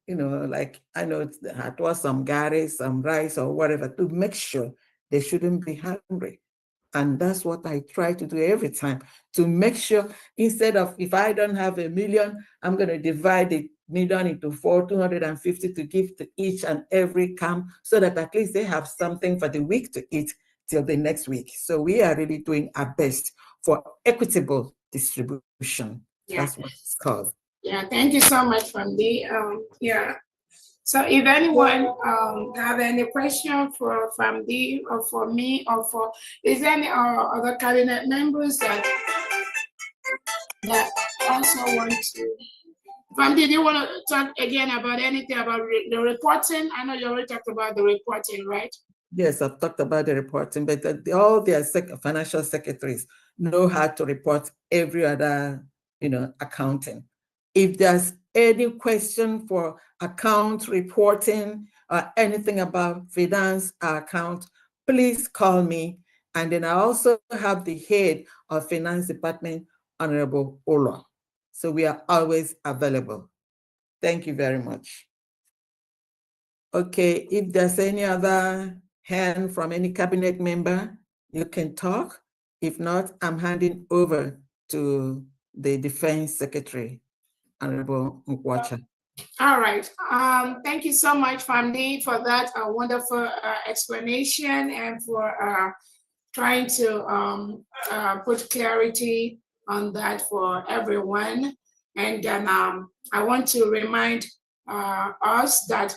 like, I know it was some gari, some rice or whatever, to make sure they shouldn't be hungry. And that's what I try to do every time, to make sure, instead of, if I don't have $1 million, I'm going to divide the million into 250 to give to each and every camp, so that at least they have something for the week to eat till the next week. So we are really doing our best for equitable distribution. Yeah. That's what it's called. Yeah, thank you so much, Famdi. Yeah. So if anyone have any question for Famdi or for me or for, is there any other cabinet members that also want to? Famdi, do you want to talk again about anything about the reporting? I know you already talked about the reporting, right? Yes, I've talked about the reporting, but all their financial secretaries know how to report every other, accounting. If there's any question for account reporting or anything about finance account, please call me. And then I also have the head of finance department, Honorable Ola. So we are always available. Thank you very much. Okay, if there's any other hand from any cabinet member, you can talk. If not, I'm handing over to the Defense Secretary, Honorable Nkwacha. All right. Thank you so much, Famdi, for that wonderful explanation and for trying to put clarity on that for everyone. And then I want to remind us that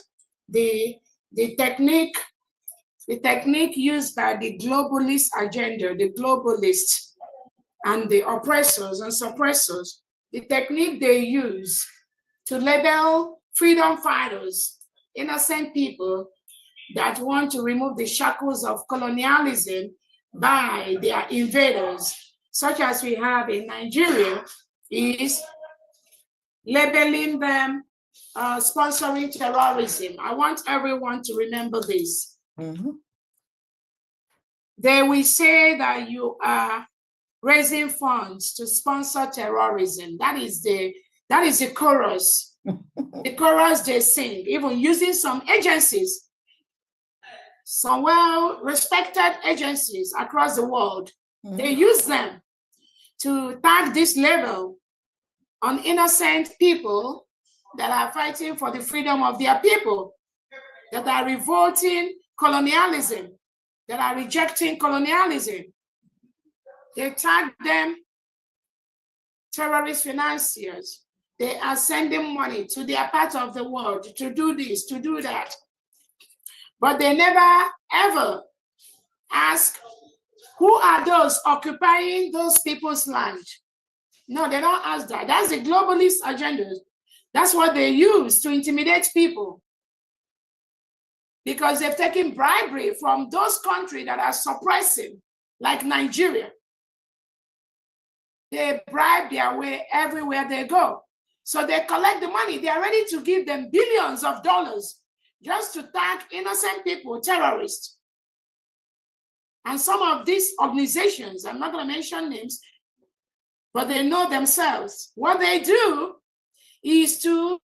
the technique used by the globalist agenda, the globalists and the oppressors and suppressors, the technique they use to label freedom fighters, innocent people that want to remove the shackles of colonialism by their invaders, such as we have in Nigeria, is labeling them sponsoring terrorism. I want everyone to remember this. Mm-hmm. They will say that you are raising funds to sponsor terrorism. That is the chorus the chorus they sing, even using some agencies, some well-respected agencies across the world. They use them to tag this label on innocent people that are fighting for the freedom of their people, that are revolting colonialism, that are rejecting colonialism. They tag them terrorist financiers. They are sending money to their part of the world to do this, to do that. But they never, ever ask, who are those occupying those people's land? No, they don't ask that. That's the globalist agenda. That's what they use to intimidate people. Because they've taken bribery from those countries that are suppressing, like Nigeria. They bribe their way everywhere they go. So they collect the money. They are ready to give them billions of dollars just to tag innocent people, terrorists. And some of these organizations, I'm not going to mention names, but they know themselves. What they do is to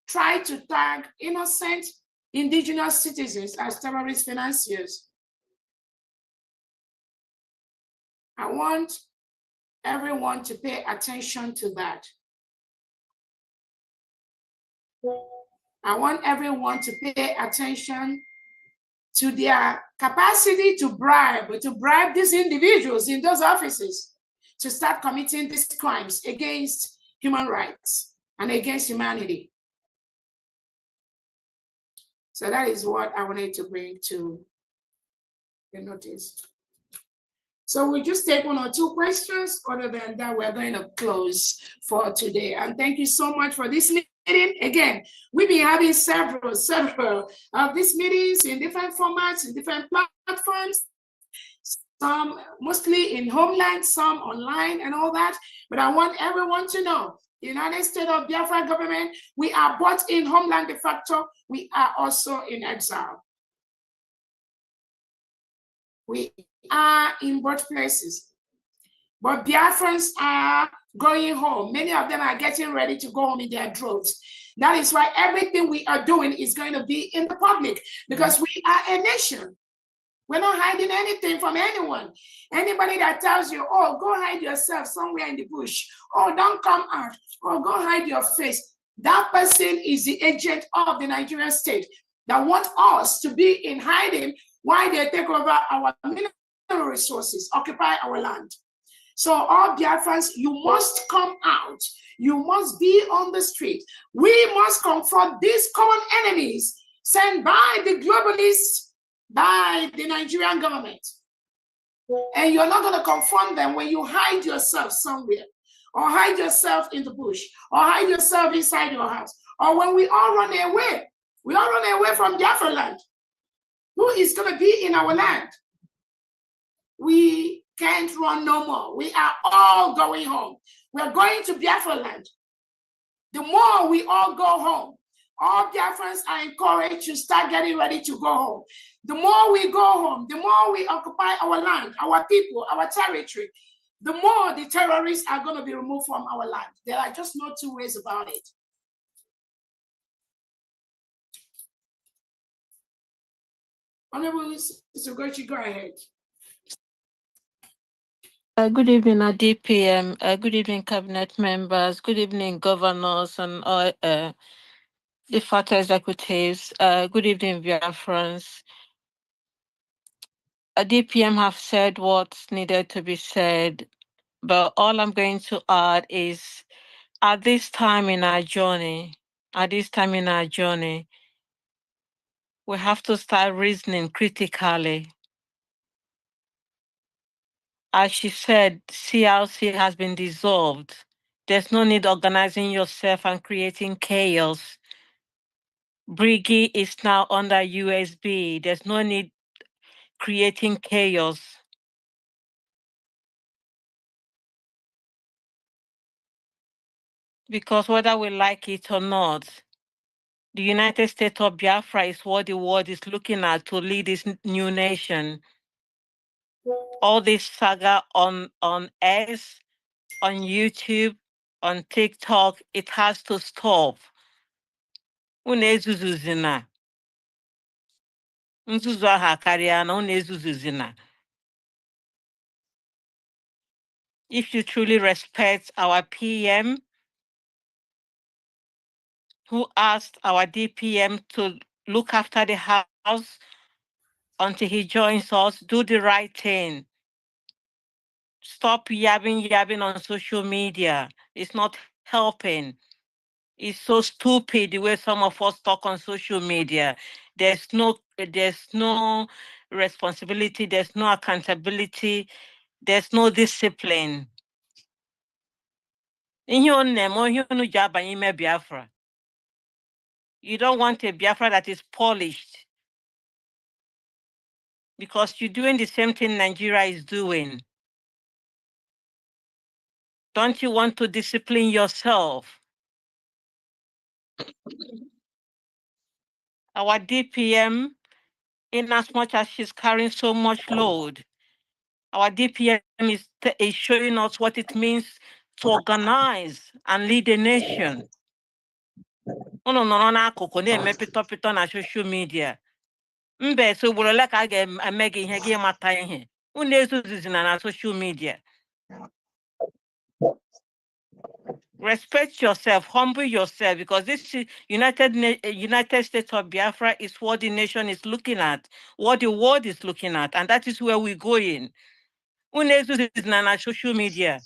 try to tag innocent indigenous citizens as terrorist financiers. I want everyone to pay attention to that. I want everyone to pay attention to their capacity to bribe these individuals in those offices to start committing these crimes against human rights and against humanity. So that is what I wanted to bring to the notice. So we just take one or two questions. Other than that, we're going to close for today. And thank you so much for this meeting. Again, we've been having several of these meetings in different formats, in different platforms, some mostly in homeland, some online and all that. But I want everyone to know, the United States of Biafra government, we are both in homeland de facto, we are also in exile. We are in both places. But Biafrans are going home. Many of them are getting ready to go home in their droves. That is why everything we are doing is going to be in the public, because we are a nation. We're not hiding anything from anyone. Anybody that tells you, oh, go hide yourself somewhere in the bush, oh, don't come out, or go hide your face, that person is the agent of the Nigerian state that want us to be in hiding while they take over our mineral resources, occupy our land. So all Biafrans, you must come out. You must be on the street. We must confront these common enemies sent by the globalists, by the Nigerian government. And you're not going to confront them when you hide yourself somewhere, or hide yourself in the bush, or hide yourself inside your house, or when we all run away. We all run away from Biafraland. Who is going to be in our land? We can't run no more. We are all going home. We're going to Biafraland. The more we all go home, all Biafrans are encouraged to start getting ready to go home. The more we go home, the more we occupy our land, our people, our territory, the more the terrorists are going to be removed from our land. There are just no two ways about it. Honorable Mr. Gochi, go ahead. Good evening, DPM. Good evening, cabinet members. Good evening, governors and de facto executives. Good evening, Biafrans. DPM have said what's needed to be said, but all I'm going to add is, at this time in our journey, we have to start reasoning critically. As she said, CRC has been dissolved. There's no need organizing yourself and creating chaos. Briggy is now under USB. There's no need creating chaos. Because whether we like it or not, the United States of Biafra is what the world is looking at to lead this new nation. All this saga on X, on YouTube, on TikTok, it has to stop. unu ezuzuzina nzuzu aha karịa na unu ezuzuzina. If you truly respect our PM, who asked our DPM to look after the house until he joins us, do the right thing. Stop yabbing on social media. It's not helping. It's so stupid the way some of us talk on social media. There's no responsibility, there's no accountability, there's no discipline. You don't want a Biafra that is polished, because you're doing the same thing Nigeria is doing. Don't you want to discipline yourself? Our DPM, in as much as she's carrying so much load, our DPM is showing us what it means to organize and lead a nation. Unu nọrọ n'akụkụ na-eme pịtọpịtọ na social media. Mbe so ugboro ole ka a ga-eme gị ihe gị mata ihe. Unu ezuzuzina na social media. Respect yourself, humble yourself, because this United States of Biafra is what the nation is looking at, what the world is looking at, and that is where we're going. Unu ezuzuzina na social media.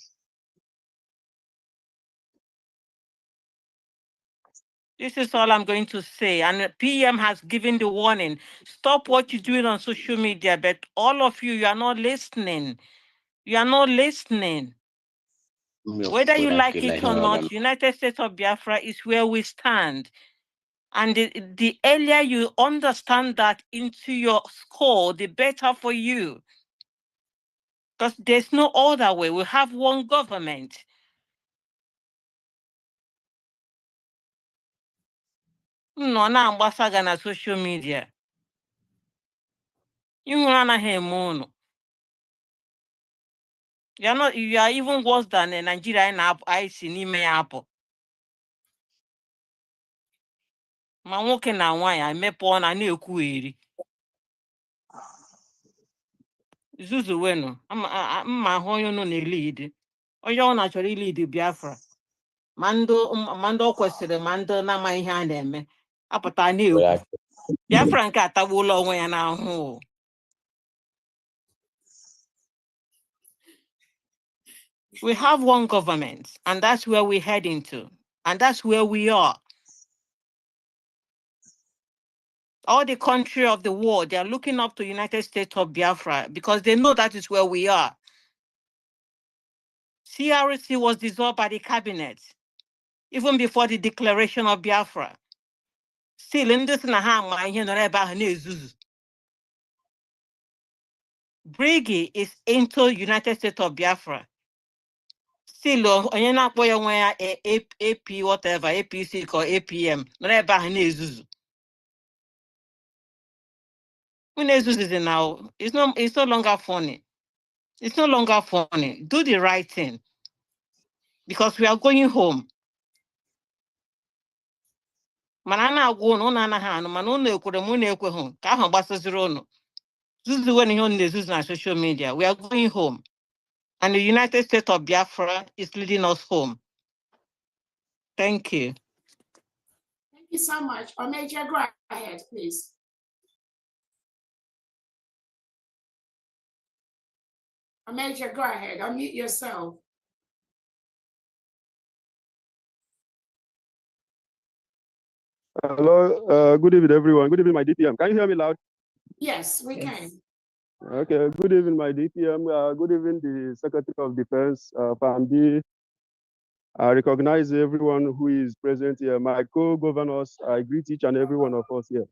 This is all I'm going to say. And PM has given the warning. Stop what you're doing on social media. But all of you, you are not listening. You are not listening. Whether you like it or not, United States of Biafra is where we stand. And the earlier you understand that into your score, the better for you. Because there's no other way. We have one government. No, na ambassador na social media. You are not. You are even worse than Nigeria in IC n'ime Apple. Ma nwoke na nwaanyị emepe ọ na-ekwu eri. Zuzu wenu, mma ahụ onye unu na-elid. Onye ọ na-achọrọ ilid Biafra. Ma ndị ọ kwesịrị ma ndị na-ama ihe a na-eme. Apụta na-ekwu. Biafra nke atagbuola onwe ya n'ahụ. We have one government, and that's where we're heading to. And that's where we are. All the country of the world, they are looking up to United States of Biafra because they know that is where we are. CRC was dissolved by the cabinet, even before the declaration of Biafra. Still, in this Briggy is into United States of Biafra. Still, AP whatever, APC or APM, now, it's no longer funny. It's no longer funny. Do the right thing. Because we are going home. Manana go no na ha no manu na ekwere mu na ekwe ho ka ahụ gbasaziri unu. Zuzu when on the Zuzu na social media. We are going home. And the United States of Biafra is leading us home. Thank you. Thank you so much. Major, go ahead, please. Major, go ahead. Unmute yourself. Hello, good evening, everyone. Good evening, my DPM. Can you hear me loud? Yes, we can. Okay, good evening, my DPM. Good evening, the Secretary of Defense, PAMD. I recognize everyone who is present here. My co-governors, I greet each and every one of us here.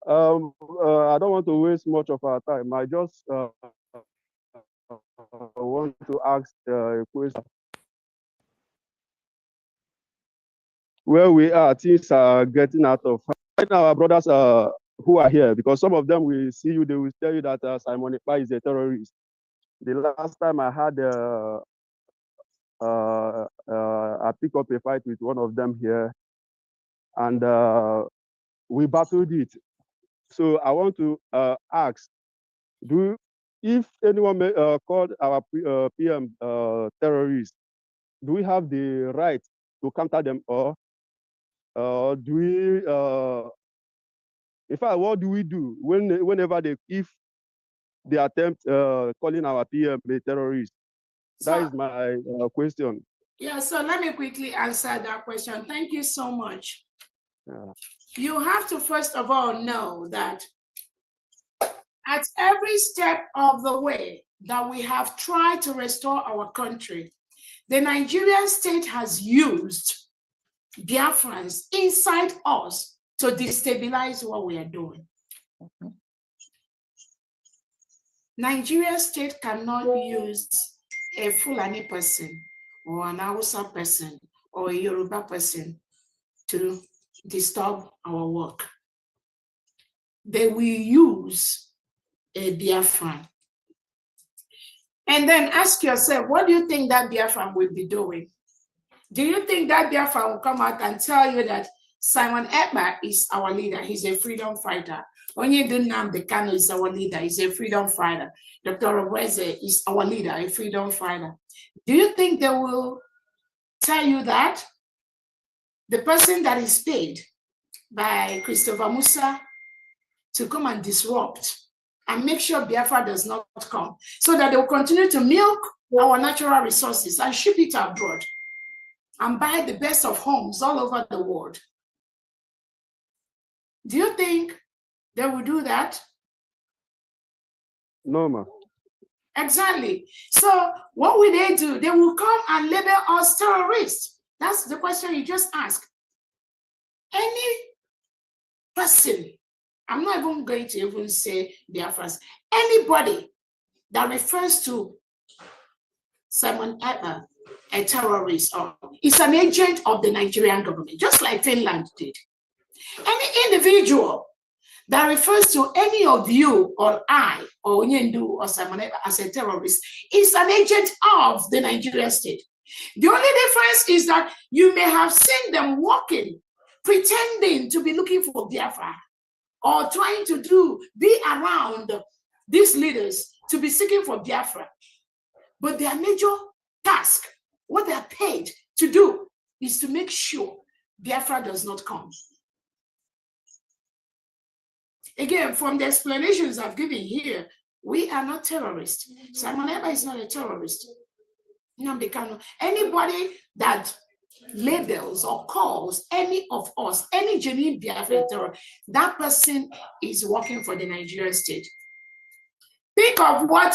I don't want to waste much of our time. I just want to ask a question. Where we are, things are getting out of hand. Right now, our brothers who are here, because some of them will see you, they will tell you that Simon Ekpa is a terrorist. The last time I had I picked up a fight with one of them here. and we battled it. So I want to ask, if anyone called our PM terrorists, do we have the right to counter them, or do we? In fact, what do we do whenever if they attempt calling our PM a terrorist? That is my question. Yeah, so let me quickly answer that question. Thank you so much. Yeah. You have to first of all know that at every step of the way that we have tried to restore our country, the Nigerian state has used Biafrans inside us to destabilize what we are doing. Nigerian state cannot use a Fulani person or an Hausa person or a Yoruba person to disturb our work. They will use a Biafran. And then ask yourself, what do you think that Biafran will be doing? Do you think that Biafran will come out and tell you that Simon Ekpa is our leader? He's a freedom fighter. Onyedunam Kano is our leader. He's a freedom fighter. Dr. Obweze is our leader, a freedom fighter. Do you think they will tell you that? The person that is paid by Christopher Musa to come and disrupt and make sure Biafra does not come, so that they will continue to milk our natural resources and ship it abroad and buy the best of homes all over the world. Do you think they will do that? No, ma'am. Exactly. So what will they do? They will come and label us terrorists. That's the question you just asked. Any person, I'm not even going to even say Biafras, anybody that refers to Simon Ekpa, a terrorist, or is an agent of the Nigerian government, just like Finland did. Any individual that refers to any of you or I or Onyendu or Simon Ekpa as a terrorist is an agent of the Nigerian state. The only difference is that you may have seen them walking, pretending to be looking for Biafra, or trying to be around these leaders to be seeking for Biafra. But their major task, what they are paid to do, is to make sure Biafra does not come. Again, from the explanations I've given here, we are not terrorists. Simon Ekpa is not a terrorist. Anybody that labels or calls any of us, any genuine Biafran terror, that person is working for the Nigerian state. Think of what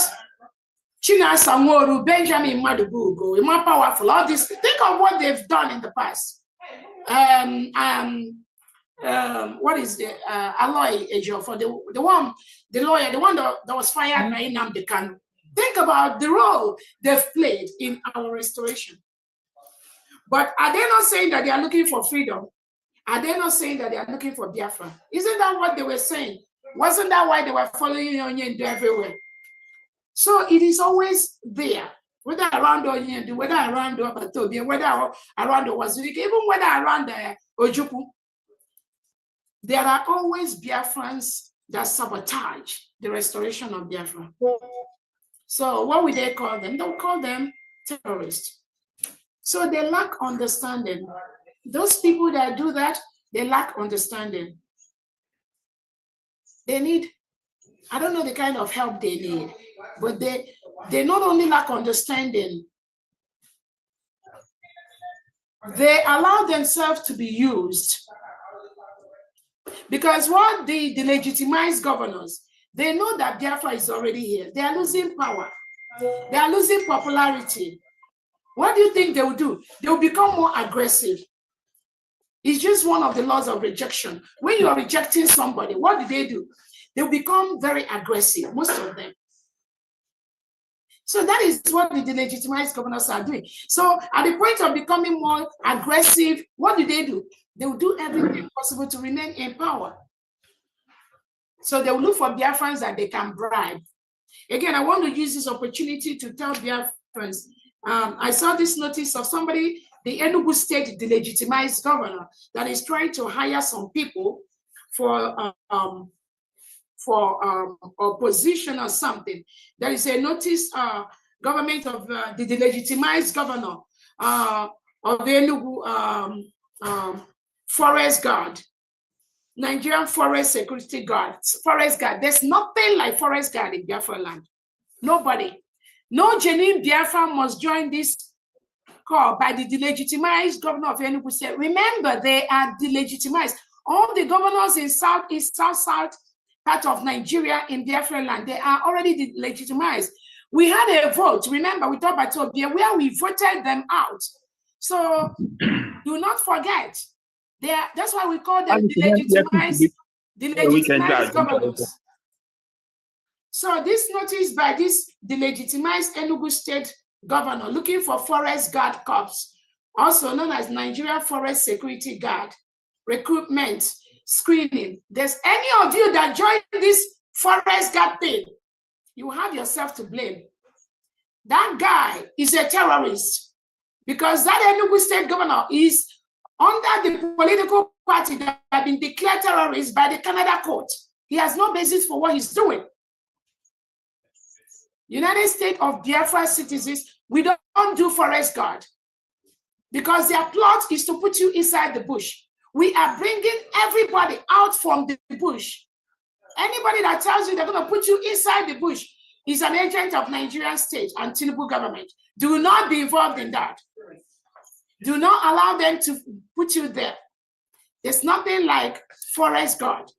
China Samoru, Benjamin Madubugo, more powerful, all this. Think of what they've done in the past. What is the Aloy Ejo for the lawyer, the one that was fired by Nnamdi Kanu. Think about the role they've played in our restoration. But are they not saying that they are looking for freedom? Are they not saying that they are looking for Biafra? Isn't that what they were saying? Wasn't that why they were following Onyendu everywhere? So it is always there, whether around Onyendu, whether around Obatobi, whether around Owazurike, even whether around Ojukwu. There are always Biafrans that sabotage the restoration of Biafra. So what would they call them? They'll call them terrorists. So they lack understanding. Those people that do that, they lack understanding. They need, I don't know the kind of help they need, but they not only lack understanding, they allow themselves to be used. Because what the legitimized governors, they know that Biafra is already here. They are losing power. They are losing popularity. What do you think they will do? They will become more aggressive. It's just one of the laws of rejection. When you are rejecting somebody, what do? They will become very aggressive, most of them. So that is what the legitimized governors are doing. So at the point of becoming more aggressive, what do? They will do everything possible to remain in power. So they will look for Biafrans that they can bribe. Again, I want to use this opportunity to tell Biafrans, I saw this notice of somebody the Enugu State delegitimized governor that is trying to hire some people for opposition or something. There is a notice, government of the delegitimized governor of the Enugu Forest Guard, Nigerian Forest Security Guard, Forest Guard. There's nothing like Forest Guard in Biafraland. Nobody. No genuine Biafra must join this call by the delegitimized governor of Enugu State. Remember, they are delegitimized. All the governors in Southeast, South part of Nigeria in Biafraland, they are already legitimized. We had a vote. Remember, we talked about Tobia, where we voted them out. So do not forget. That's why we call them delegitimized governors. So this notice by this delegitimized Enugu State governor looking for Forest Guard Corps, also known as Nigeria Forest Security Guard, recruitment, screening. There's any of you that join this Forest Guard thing, you have yourself to blame. That guy is a terrorist because that Enugu State governor is under the political party that have been declared terrorist by the Canada court. He has no basis for what he's doing. United States of Biafra citizens, we don't do Forest Guard because their plot is to put you inside the bush. We are bringing everybody out from the bush. Anybody that tells you they're going to put you inside the bush is an agent of Nigerian state and Tinubu government. Do not be involved in that. Do not allow them to put you there. There's nothing like Forest Guard.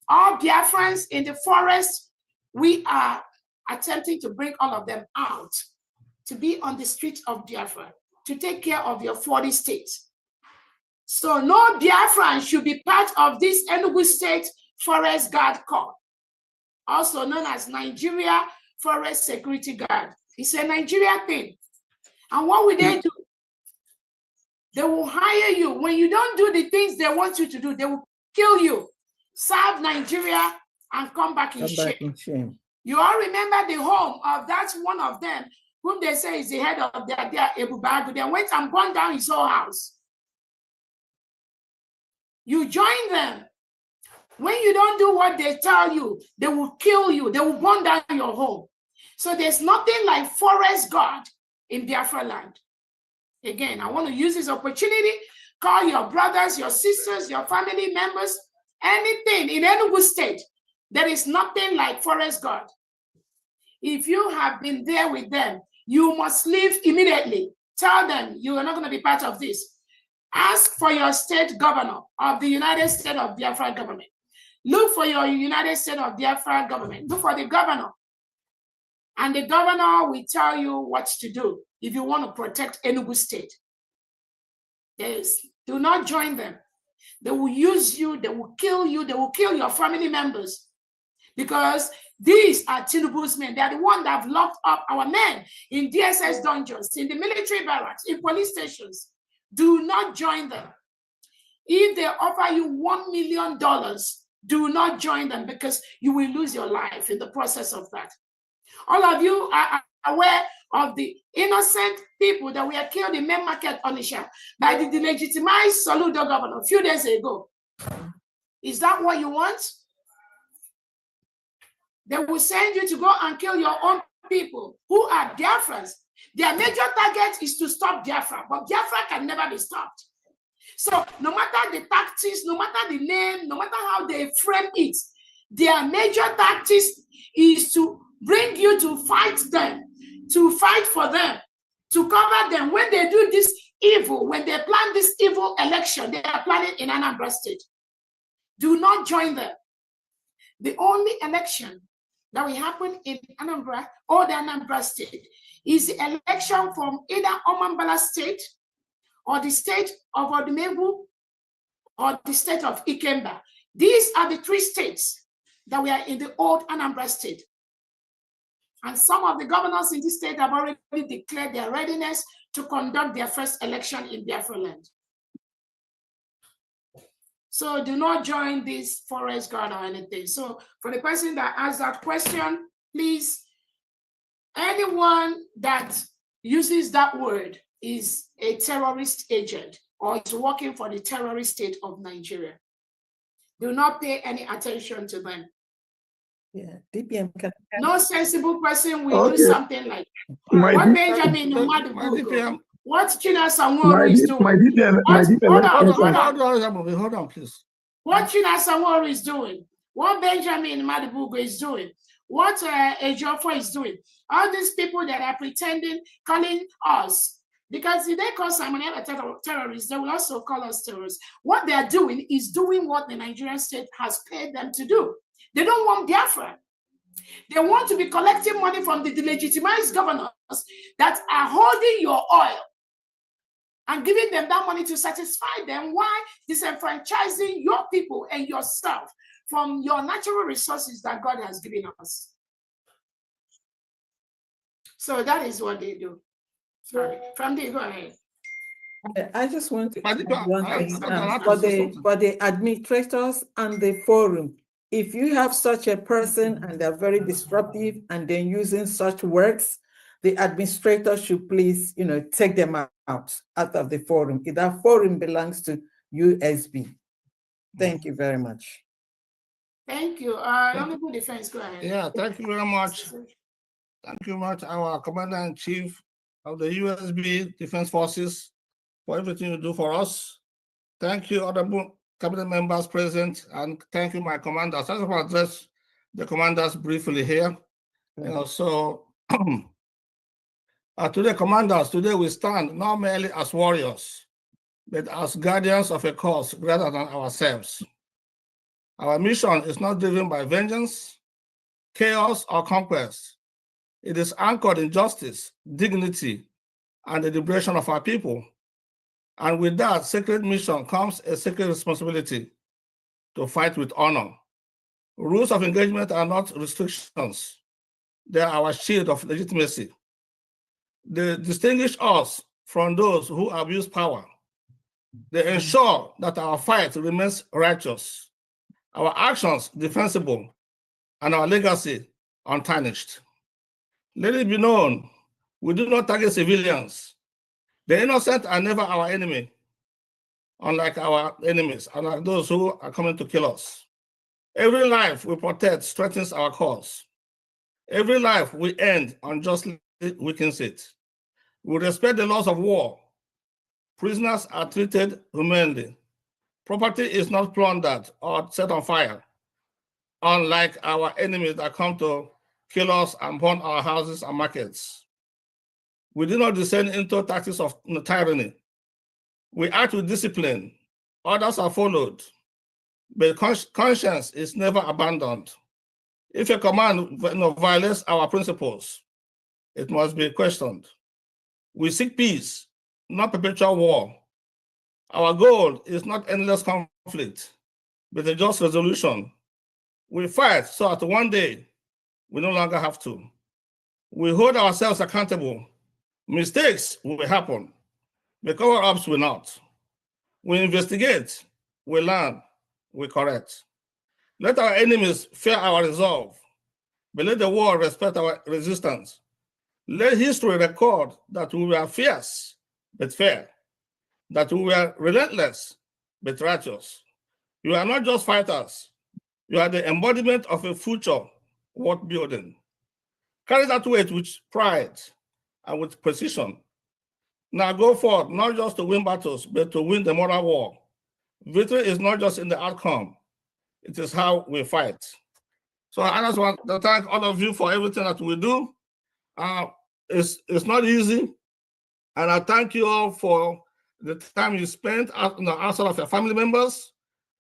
All Biafrans in the forest, we are attempting to bring all of them out to be on the streets of Biafra, to take care of your 40 states. So no Biafran should be part of this Enugu State Forest Guard Corps, also known as Nigeria Forest Security Guard. It's a Nigeria thing. And what will they do? They will hire you. When you don't do the things they want you to do, they will kill you, serve Nigeria, and come back in shame. You all remember the home of that one of them, whom they say is the head of their Ebubagu. They went and burned down his whole house. You join them. When you don't do what they tell you, they will kill you. They will burn down your home. So there's nothing like Forest Guard in Biafraland. Again, I want to use this opportunity, call your brothers, your sisters, your family members, anything in Enugu State. There is nothing like Forest Guard. If you have been there with them, you must leave immediately. Tell them you are not going to be part of this. Ask for your state governor of the United States of Biafra government. Look for your United States of Biafra government. Look for the governor. And the governor will tell you what to do if you want to protect Enugu State. Yes, do not join them. They will use you, they will kill you, they will kill your family members. Because these are Tinubu's men. They are the ones that have locked up our men in DSS dungeons, in the military barracks, in police stations. Do not join them. If they offer you $1 million, do not join them because you will lose your life in the process of that. All of you are aware of the innocent people that were killed in Main Market, Onisha, by the delegitimized Soludo governor a few days ago. Is that what you want? They will send you to go and kill your own people who are Biafrans. Their major target is to stop Biafra, but Biafra can never be stopped. So no matter the tactics, no matter the name, no matter how they frame it, their major tactics is to bring you to fight them, to fight for them, to cover them. When they do this evil, when they plan this evil election, they are planning in Anambra State. Do not join them. The only election that will happen in Anambra or the Anambra State is the election from either Omambala State or the state of Odumegwu or the state of Ikemba. These are the three states that we are in the old Anambra State. And some of the governors in this state have already declared their readiness to conduct their first election in Biafraland. So do not join this Forest Guard or anything. So for the person that asked that question, please, anyone that uses that word is a terrorist agent or is working for the terrorist state of Nigeria. Do not pay any attention to them. Yeah, DPM can. No sensible person will do something like that. My What DPM Benjamin DPM. what China Samoro is doing. My DPM, Hold on, please. What China Samoro is doing. What Benjamin Madibugo is doing. What Ejiofor is doing. All these people that are pretending, calling us. Because if they call someone else terrorists, they will also call us terrorists. What they are doing is doing what the Nigerian state has paid them to do. They don't want Biafra. They want to be collecting money from the delegitimized governors that are holding your oil and giving them that money to satisfy them while disenfranchising your people and yourself from your natural resources that God has given us. So that is what they do. Sorry. From there, go ahead. I just want to add one thing for the administrators and the forum. If you have such a person and they're very disruptive and then using such words, the administrator should please, take them out of the forum. If that forum belongs to USB. Thank you very much. Thank you. Honorable Defense, go ahead. Yeah, thank you very much. Thank you very much, our Commander-in-Chief of the USB Defense Forces, for everything you do for us. Thank you, other cabinet members present, and thank you, my commanders. I just want to address the commanders briefly here. Today, commanders, today we stand not merely as warriors, but as guardians of a cause greater than ourselves. Our mission is not driven by vengeance, chaos, or conquest. It is anchored in justice, dignity, and the liberation of our people. And with that sacred mission comes a sacred responsibility to fight with honor. Rules of engagement are not restrictions. They are our shield of legitimacy. They distinguish us from those who abuse power. They ensure that our fight remains righteous, our actions defensible, and our legacy untarnished. Let it be known, we do not target civilians. The innocent are never our enemy, unlike our enemies, unlike those who are coming to kill us. Every life we protect strengthens our cause. Every life we end unjustly weakens it. We respect the laws of war. Prisoners are treated humanely. Property is not plundered or set on fire, unlike our enemies that come to kill us and burn our houses and markets. We do not descend into tactics of tyranny. We act with discipline. Others are followed. But conscience is never abandoned. If a command violates our principles, it must be questioned. We seek peace, not perpetual war. Our goal is not endless conflict, but a just resolution. We fight so that one day we no longer have to. We hold ourselves accountable. Mistakes will happen, but cover-ups will not. We investigate, we learn, we correct. Let our enemies fear our resolve, but let the world respect our resistance. Let history record that we were fierce but fair, that we were relentless but righteous. You are not just fighters, you are the embodiment of a future worth building. Carry that weight with pride and with precision. Now go forward, not just to win battles, but to win the moral war. Victory is not just in the outcome, it is how we fight. So I just want to thank all of you for everything that we do. It's not easy, and I thank you all for the time you spent outside of your family members.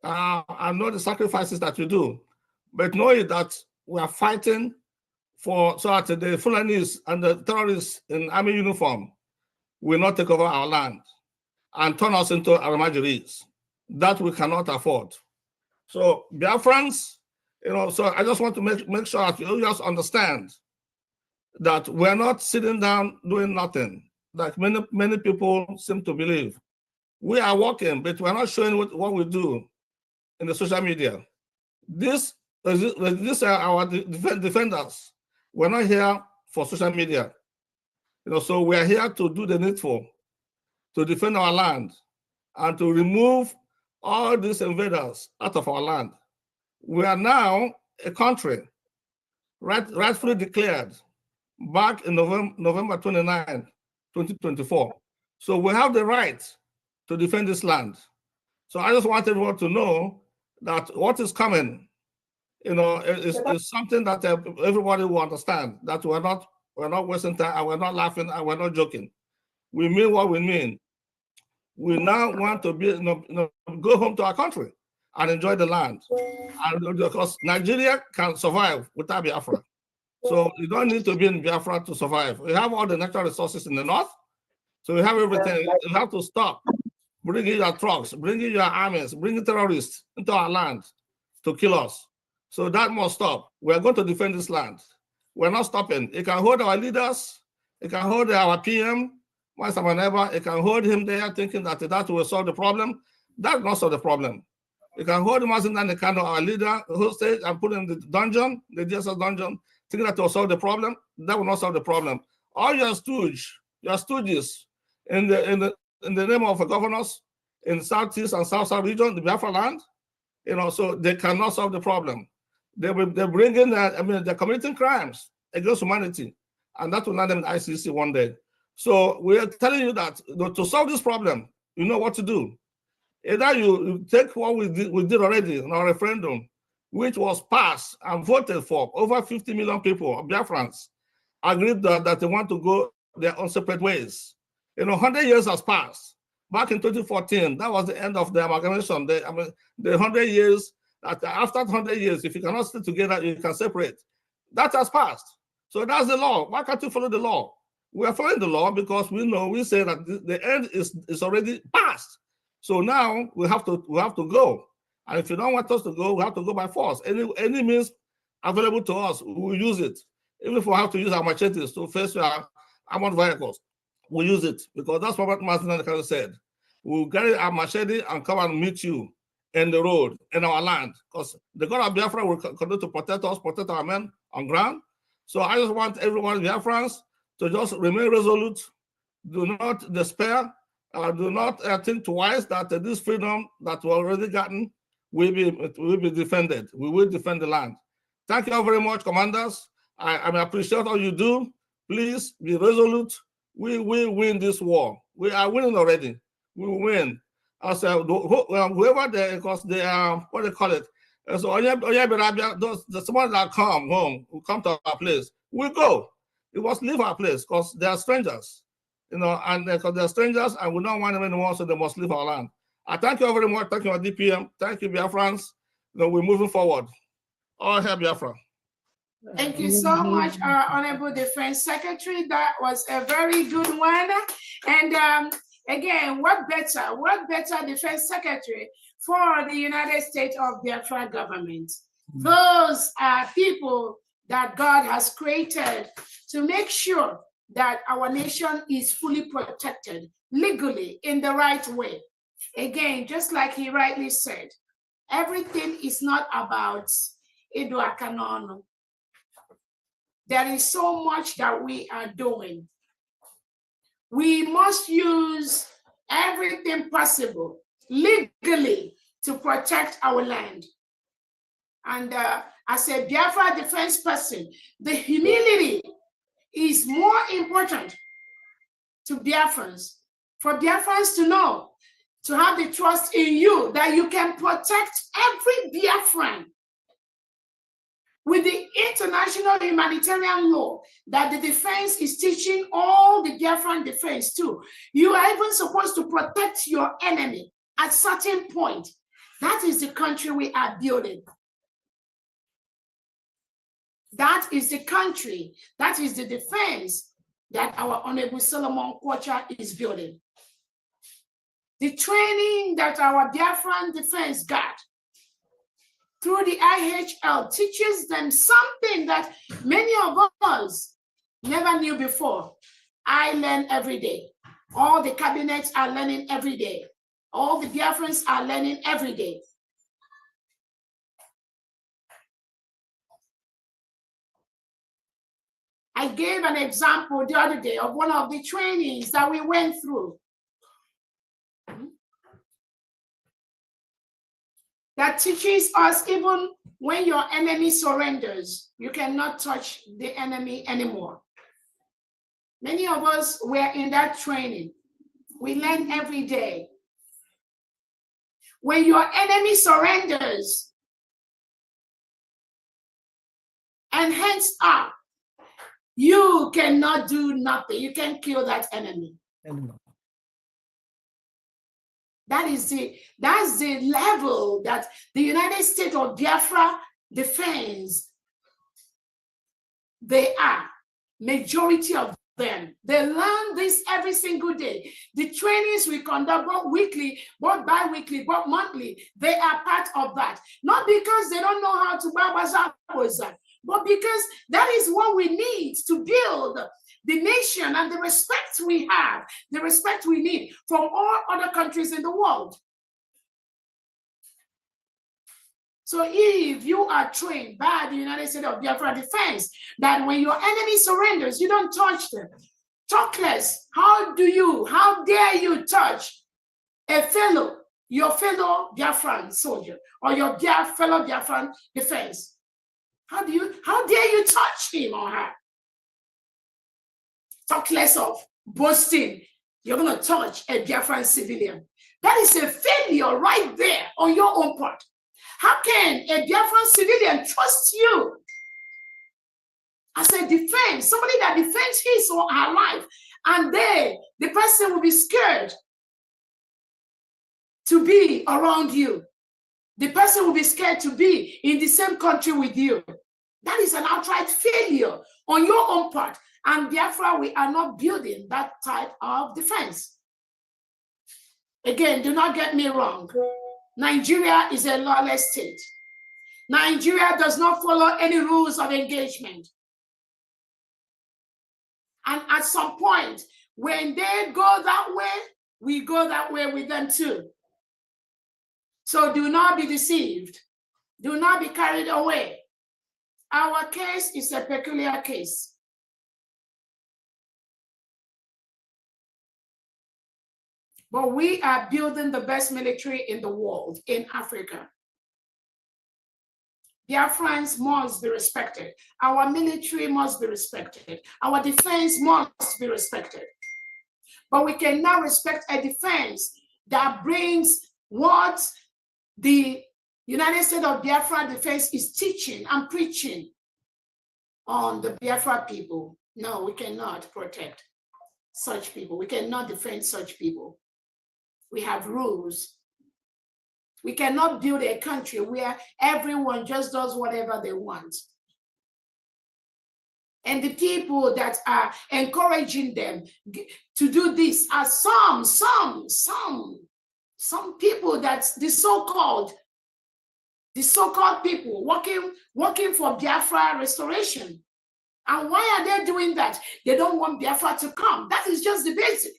I know the sacrifices that you do, but know that we are fighting so that the Fulanis and the terrorists in army uniform will not take over our land and turn us into Aramajiris. That we cannot afford. So Biafrans, so I just want to make sure that you just understand that we're not sitting down doing nothing, like many people seem to believe. We are working, but we're not showing what we do in the social media. These are our defenders. We're not here for social media. So we are here to do the needful. to defend our land and to remove all these invaders out of our land. We are now a country rightfully declared back in November 29, 2024. So we have the right to defend this land. So I just want everyone to know that what is coming, is something that everybody will understand, that we're not wasting time, and we're not laughing, and we're not joking. We mean what we mean. We now want to go home to our country and enjoy the land. And because Nigeria can survive without Biafra. So you don't need to be in Biafra to survive. We have all the natural resources in the north. So we have everything. You have to stop bringing your trucks, bringing your armies, bringing terrorists into our land to kill us. So that must stop. We're going to defend this land. We're not stopping. It can hold our leaders. It can hold our PM, Master Maneva. It can hold him there thinking that will solve the problem. That will not solve the problem. You can hold him as in the kind of our leader who says and put him in the dungeon, the DSS dungeon, thinking that will solve the problem. That will not solve the problem. All your stooges in the name of governors in Southeast and South region, the Biafraland, so they cannot solve the problem. They're bringing, they're committing crimes against humanity, and that will land them in ICC one day. So we are telling you that to solve this problem, you know what to do. Either you take what we did already in our referendum, which was passed and voted for. Over 50 million people, Biafrans, agreed that they want to go their own separate ways. 100 years has passed. Back in 2014, that was the end of the amalgamation. The 100 years, after 100 years, if you cannot stay together, you can separate. That has passed. So that's the law. Why can't you follow the law? We are following the law because we say that the end is already passed. So now we have to go. And if you don't want us to go, we have to go by force. Any means available to us, we will use it. Even if we have to use our machetes to face our armored vehicles, we'll use it, because that's what Martin said. We'll carry our machete and come and meet you in the road, in our land, because the God of Biafra will continue to protect us, protect our men on ground. So I just want everyone, Biafrans, to just remain resolute. Do not despair. Do not think twice that this freedom that we've already gotten will be defended. We will defend the land. Thank you very much, commanders. I appreciate all you do. Please be resolute. We will win this war. We are winning already. We will win. Whoever because they are, what they call it. So the someone that come home, who come to our place, we go. We must leave our place because they are strangers. And because they're strangers and we don't want them anymore, so they must leave our land. I thank you very much. Thank you, DPM. Thank you, Biafrans. We're moving forward. All hail Biafra. Thank you so much, Honorable Defense Secretary. That was a very good one. And again, what better Defense Secretary for the United States of Biafra government? Those are people that God has created to make sure that our nation is fully protected legally in the right way. Again, just like he rightly said, everything is not about Edo Akanono. There is so much that we are doing. We must use everything possible legally to protect our land. And as a Biafra defense person, the humility is more important to Biafrans. For Biafrans to know, to have the trust in you that you can protect every Biafran with the international humanitarian law that the defense is teaching all the Biafran defense too. You are even supposed to protect your enemy at certain point. That is the country we are building. That is the country, that is the defense that our Honorable Solomon Kwacha is building. The training that our Biafran defense got through the IHL teaches them something that many of us never knew before. I learn every day. All the cabinets are learning every day. All the Biafrans are learning every day. I gave an example the other day of one of the trainings that we went through. that teaches us even when your enemy surrenders, you cannot touch the enemy anymore. Many of us were in that training. We learn every day. When your enemy surrenders and hands up, you cannot do nothing. You can't kill that enemy. That's the level that the United States of Biafra defends. They are. Majority of them. They learn this every single day. The trainings we conduct, both weekly, both bi-weekly, both monthly, they are part of that. Not because they don't know how to babaza, but because that is what we need to build the nation and the respect we have, the respect we need from all other countries in the world. So if you are trained by the United States of Biafra Defense, that when your enemy surrenders, you don't touch them. Talk less. How dare you touch your fellow Biafran soldier or your fellow Biafran defense? How dare you touch him or her? Talk less of boasting. You're going to touch a Biafran civilian. That is a failure right there on your own part. How can a Biafran civilian trust you as a defense, somebody that defends his or her life, and the person will be scared to be around you? The person will be scared to be in the same country with you. That is an outright failure on your own part. And Biafra, we are not building that type of defense. Again, do not get me wrong. Nigeria is a lawless state. Nigeria does not follow any rules of engagement. And at some point, when they go that way, we go that way with them too. So do not be deceived. Do not be carried away. Our case is a peculiar case. But we are building the best military in the world, in Africa. Biafrans must be respected. Our military must be respected. Our defense must be respected. But we cannot respect a defense that brings what the United States of Biafra defense is teaching and preaching on the Biafra people. No, we cannot protect such people. We cannot defend such people. We have rules. We cannot build a country where everyone just does whatever they want. And the people that are encouraging them to do this are some people that's the so-called people working for Biafra restoration. And why are they doing that? They don't want Biafra to come. That is just the basic.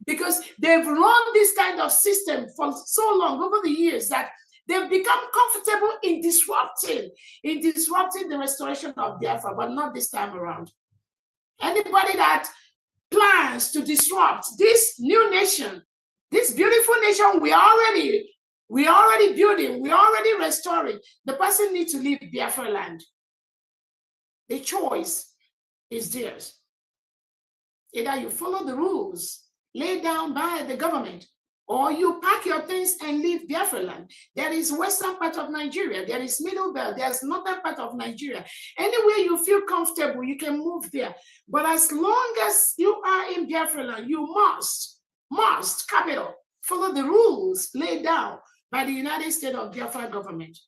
Because they've run this kind of system for so long over the years that they've become comfortable in disrupting the restoration of Biafra, but not this time around. Anybody that plans to disrupt this new nation, this beautiful nation we already building, we already restoring, the person needs to leave Biafraland. The choice is theirs. Either you follow the rules laid down by the government, or you pack your things and leave Biafraland. There is western part of Nigeria, there is middle belt, there's northern part of Nigeria. Anywhere you feel comfortable, you can move there. But as long as you are in Biafraland, you must, capital, follow the rules laid down by the United States of Biafra government.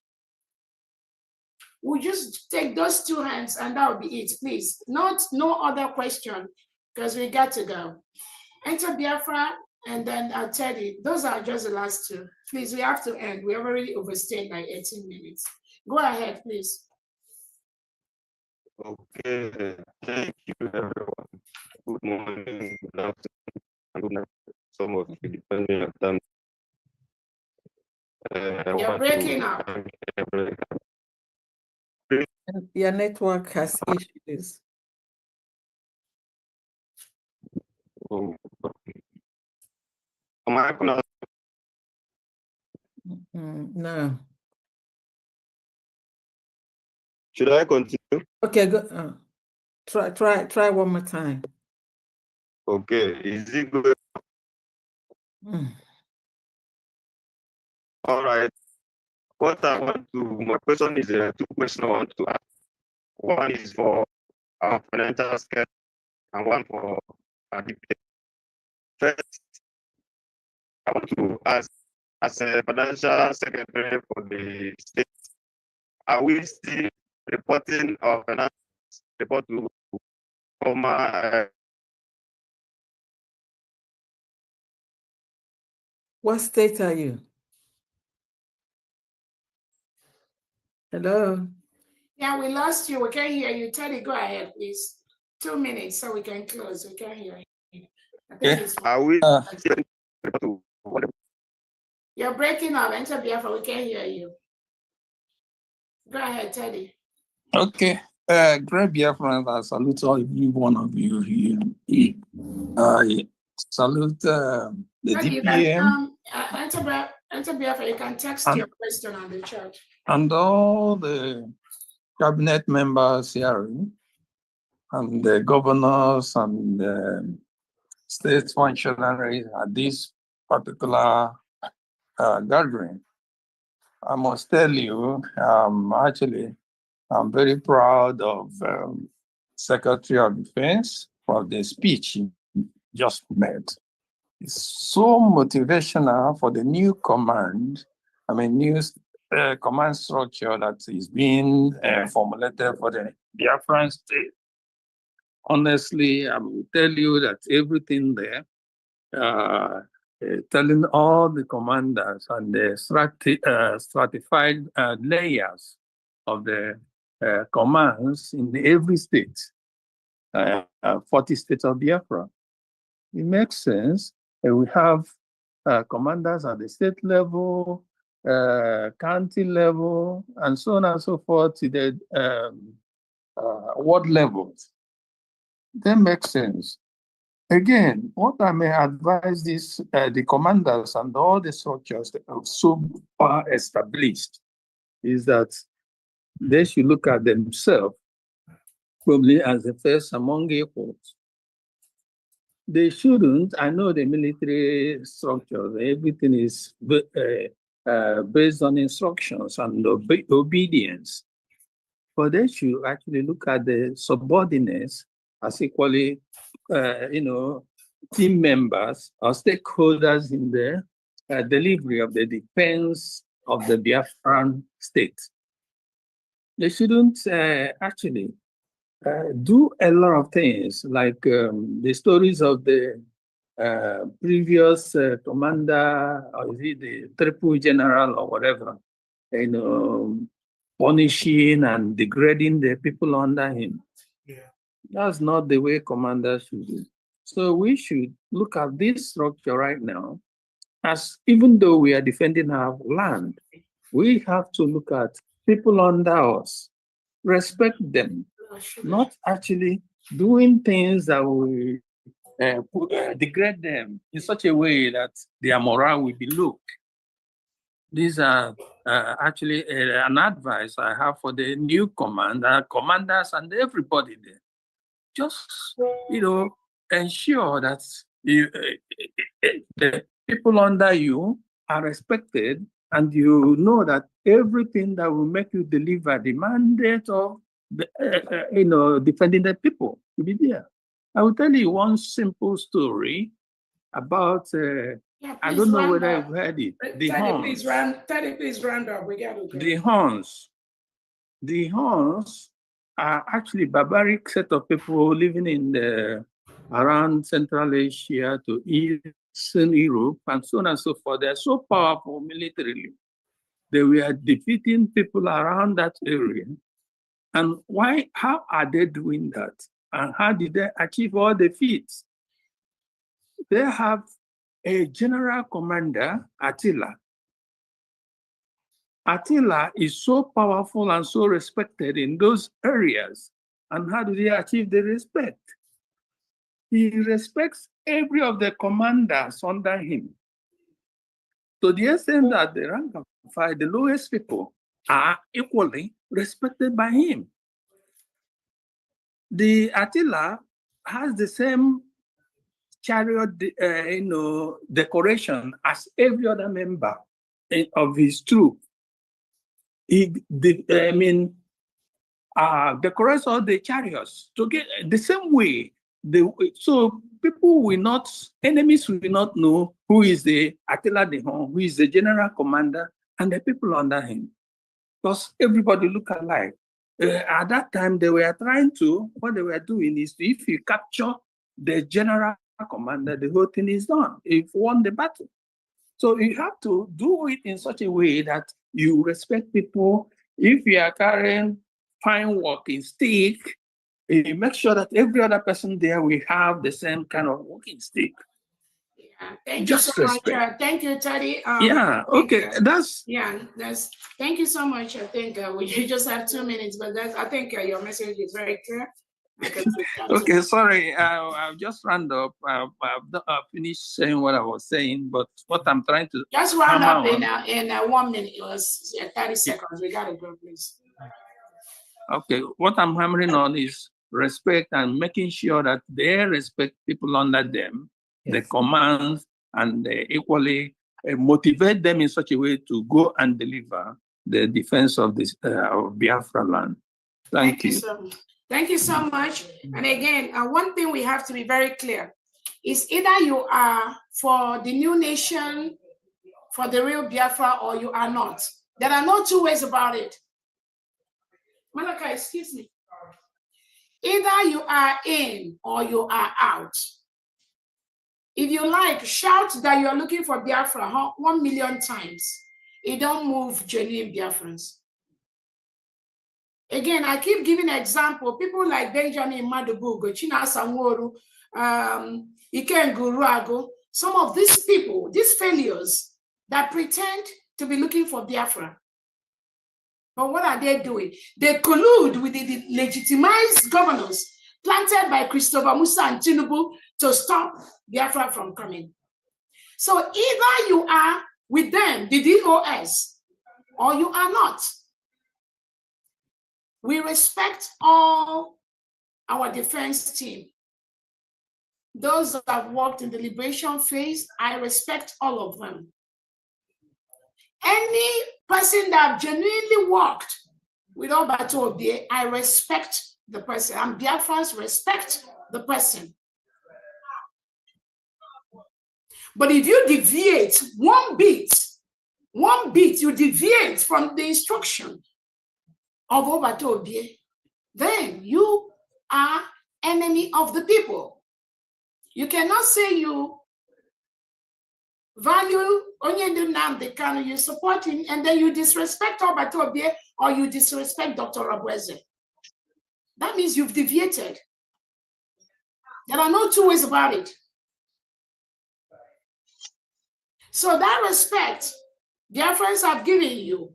We'll just take those two hands and that will be it, please. No other question, because we got to go. Enter Biafra, and then I'll tell you, those are just the last two. Please, we have to end. We already overstayed by 18 minutes. Go ahead, please. Okay, thank you, everyone. Good morning, good afternoon, and good night. Some of you, depending on time. You're breaking up. Your network has issues. Oh, am I gonna... No. Should I continue? Okay, go. Try one more time. Okay, is it good? All right. My question is two questions I want to ask. One is for our financial scale and one for our debate. First, I want to ask, as a financial secretary for the state, are we still reporting our finance report to former? What state are you? Hello? Yeah, we lost you. We can't hear you. Teddy, go ahead, please. 2 minutes so we can close. We can't hear you. Are we You're breaking up. Enter Biafra. We can't hear you. Go ahead, Teddy. Okay. Great Biafraland, I salute all every one of you here. I salute the Teddy, you DPM can enter Biafra. You can text your question on the chat. and all the cabinet members here, and the governors and the state functionaries at this particular gathering. I must tell you, I'm very proud of Secretary of Defense for the speech he just made. It's so motivational for the new command, new command structure that is being formulated for the Biafran state. Honestly, I will tell you that everything there, telling all the commanders and the stratified layers of the commands in every state, 40 states of Biafra. It makes sense. We have commanders at the state level, county level, and so on and so forth to the ward levels. That makes sense. Again, what I may advise this, the commanders and all the structures that are so far established, is that they should look at themselves probably as the first among equals. They shouldn't. I know the military structure, everything is based on instructions and obedience. But they should actually look at the subordinates as equally, team members or stakeholders in the delivery of the defense of the Biafran state. They shouldn't actually do a lot of things like the stories of the previous commander, or is it the triple general or whatever, punishing and degrading the people under him. Yeah. That's not the way commanders should do. So we should look at this structure right now as, even though we are defending our land, we have to look at people under us, respect them, not actually doing things that will degrade them in such a way that their morale will be low. These are actually an advice I have for the new commanders and everybody there. Just, ensure that the people under you are respected, and you know that everything that will make you deliver the mandate of defending the people will be there. I will tell you one simple story about, I don't know whether you've heard it. Teddy, please round up. We got to go. The Huns. The Huns are actually barbaric set of people living in around Central Asia to Eastern Europe and so on and so forth. They're so powerful militarily. They were defeating people around that area. And how are they doing that? And how did they achieve all the feats? They have a general commander, Attila. Attila is so powerful and so respected in those areas. And how do they achieve the respect? He respects every of the commanders under him. to the extent that the rank and file, the lowest people, are equally respected by him. The Attila has the same chariot, decoration as every other member of his troop. Decorates all the chariots to get the same way. So people will not, enemies will not know who is the Attila the Hun, who is the general commander, and the people under him, because everybody look alike. At that time, they were trying to, what they were doing is, if you capture the general commander, the whole thing is done. You've won the battle. So you have to do it in such a way that you respect people. If you are carrying fine walking stick, you make sure that every other person there will have the same kind of walking stick. Thank Just you so respect. much. Thank you, Teddy. Thank you so much. I think we just have 2 minutes, but I think your message is very clear. Okay, sorry, I've just round up. I've finished saying what I was saying, but what I'm trying to just round up in 1 minute. It was 30 seconds. We gotta go, please. Okay, what I'm hammering on is respect and making sure that they respect people under them, the commands, and they equally motivate them in such a way to go and deliver the defense of this of Biafra land. Thank you. Thank you so much. And again, one thing we have to be very clear is either you are for the new nation, for the real Biafra, or you are not. There are no two ways about it. Malachi, excuse me. Either you are in or you are out. If you like, shout that you are looking for Biafra 1 million times. It don't move genuine Biafrans. Again, I keep giving an example. People like Benjamin Madubugo, China Sanworu, Iken Guruago, some of these people, these failures that pretend to be looking for Biafra. But what are they doing? They collude with the legitimized governors planted by Christopher Musa and Tinubu to stop Biafra from coming. So either you are with them, the DOS, or you are not. We respect all our defense team. Those that have worked in the liberation phase, I respect all of them. Any person that genuinely worked with Obato Obie, I respect the person. And Biafrans respect the person. But if you deviate one bit, you deviate from the instruction of Obato Obie, then you are enemy of the people. You cannot say you value Onyendu Nnamdi Kanu, you support him, and then you disrespect Obato Obie or you disrespect Dr. Obweze. That means you've deviated. There are no two ways about it. So that respect, dear friends, have given you.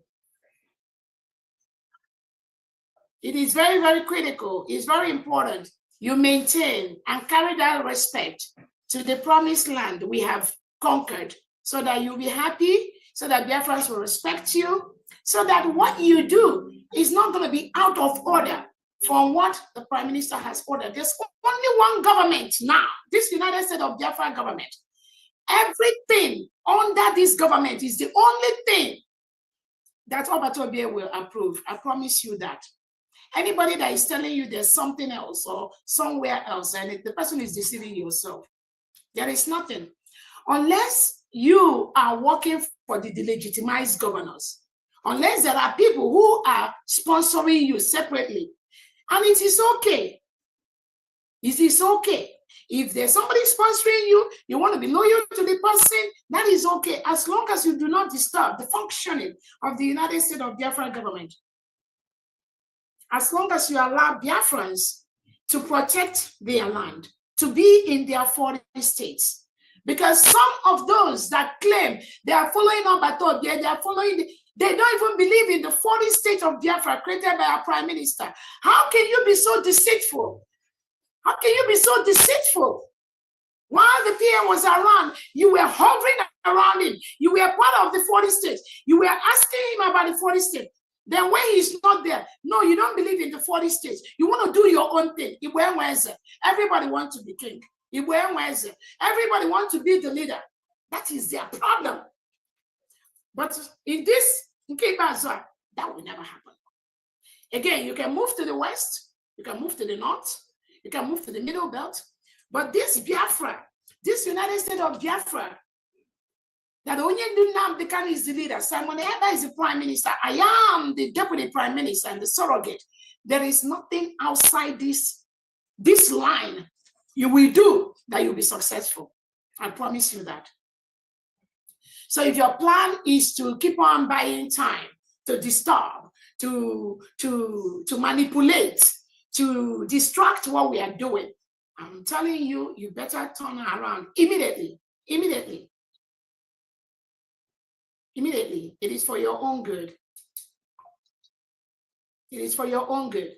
It is very, very critical. It's very important you maintain and carry that respect to the promised land we have conquered, so that you'll be happy, so that Biafrans will respect you, so that what you do is not going to be out of order from what the Prime Minister has ordered. There's only one government now, this United States of Biafra government. Everything under this government is the only thing that Obato Obie will approve. I promise you that. Anybody that is telling you there's something else or somewhere else, and the person is deceiving yourself. There is nothing. Unless you are working for the delegitimized governors, unless there are people who are sponsoring you separately, and it is okay. It is okay. If there's somebody sponsoring you, you want to be loyal to the person, that is okay, as long as you do not disturb the functioning of the United States of Biafra government. As long as you allow Biafrans to protect their land, to be in their 40 states. Because some of those that claim they are following Obato, they are following, they don't even believe in the 40 states of Biafra created by our Prime Minister. How can you be so deceitful? How can you be so deceitful? While the PM was around, you were hovering around him. You were part of the 40 states. You were asking him about the 40 states. Then when he's not there, no, you don't believe in the 40 states. You want to do your own thing. Everybody wants to be king. Everybody wants to be the leader. That is their problem. But in this, that will never happen. Again, you can move to the west, you can move to the north, you can move to the middle belt. But this Biafra, this United States of Biafra, that Onyedunam Dekan is the leader, Simon Eba is the prime minister, I am the deputy prime minister and the surrogate. There is nothing outside this line you will do that you'll be successful. I promise you that. So if your plan is to keep on buying time, to disturb, to manipulate, to distract what we are doing, I'm telling you, you better turn around immediately. Immediately. Immediately. It is for your own good. It is for your own good.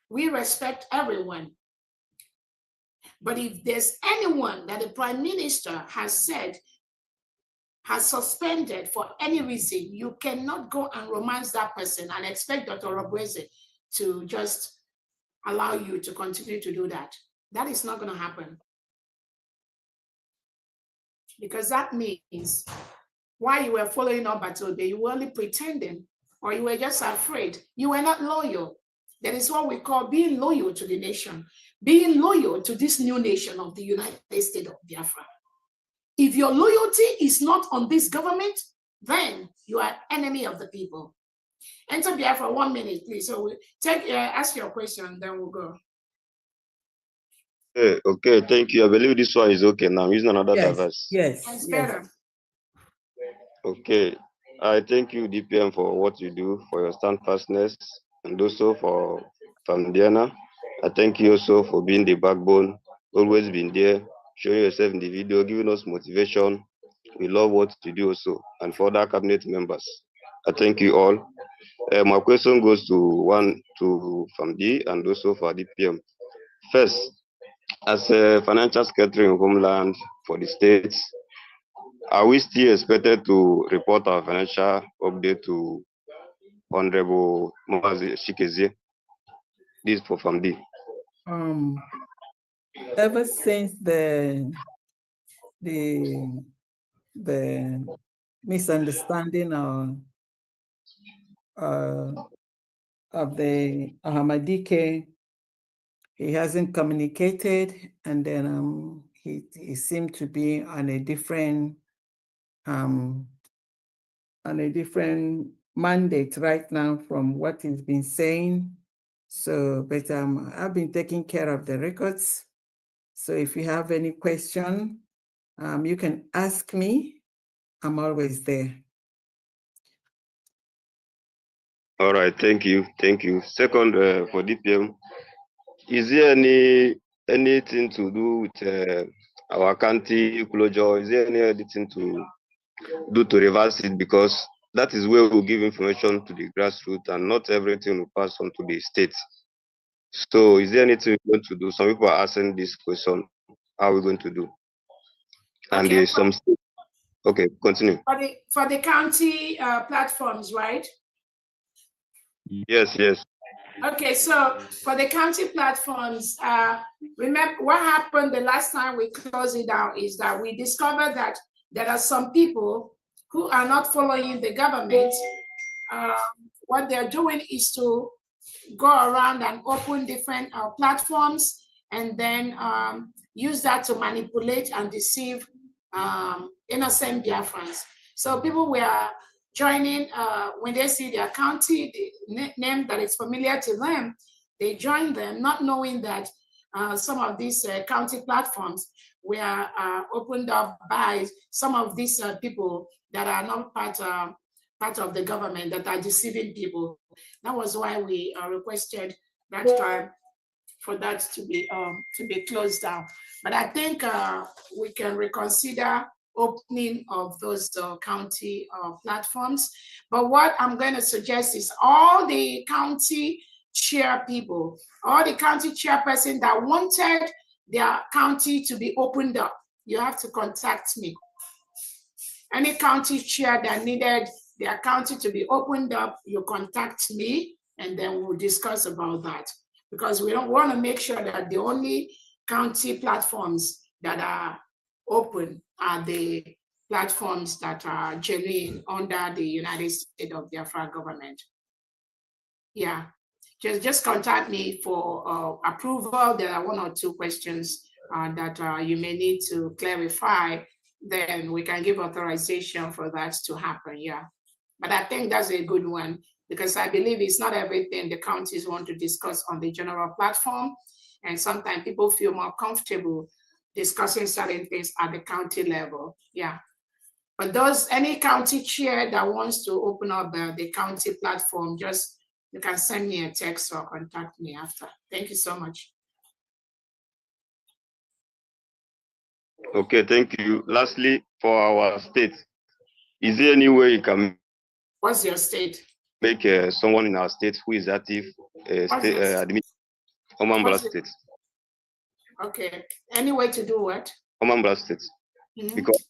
We respect everyone. But if there's anyone that the Prime Minister has said has suspended for any reason, you cannot go and romance that person and expect Dr. Robueze to just allow you to continue to do that. That is not going to happen. Because that means while you were following up Batobe, you were only pretending, or you were just afraid. You were not loyal. That is what we call being loyal to the nation, being loyal to this new nation of the United States of Biafra. If your loyalty is not on this government, then you are enemy of the people. Enter Biafra 1 minute, please. So we'll ask your question, then we'll go. Okay, thank you. I believe this one is okay now. I'm using another device. Yes. It's better. Okay. I thank you, DPM, for what you do, for your steadfastness, and also for Famdiana. I thank you also for being the backbone, always been there, showing yourself in the video, giving us motivation. We love what you do also, and for other cabinet members. I thank you all. My question goes to Famdi and also for DPM. First, as a financial secretary in Homeland for the states, are we still expected to report our financial update to Honorable Mazi Shikezie? This for Famdi. Ever since the misunderstanding of the Ahmadike, he hasn't communicated, and then he seemed to be on a different mandate right now from what he's been saying. So, but I've been taking care of the records. So if you have any question, you can ask me. I'm always there. All right, thank you. Second, for DPM, is there anything to do with our county closure? Is there anything to do to reverse it? Because that is where we'll give information to the grassroots, and not everything will pass on to the states. So is there anything we're going to do? Some people are asking this question, how are we going to do? And there's some, okay, continue. For the county platforms, right? Yes. Okay, so for the county platforms, remember what happened the last time we closed it down is that we discovered that there are some people who are not following the government. What they're doing is to go around and open different platforms and then use that to manipulate and deceive innocent Biafrans. So people were joining, when they see their county, the name that is familiar to them, they join them, not knowing that some of these county platforms were opened up by some of these people that are not part of the government, that are deceiving people. That was why we requested that time for that to be closed down. But I think we can reconsider opening of those county platforms. But what I'm going to suggest is all the county chair people, all the county chairperson that wanted their county to be opened up, you have to contact me. Any county chair that needed their county to be opened up, you contact me, and then we'll discuss about that. Because we don't want to make sure that the only county platforms that are open are the platforms that are genuine under the United States of Biafra government. Yeah, just contact me for approval. There are 1 or 2 questions that you may need to clarify. Then we can give authorization for that to happen. Yeah, but I think that's a good one, because I believe it's not everything the counties want to discuss on the general platform. And sometimes people feel more comfortable discussing certain things at the county level. Yeah. But any county chair that wants to open up the county platform, you can send me a text or contact me after. Thank you so much. Okay, thank you. Lastly, for our state, is there any way you can What's your state? make someone in our state who is active admit Omambra State? Okay, any way to do what? Omambra State. Because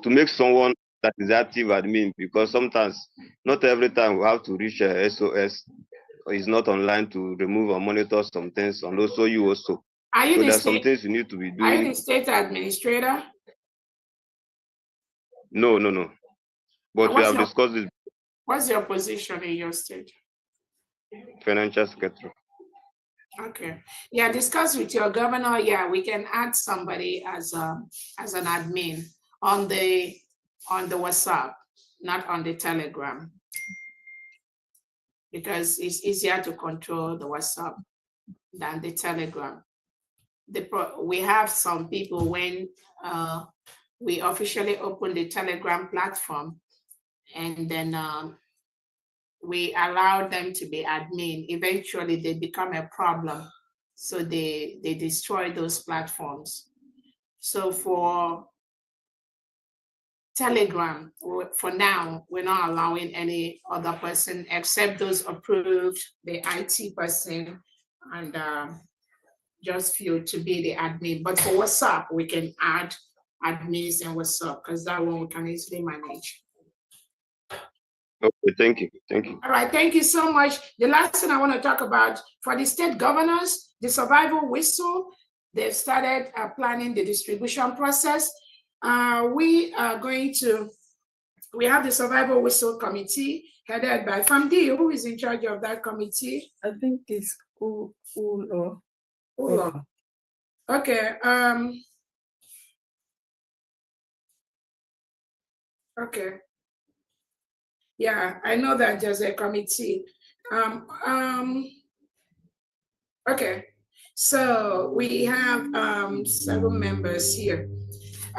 to make someone that is active admin, because sometimes, not every time we have to reach SOS, is not online to remove or monitor some things, and also you also. Are you so the there's state, some things you need to be are you doing. the state administrator? No. But we have discussed this. What's your position in your state? Financial secretary. Okay. Yeah, discuss with your governor. Yeah, we can add somebody as an admin on the WhatsApp, not on the Telegram, because it's easier to control the WhatsApp than the Telegram. We have some people when we officially open the Telegram platform, and then we allow them to be admin. Eventually they become a problem. So they destroy those platforms. So for Telegram, for now, we're not allowing any other person except those approved, the IT person, and just feel to be the admin. But for WhatsApp, we can add admins in WhatsApp, because that one we can easily manage. Okay, thank you. All right, thank you so much. The last thing I want to talk about, for the state governors, the survival whistle, they've started planning the distribution process. We have the survival whistle committee headed by Famdi. Who is in charge of that committee? I think it's Ulo. Okay. Okay. Yeah, I know that there's a committee. Okay, so we have 7 members here.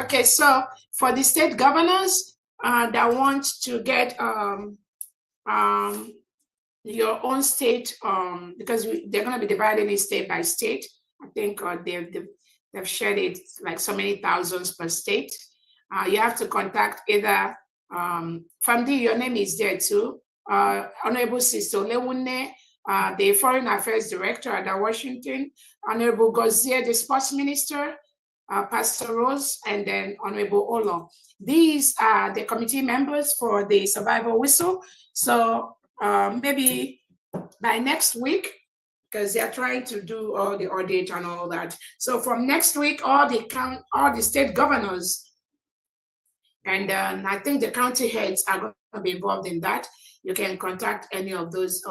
Okay, so for the state governors that want to get your own state, because they're going to be dividing it state by state. I think they've shared it like so many thousands per state. You have to contact either Famdi, your name is there too, Honorable Sister Lewune, the Foreign Affairs Director at Washington, Honorable Gozier, the Sports Minister, Pastor Rose, and then Honorable Olo. These are the committee members for the survival whistle. So maybe by next week, because they're trying to do all the audit and all that. So from next week, all the state governors, and I think the county heads are going to be involved in that. You can contact any of those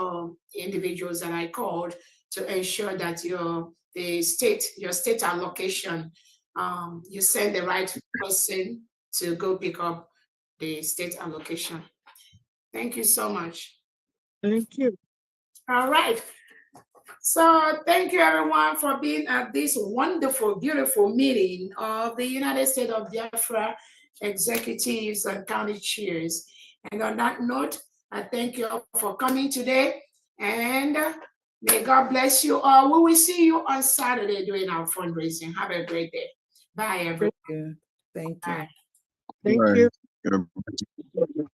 individuals that I called to ensure that your state allocation, you send the right person to go pick up the state allocation. Thank you so much. Thank you. All right. So thank you everyone for being at this wonderful, beautiful meeting of the United States of Biafra executives and county chairs. And on that note, I thank you all for coming today, and may God bless you all. We will see you on Saturday during our fundraising. Have a great day. Bye, everyone. Thank you. Bye. Thank you. Right.